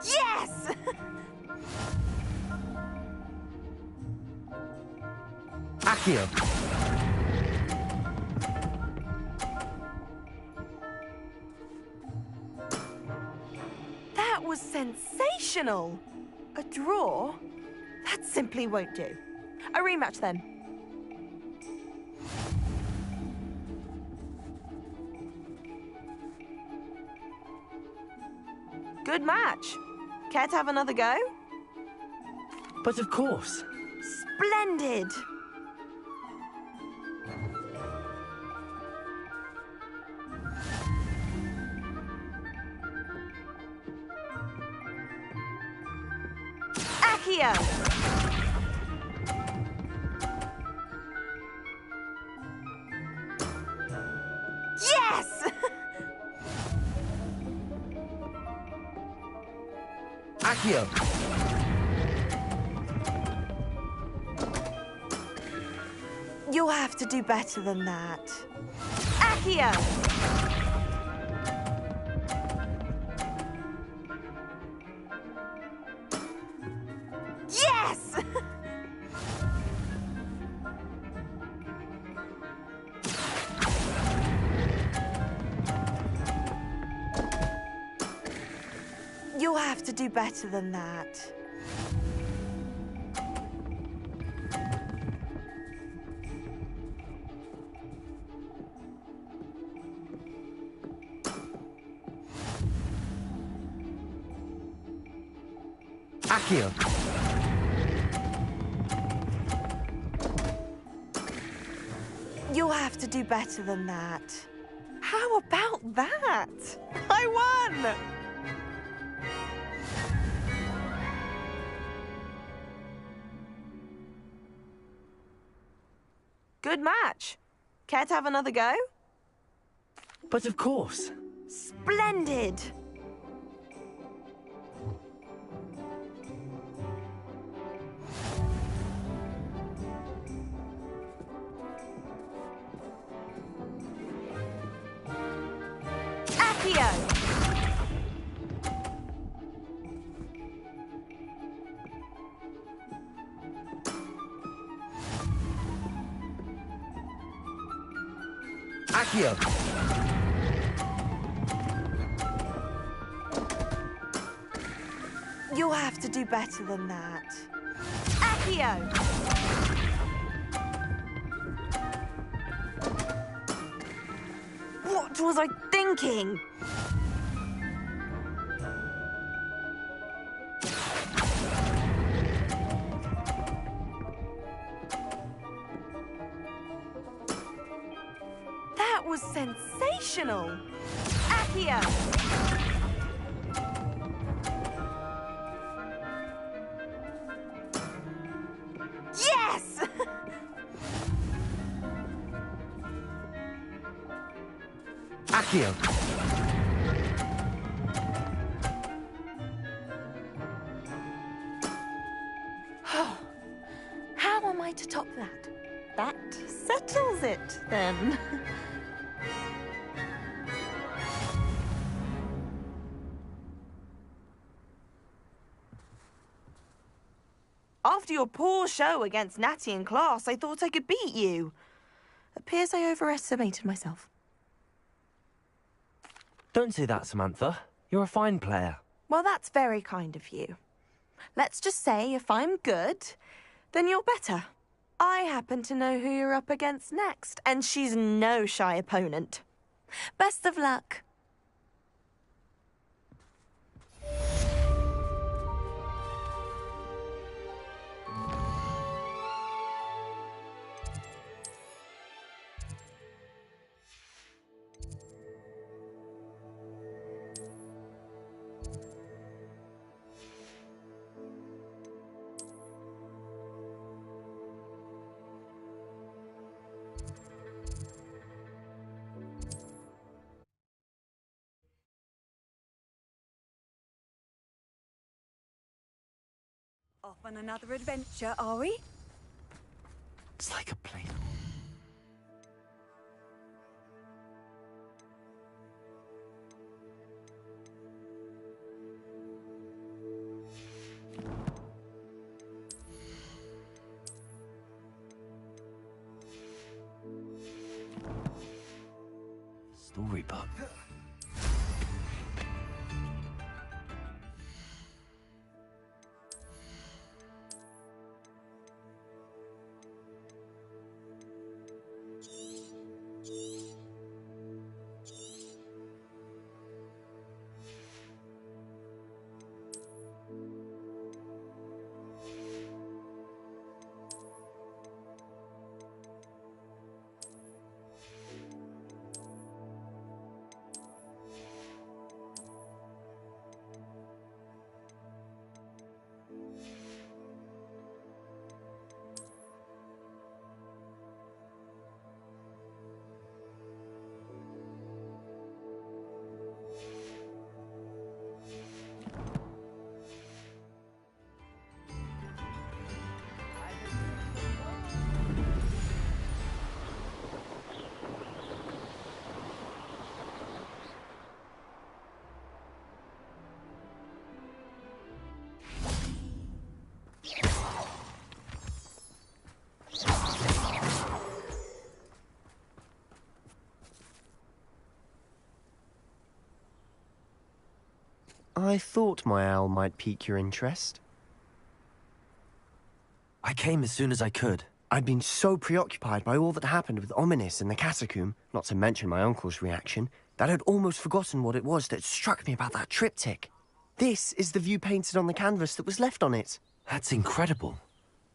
Yes! Accio! That was sensational! A draw? That simply won't do. A rematch then. Good match. Care to have another go? But of course. Splendid! Accio! Yes! Accio! You'll have to do better than that. Accio! Yes! You'll have to do better than that. Accio! You'll have to do better than that. How about that? I won! Good match. Care to have another go? But of course. Splendid! Accio! Accio! You'll have to do better than that. Accio! What was I thinking? That was sensational! Accio! Yes! Accio! How am I to top that? That settles it, then. After your poor show against Natty in class, I thought I could beat you. Appears I overestimated myself. Don't say that, Samantha. You're a fine player. Well, that's very kind of you. Let's just say if I'm good, then you're better. I happen to know who you're up against next, and she's no shy opponent. Best of luck. Off on another adventure, are we? It's like a play. Storybook. I thought my owl might pique your interest. I came as soon as I could. I'd been so preoccupied by all that happened with Ominis in the catacomb, not to mention my uncle's reaction, that I'd almost forgotten what it was that struck me about that triptych. This is the view painted on the canvas that was left on it. That's incredible.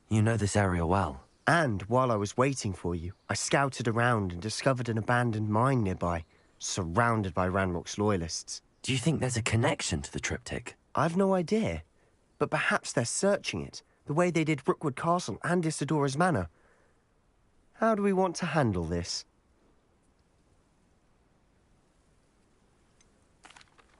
You know this area well. And while I was waiting for you, I scouted around and discovered an abandoned mine nearby, surrounded by Ranrock's loyalists. Do you think there's a connection to the triptych? I've no idea, but perhaps they're searching it, the way they did Rookwood Castle and Isidora's Manor. How do we want to handle this?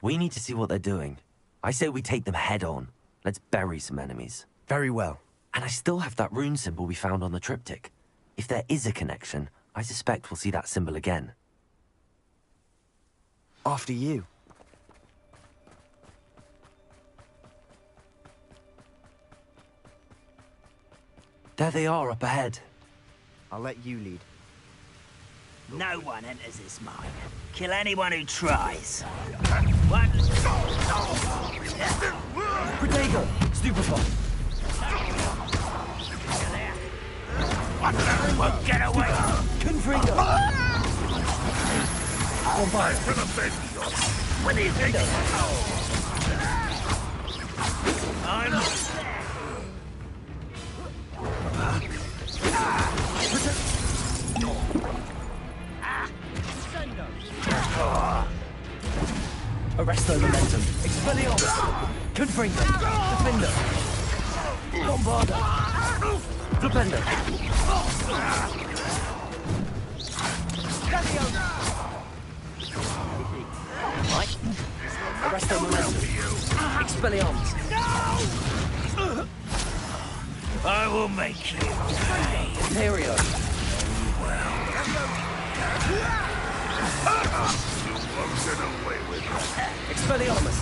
We need to see what they're doing. I say we take them head on. Let's bury some enemies. Very well. And I still have that rune symbol we found on the triptych. If there is a connection, I suspect we'll see that symbol again. After you. There they are up ahead. I'll let you lead. No one enters this mine. Kill anyone who tries. Protego! Stupefy! Won't get away! Confringo! On fire for the bed shot! When do you think? Arresto momentum. Expelliarmus. Confringo. Defender. Bombarda. Flipendo. Right. Arresto momentum. Expelliarmus. I will make you. Imperio. You won't get away with it. Expelliarmus.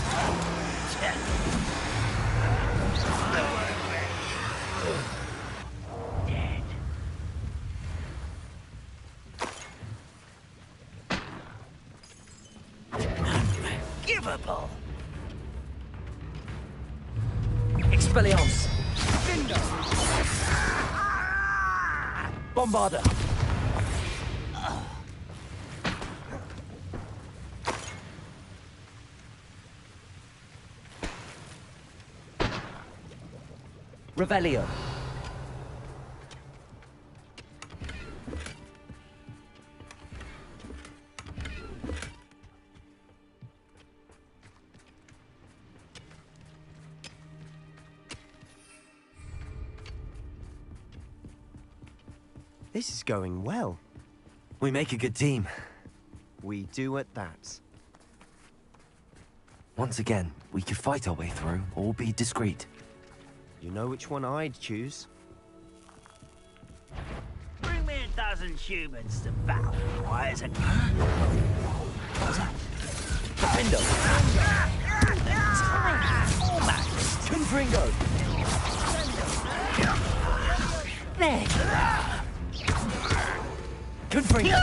Unforgivable. Expelliarmus. Bombarda. Revelio. This is going well. We make a good team. We do at that. Once again, we could fight our way through, or be discreet. You know which one I'd choose. Bring me a dozen humans to battle. Why is it? What's that? Defendo. Confringo. There you are. Confringo.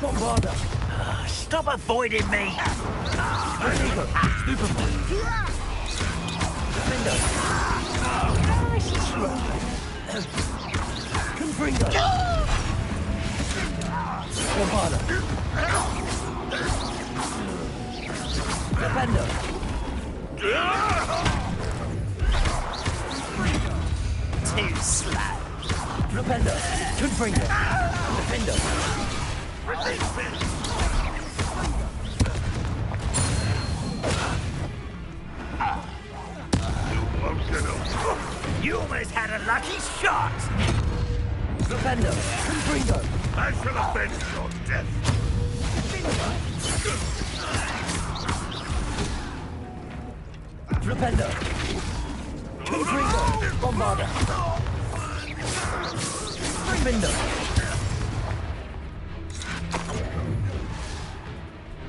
Bombarda. Stop avoiding me. Protego. Stupefy. Defendo. Confringo. Bombarda. Defendo. Too slow. Defendo. Confringo. Defendo. You almost had a lucky shot! Defendo! Confringo! I shall avenge your death! Defendo! Confringo! Bombarda! Defendo!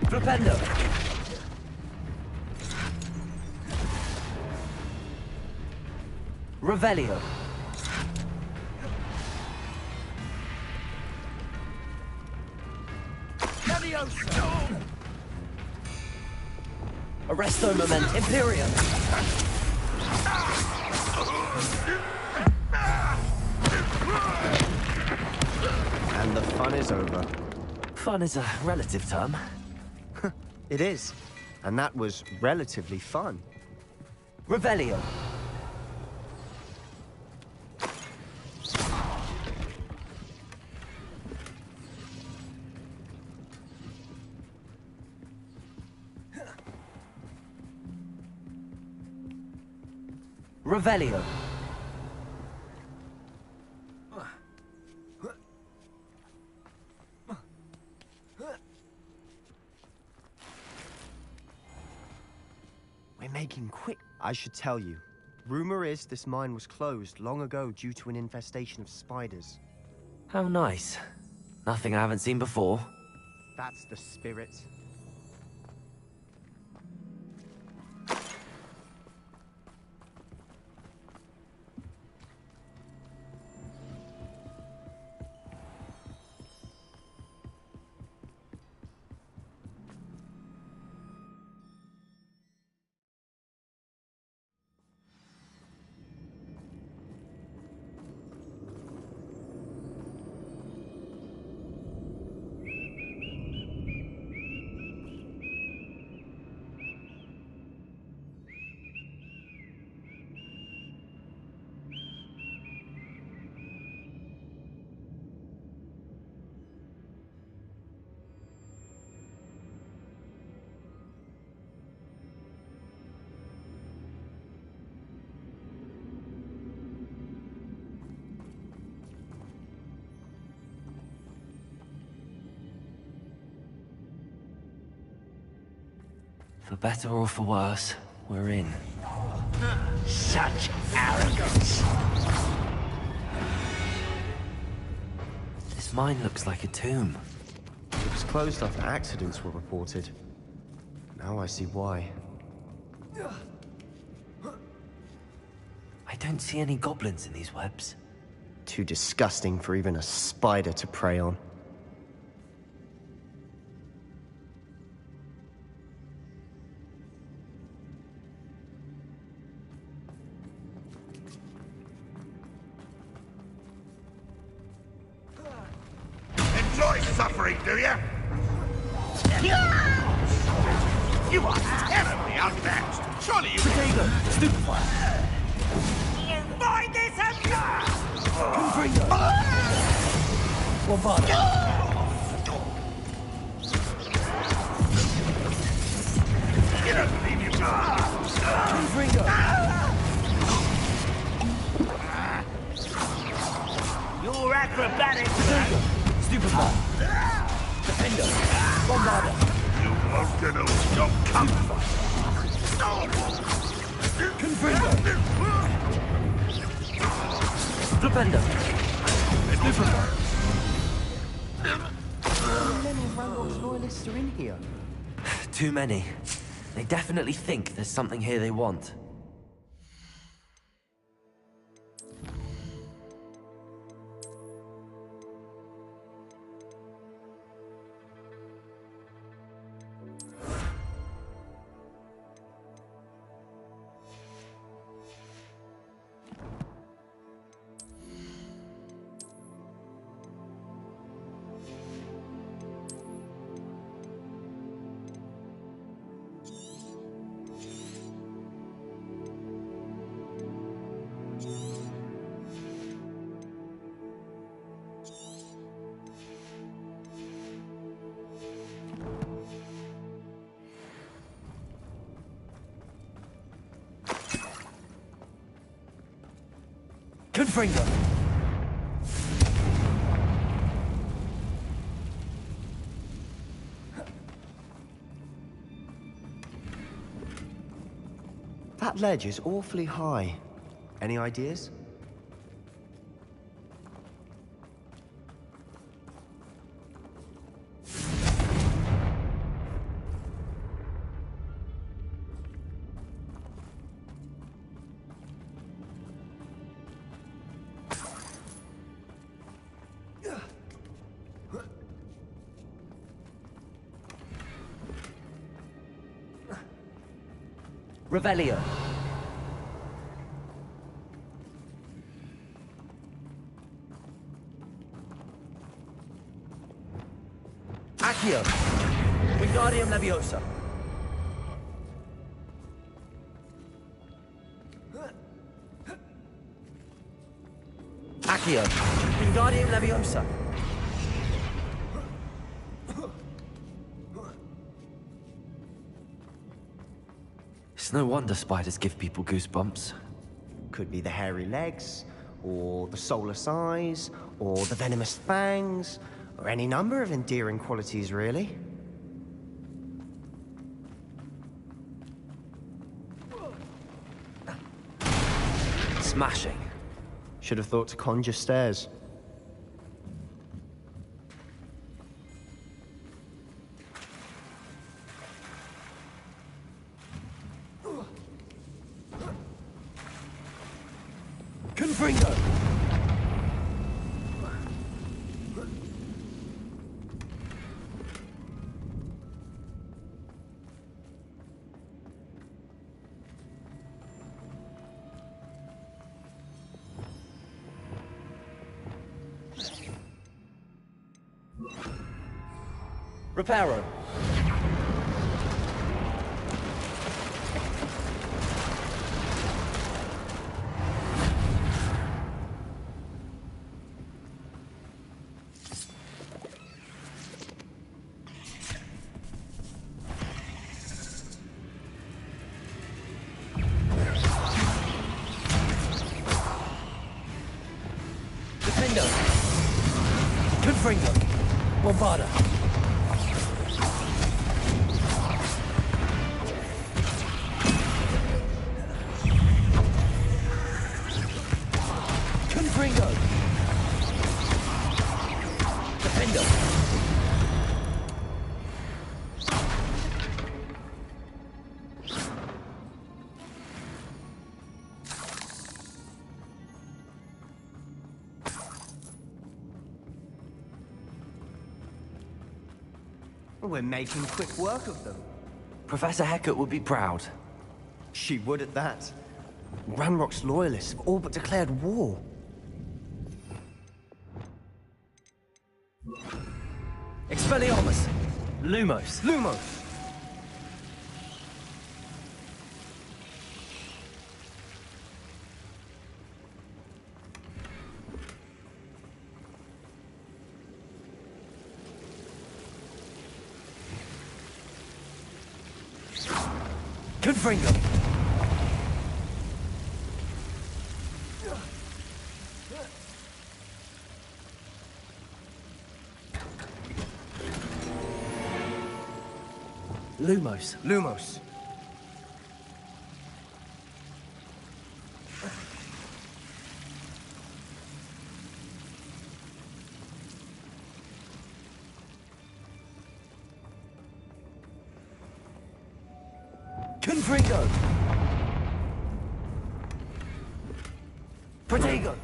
Defendo! Revelio. Arresto moment, Imperium! And the fun is over. Fun is a relative term. It is. And that was relatively fun. Revelio. Revelio. We're making quick. I should tell you. Rumor is this mine was closed long ago due to an infestation of spiders. How nice. Nothing I haven't seen before. That's the spirit. For better or for worse, we're in. Such arrogance. This mine looks like a tomb. It was closed after accidents were reported. Now I see why. I don't see any goblins in these webs. Too disgusting for even a spider to prey on. Enjoy suffering, do you? You are terribly outmatched. Surely you Potato! Stupefy! You find this absurd! Confringo! Bombarda! You don't believe you Confringo! You're acrobatic. Potato! Stupefy! Defender! Bombarda! You won't get over your comfort. Confringo! Flipendo! Stupefy! How many Randolph's loyalists are in here? Too many. They definitely think there's something here they want. Confringo! That ledge is awfully high. Any ideas? Revelio. Accio. Wingardium Leviosa. Accio. Wingardium Leviosa. It's no wonder spiders give people goosebumps. Could be the hairy legs, or the soulless eyes, or the venomous fangs, or any number of endearing qualities, really. Smashing. Should have thought to conjure stairs. Confringo! Reparo. Defendo. Confringo. Bombarda. Confringo. Defendo. We're making quick work of them. Professor Hecat would be proud. She would at that. Ranrock's loyalists have all but declared war. Expelliarmus. Lumos. Lumos! Confringo. Lumos. Lumos. Confringo. Protego.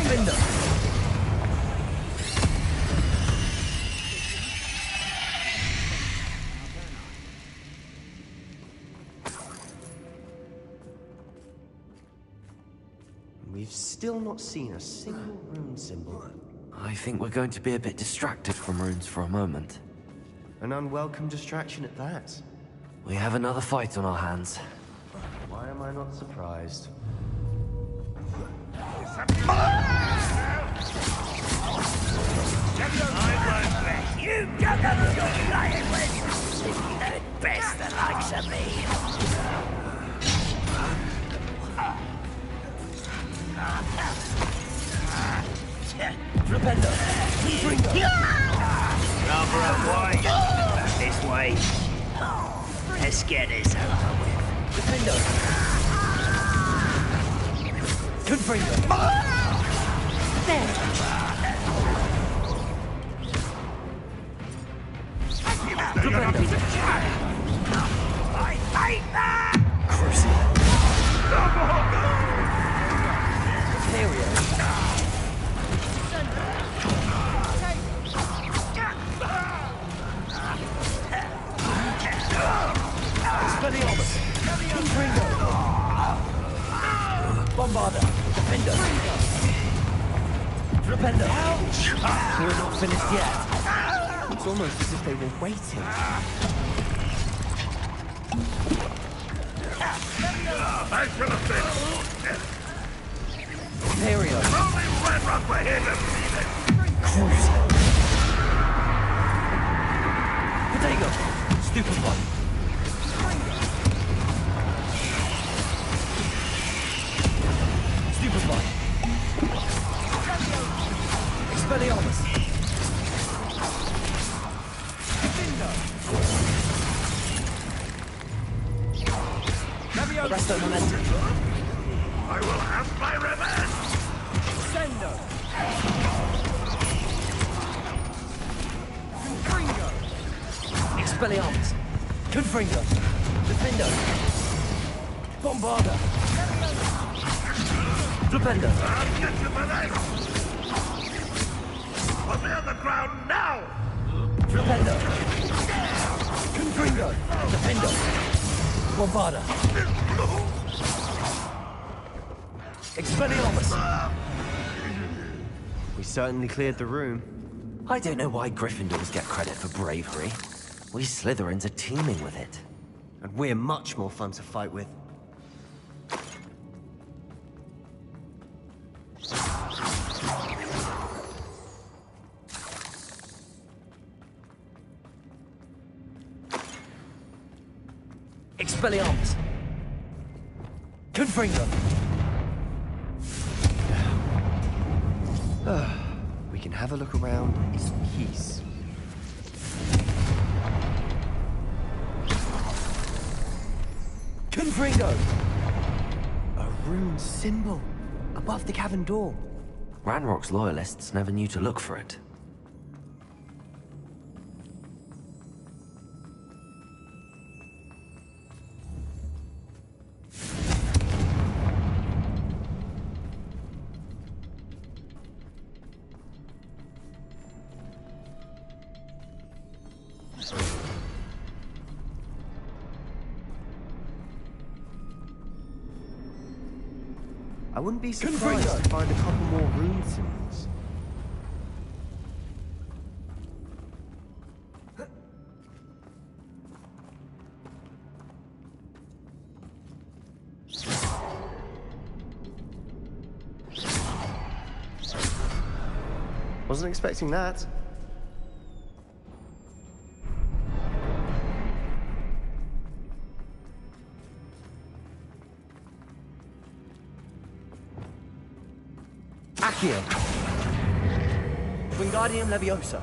Defender. We've still not seen a single rune symbol. I think we're going to be a bit distracted from runes for a moment. An unwelcome distraction at that. We have another fight on our hands. Why am I not surprised? You don't know who you're playing with. You know best the likes of me. Flipendo! Confringo! Rather unwise. Back this way. Let's get this over with. Flipendo! Confringo! There! Flipendo! I hate that! Crucible! Ontario! Expelliarmus! Confringo! Bombarda! Defender! Flipendo! We're not finished yet. It's almost as if they were waiting. I should have been. Ontario! Only Red Rock were here to see this. Cruise! Potato! Stupid one! Stupid one! Expelliarmus! Arresto momentum! I will have my revenge! Sendo! Confringo! Expelliarmus! Confringo! Defendo! Bombarda! Flipendo! I'll get you for that! Put me on the ground now! Flipendo! Confringo! Defendo! Bombarda! Expelliarmus! We certainly cleared the room. I don't know why Gryffindors get credit for bravery. We Slytherins are teeming with it. And we're much more fun to fight with. Expelliarmus! Confringo! We can have a look around in peace. Confringo! A rune symbol above the cavern door. Ranrock's loyalists never knew to look for it. I wouldn't be surprised to find a couple more rune symbols. Wasn't expecting that. Accio! Wingardium Leviosa!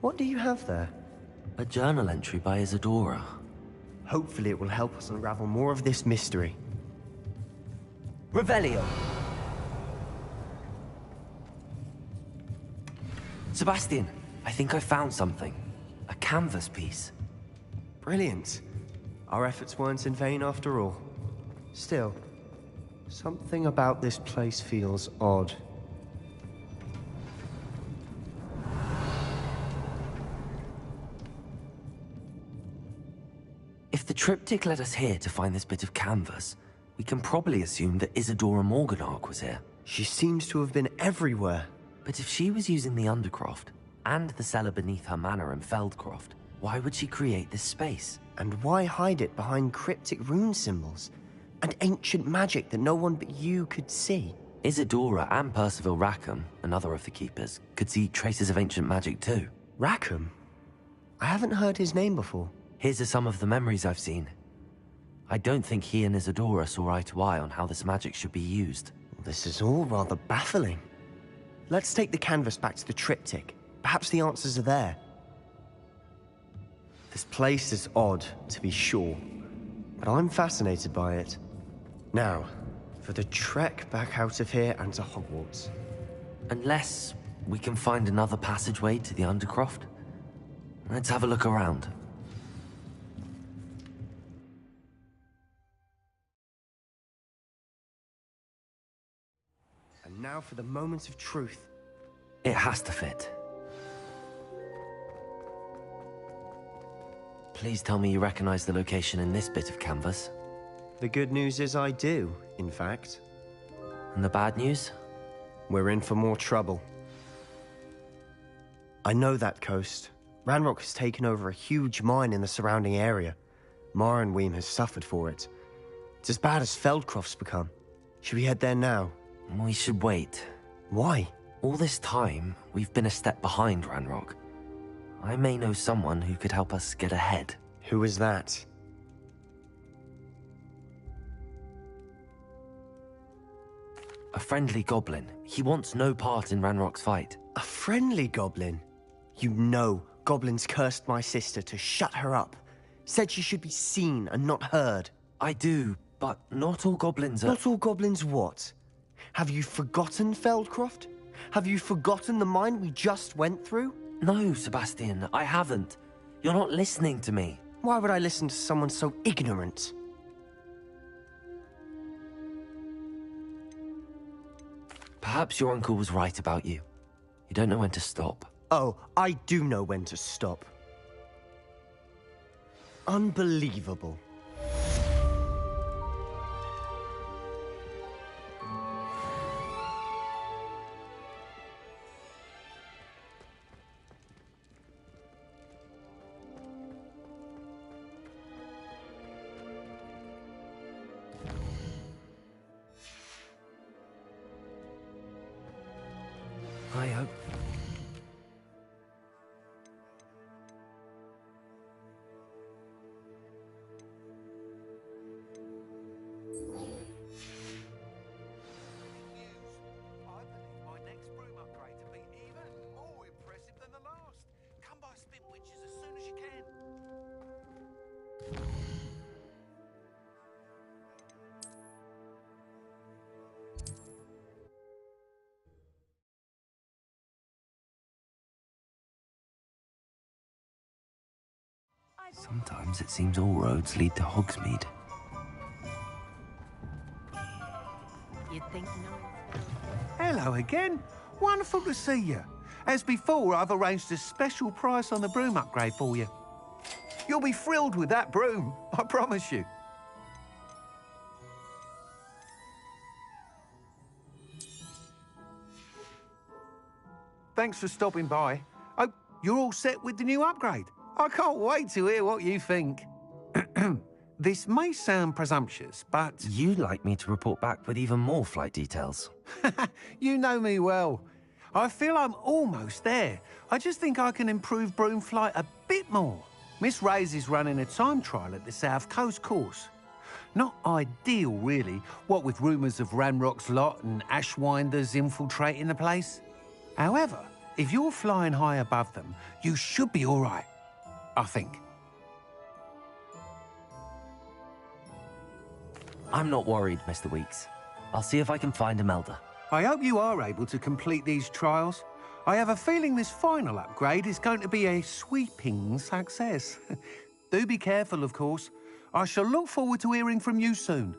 What do you have there? A journal entry by Isadora. Hopefully it will help us unravel more of this mystery. Revelio! Sebastian, I think I found something. A canvas piece. Brilliant. Our efforts weren't in vain after all. Still, something about this place feels odd. If the triptych led us here to find this bit of canvas, we can probably assume that Isadora Morganach was here. She seems to have been everywhere. But if she was using the Undercroft, and the cellar beneath her manor in Feldcroft, Why would she create this space? And why hide it behind cryptic rune symbols and ancient magic that no one but you could see? Isadora and Percival Rackham, another of the Keepers, could see traces of ancient magic too. Rackham? I haven't heard his name before. Here's are some of the memories I've seen. I don't think he and Isadora saw eye to eye on how this magic should be used. This is all rather baffling. Let's take the canvas back to the triptych. Perhaps the answers are there. This place is odd, to be sure, but I'm fascinated by it. Now, for the trek back out of here and to Hogwarts. Unless we can find another passageway to the Undercroft. Let's have a look around. And now for the moment of truth. It has to fit. Please tell me you recognize the location in this bit of canvas. The good news is I do, in fact. And the bad news? We're in for more trouble. I know that coast. Ranrock has taken over a huge mine in the surrounding area. Marrenweem has suffered for it. It's as bad as Feldcroft's become. Should we head there now? We should wait. Why? All this time, we've been a step behind Ranrock. I may know someone who could help us get ahead. Who is that? A friendly goblin. He wants no part in Ranrock's fight. A friendly goblin? You know goblins cursed my sister to shut her up. Said she should be seen and not heard. I do, but not all goblins are... Not all goblins what? Have you forgotten Feldcroft? Have you forgotten the mine we just went through? No, Sebastian, I haven't. You're not listening to me. Why would I listen to someone so ignorant? Perhaps your uncle was right about you. You don't know when to stop. Oh, I do know when to stop. Unbelievable. I hope... Sometimes it seems all roads lead to Hogsmeade. You think Hello again. Wonderful to see you. As before, I've arranged a special price on the broom upgrade for you. You'll be thrilled with that broom, I promise you. Thanks for stopping by. Oh, you're all set with the new upgrade. I can't wait to hear what you think. This may sound presumptuous, but... You'd like me to report back with even more flight details. You know me well. I feel I'm almost there. I just think I can improve broom flight a bit more. Miss Ray's is running a time trial at the South Coast course. Not ideal, really, what with rumours of Ranrock's lot and Ashwinders infiltrating the place. However, if you're flying high above them, you should be all right, I think. I'm not worried, Mr. Weeks. I'll see if I can find Imelda. I hope you are able to complete these trials. I have a feeling this final upgrade is going to be a sweeping success. Do be careful, of course. I shall look forward to hearing from you soon.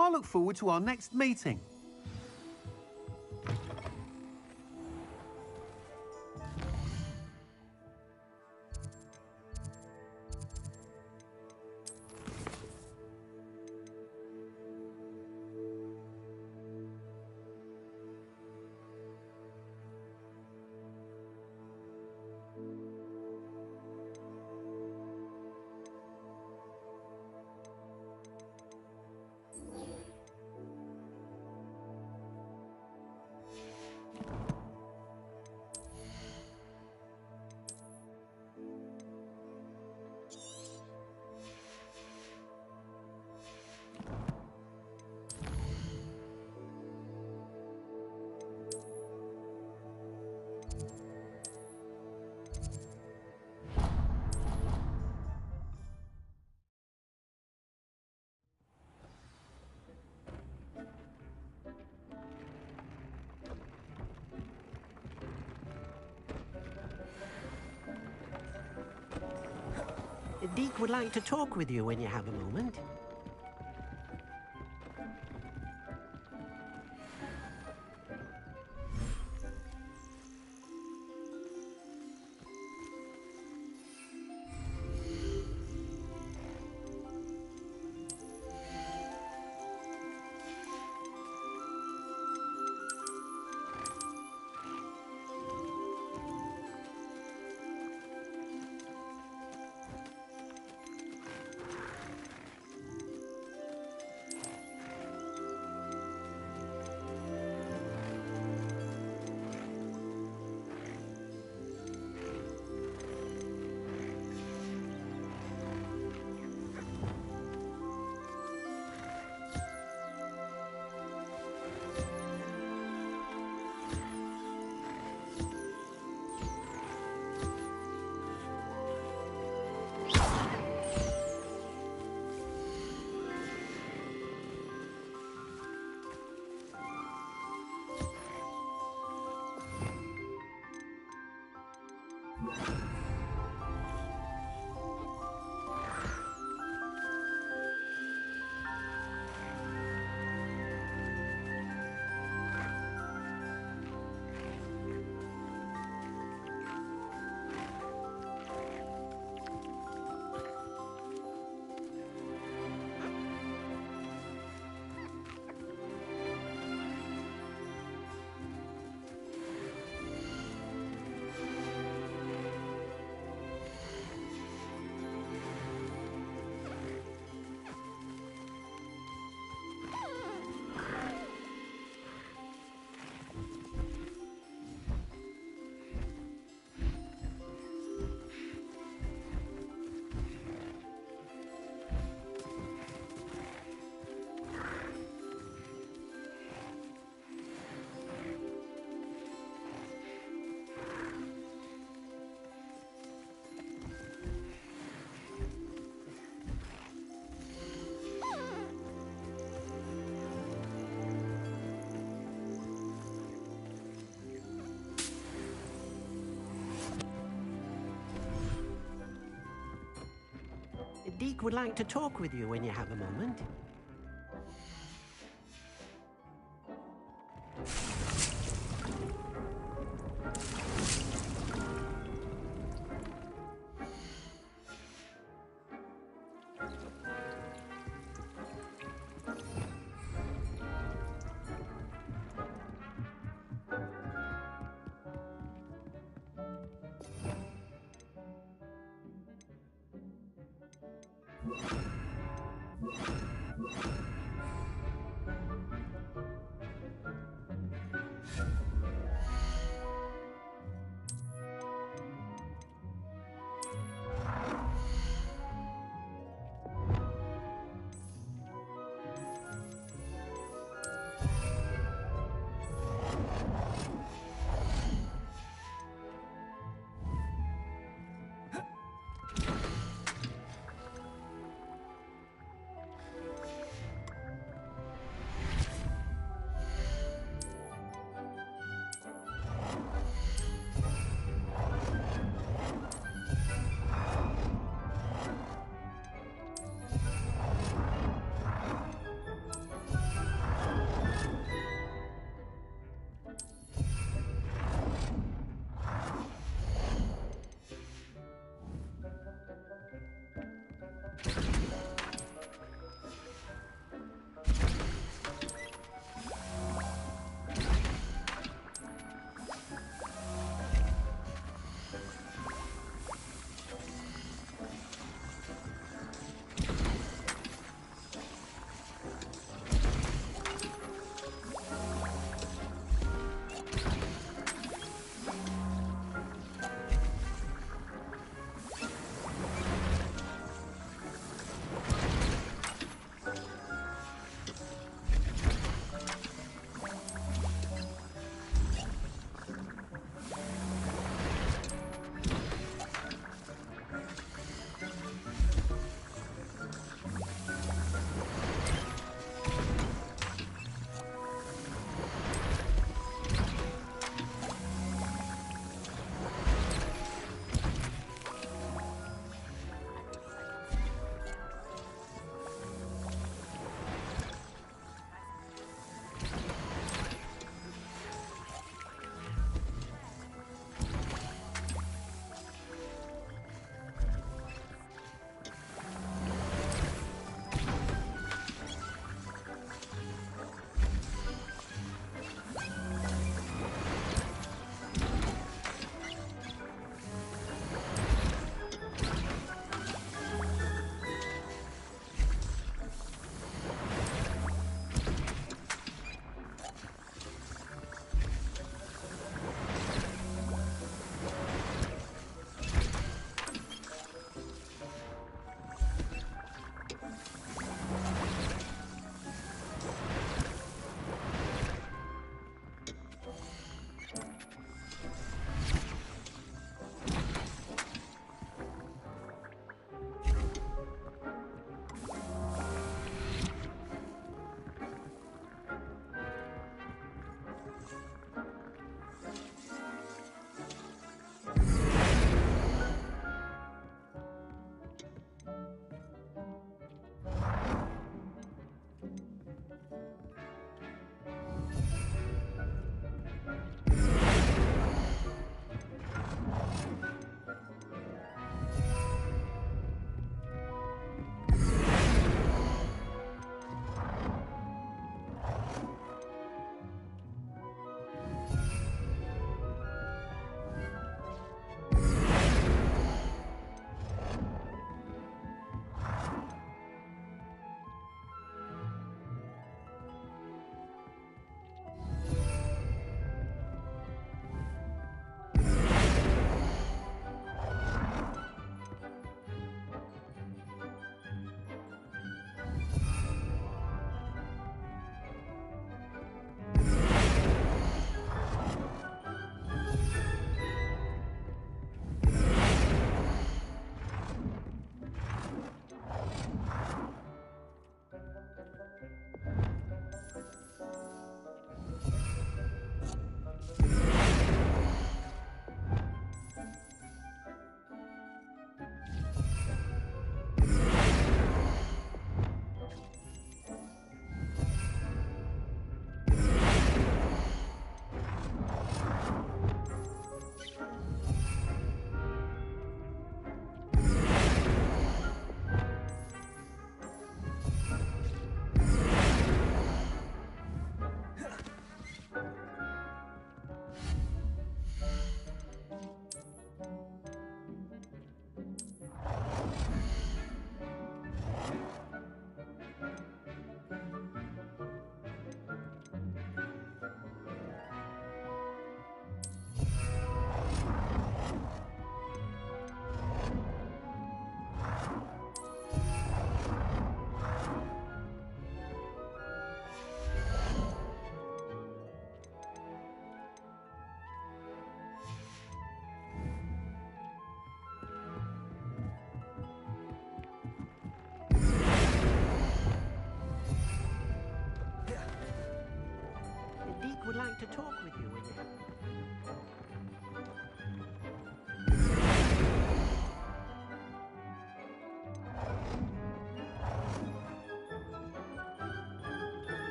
I look forward to our next meeting. Deke would like to talk with you when you have a moment. Deke would like to talk with you when you have a moment.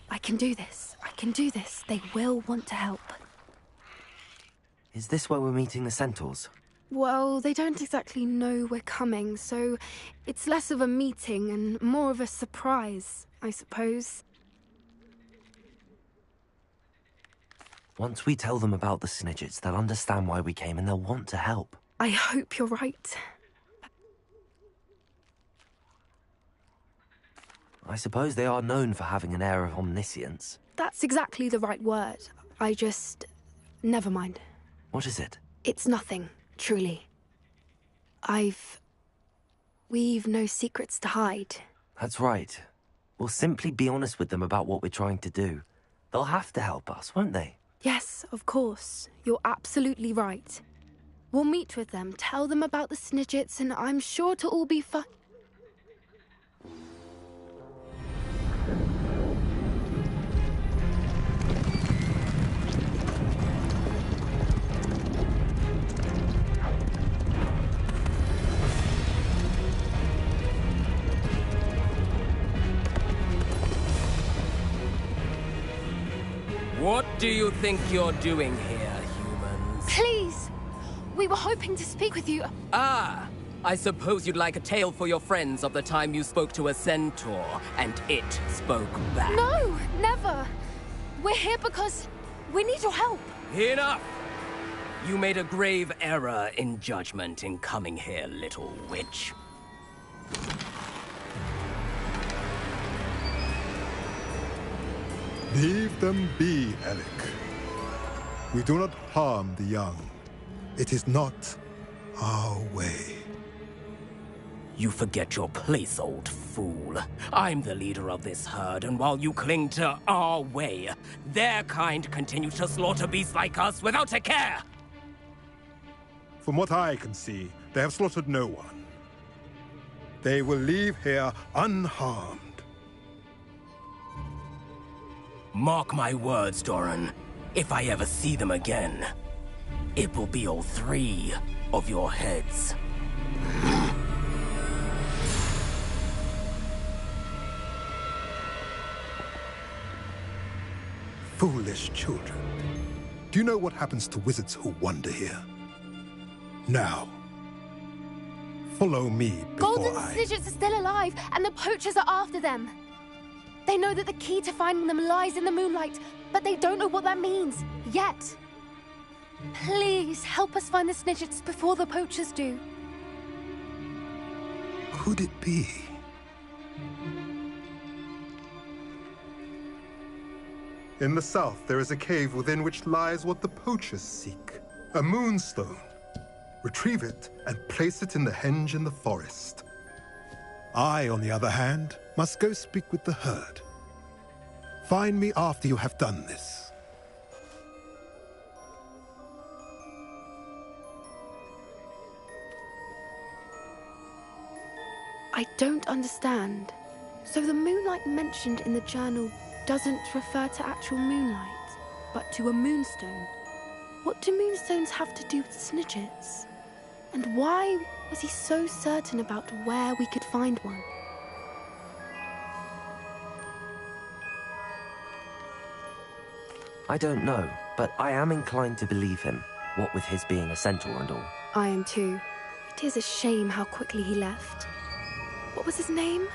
I can do this. I can do this. They will want to help. Is this where we're meeting the centaurs? Well, they don't exactly know we're coming, so it's less of a meeting and more of a surprise, I suppose. Once we tell them about the Snidgets, they'll understand why we came and they'll want to help. I hope you're right. I suppose they are known for having an air of omniscience. That's exactly the right word. I just... never mind. What is it? It's nothing, truly. We've no secrets to hide. That's right. We'll simply be honest with them about what we're trying to do. They'll have to help us, won't they? Yes, of course. You're absolutely right. We'll meet with them, tell them about the Snidgets, and I'm sure to all be fine. What do you think you're doing here, humans? Please! We were hoping to speak with you. Ah! I suppose you'd like a tale for your friends of the time you spoke to a centaur, and it spoke back. No! Never! We're here because we need your help. Enough! You made a grave error in judgment in coming here, little witch. Leave them be, Alec. We do not harm the young. It is not our way. You forget your place, old fool. I'm the leader of this herd, and while you cling to our way, their kind continue to slaughter beasts like us without a care! From what I can see, they have slaughtered no one. They will leave here unharmed. Mark my words, Doran. If I ever see them again, it will be all 3 of your heads. Foolish children. Do you know what happens to wizards who wander here? Now, follow me before Golden Snidgets are still alive, and the poachers are after them. They know that the key to finding them lies in the moonlight, but they don't know what that means, yet. Please, help us find the Snidgets before the poachers do. Could it be? In the south, there is a cave within which lies what the poachers seek. A moonstone. Retrieve it and place it in the henge in the forest. I, on the other hand, must go speak with the herd. Find me after you have done this. I don't understand. So the moonlight mentioned in the journal doesn't refer to actual moonlight, but to a moonstone. What do moonstones have to do with Snidgets? And why was he so certain about where we could find one? I don't know, but I am inclined to believe him, what with his being a centaur and all. I am too. It is a shame how quickly he left. What was his name?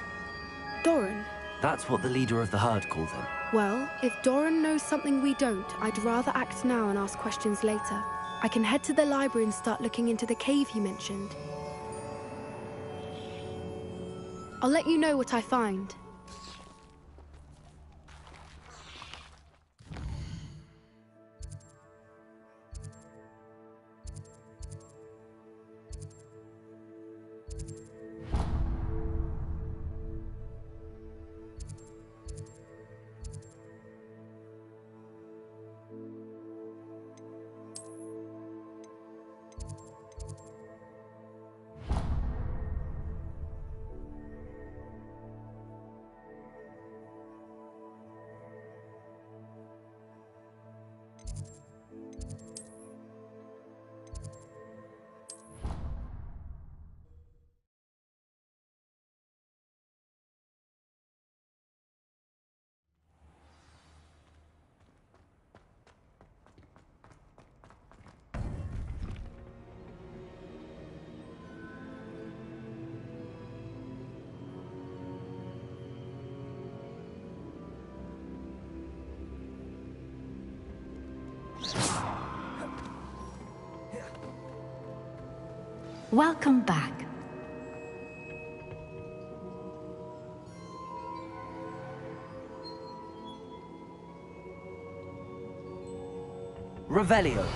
Doran. That's what the leader of the herd called him. Well, if Doran knows something we don't, I'd rather act now and ask questions later. I can head to the library and start looking into the cave you mentioned. I'll let you know what I find. Welcome back. Revelio.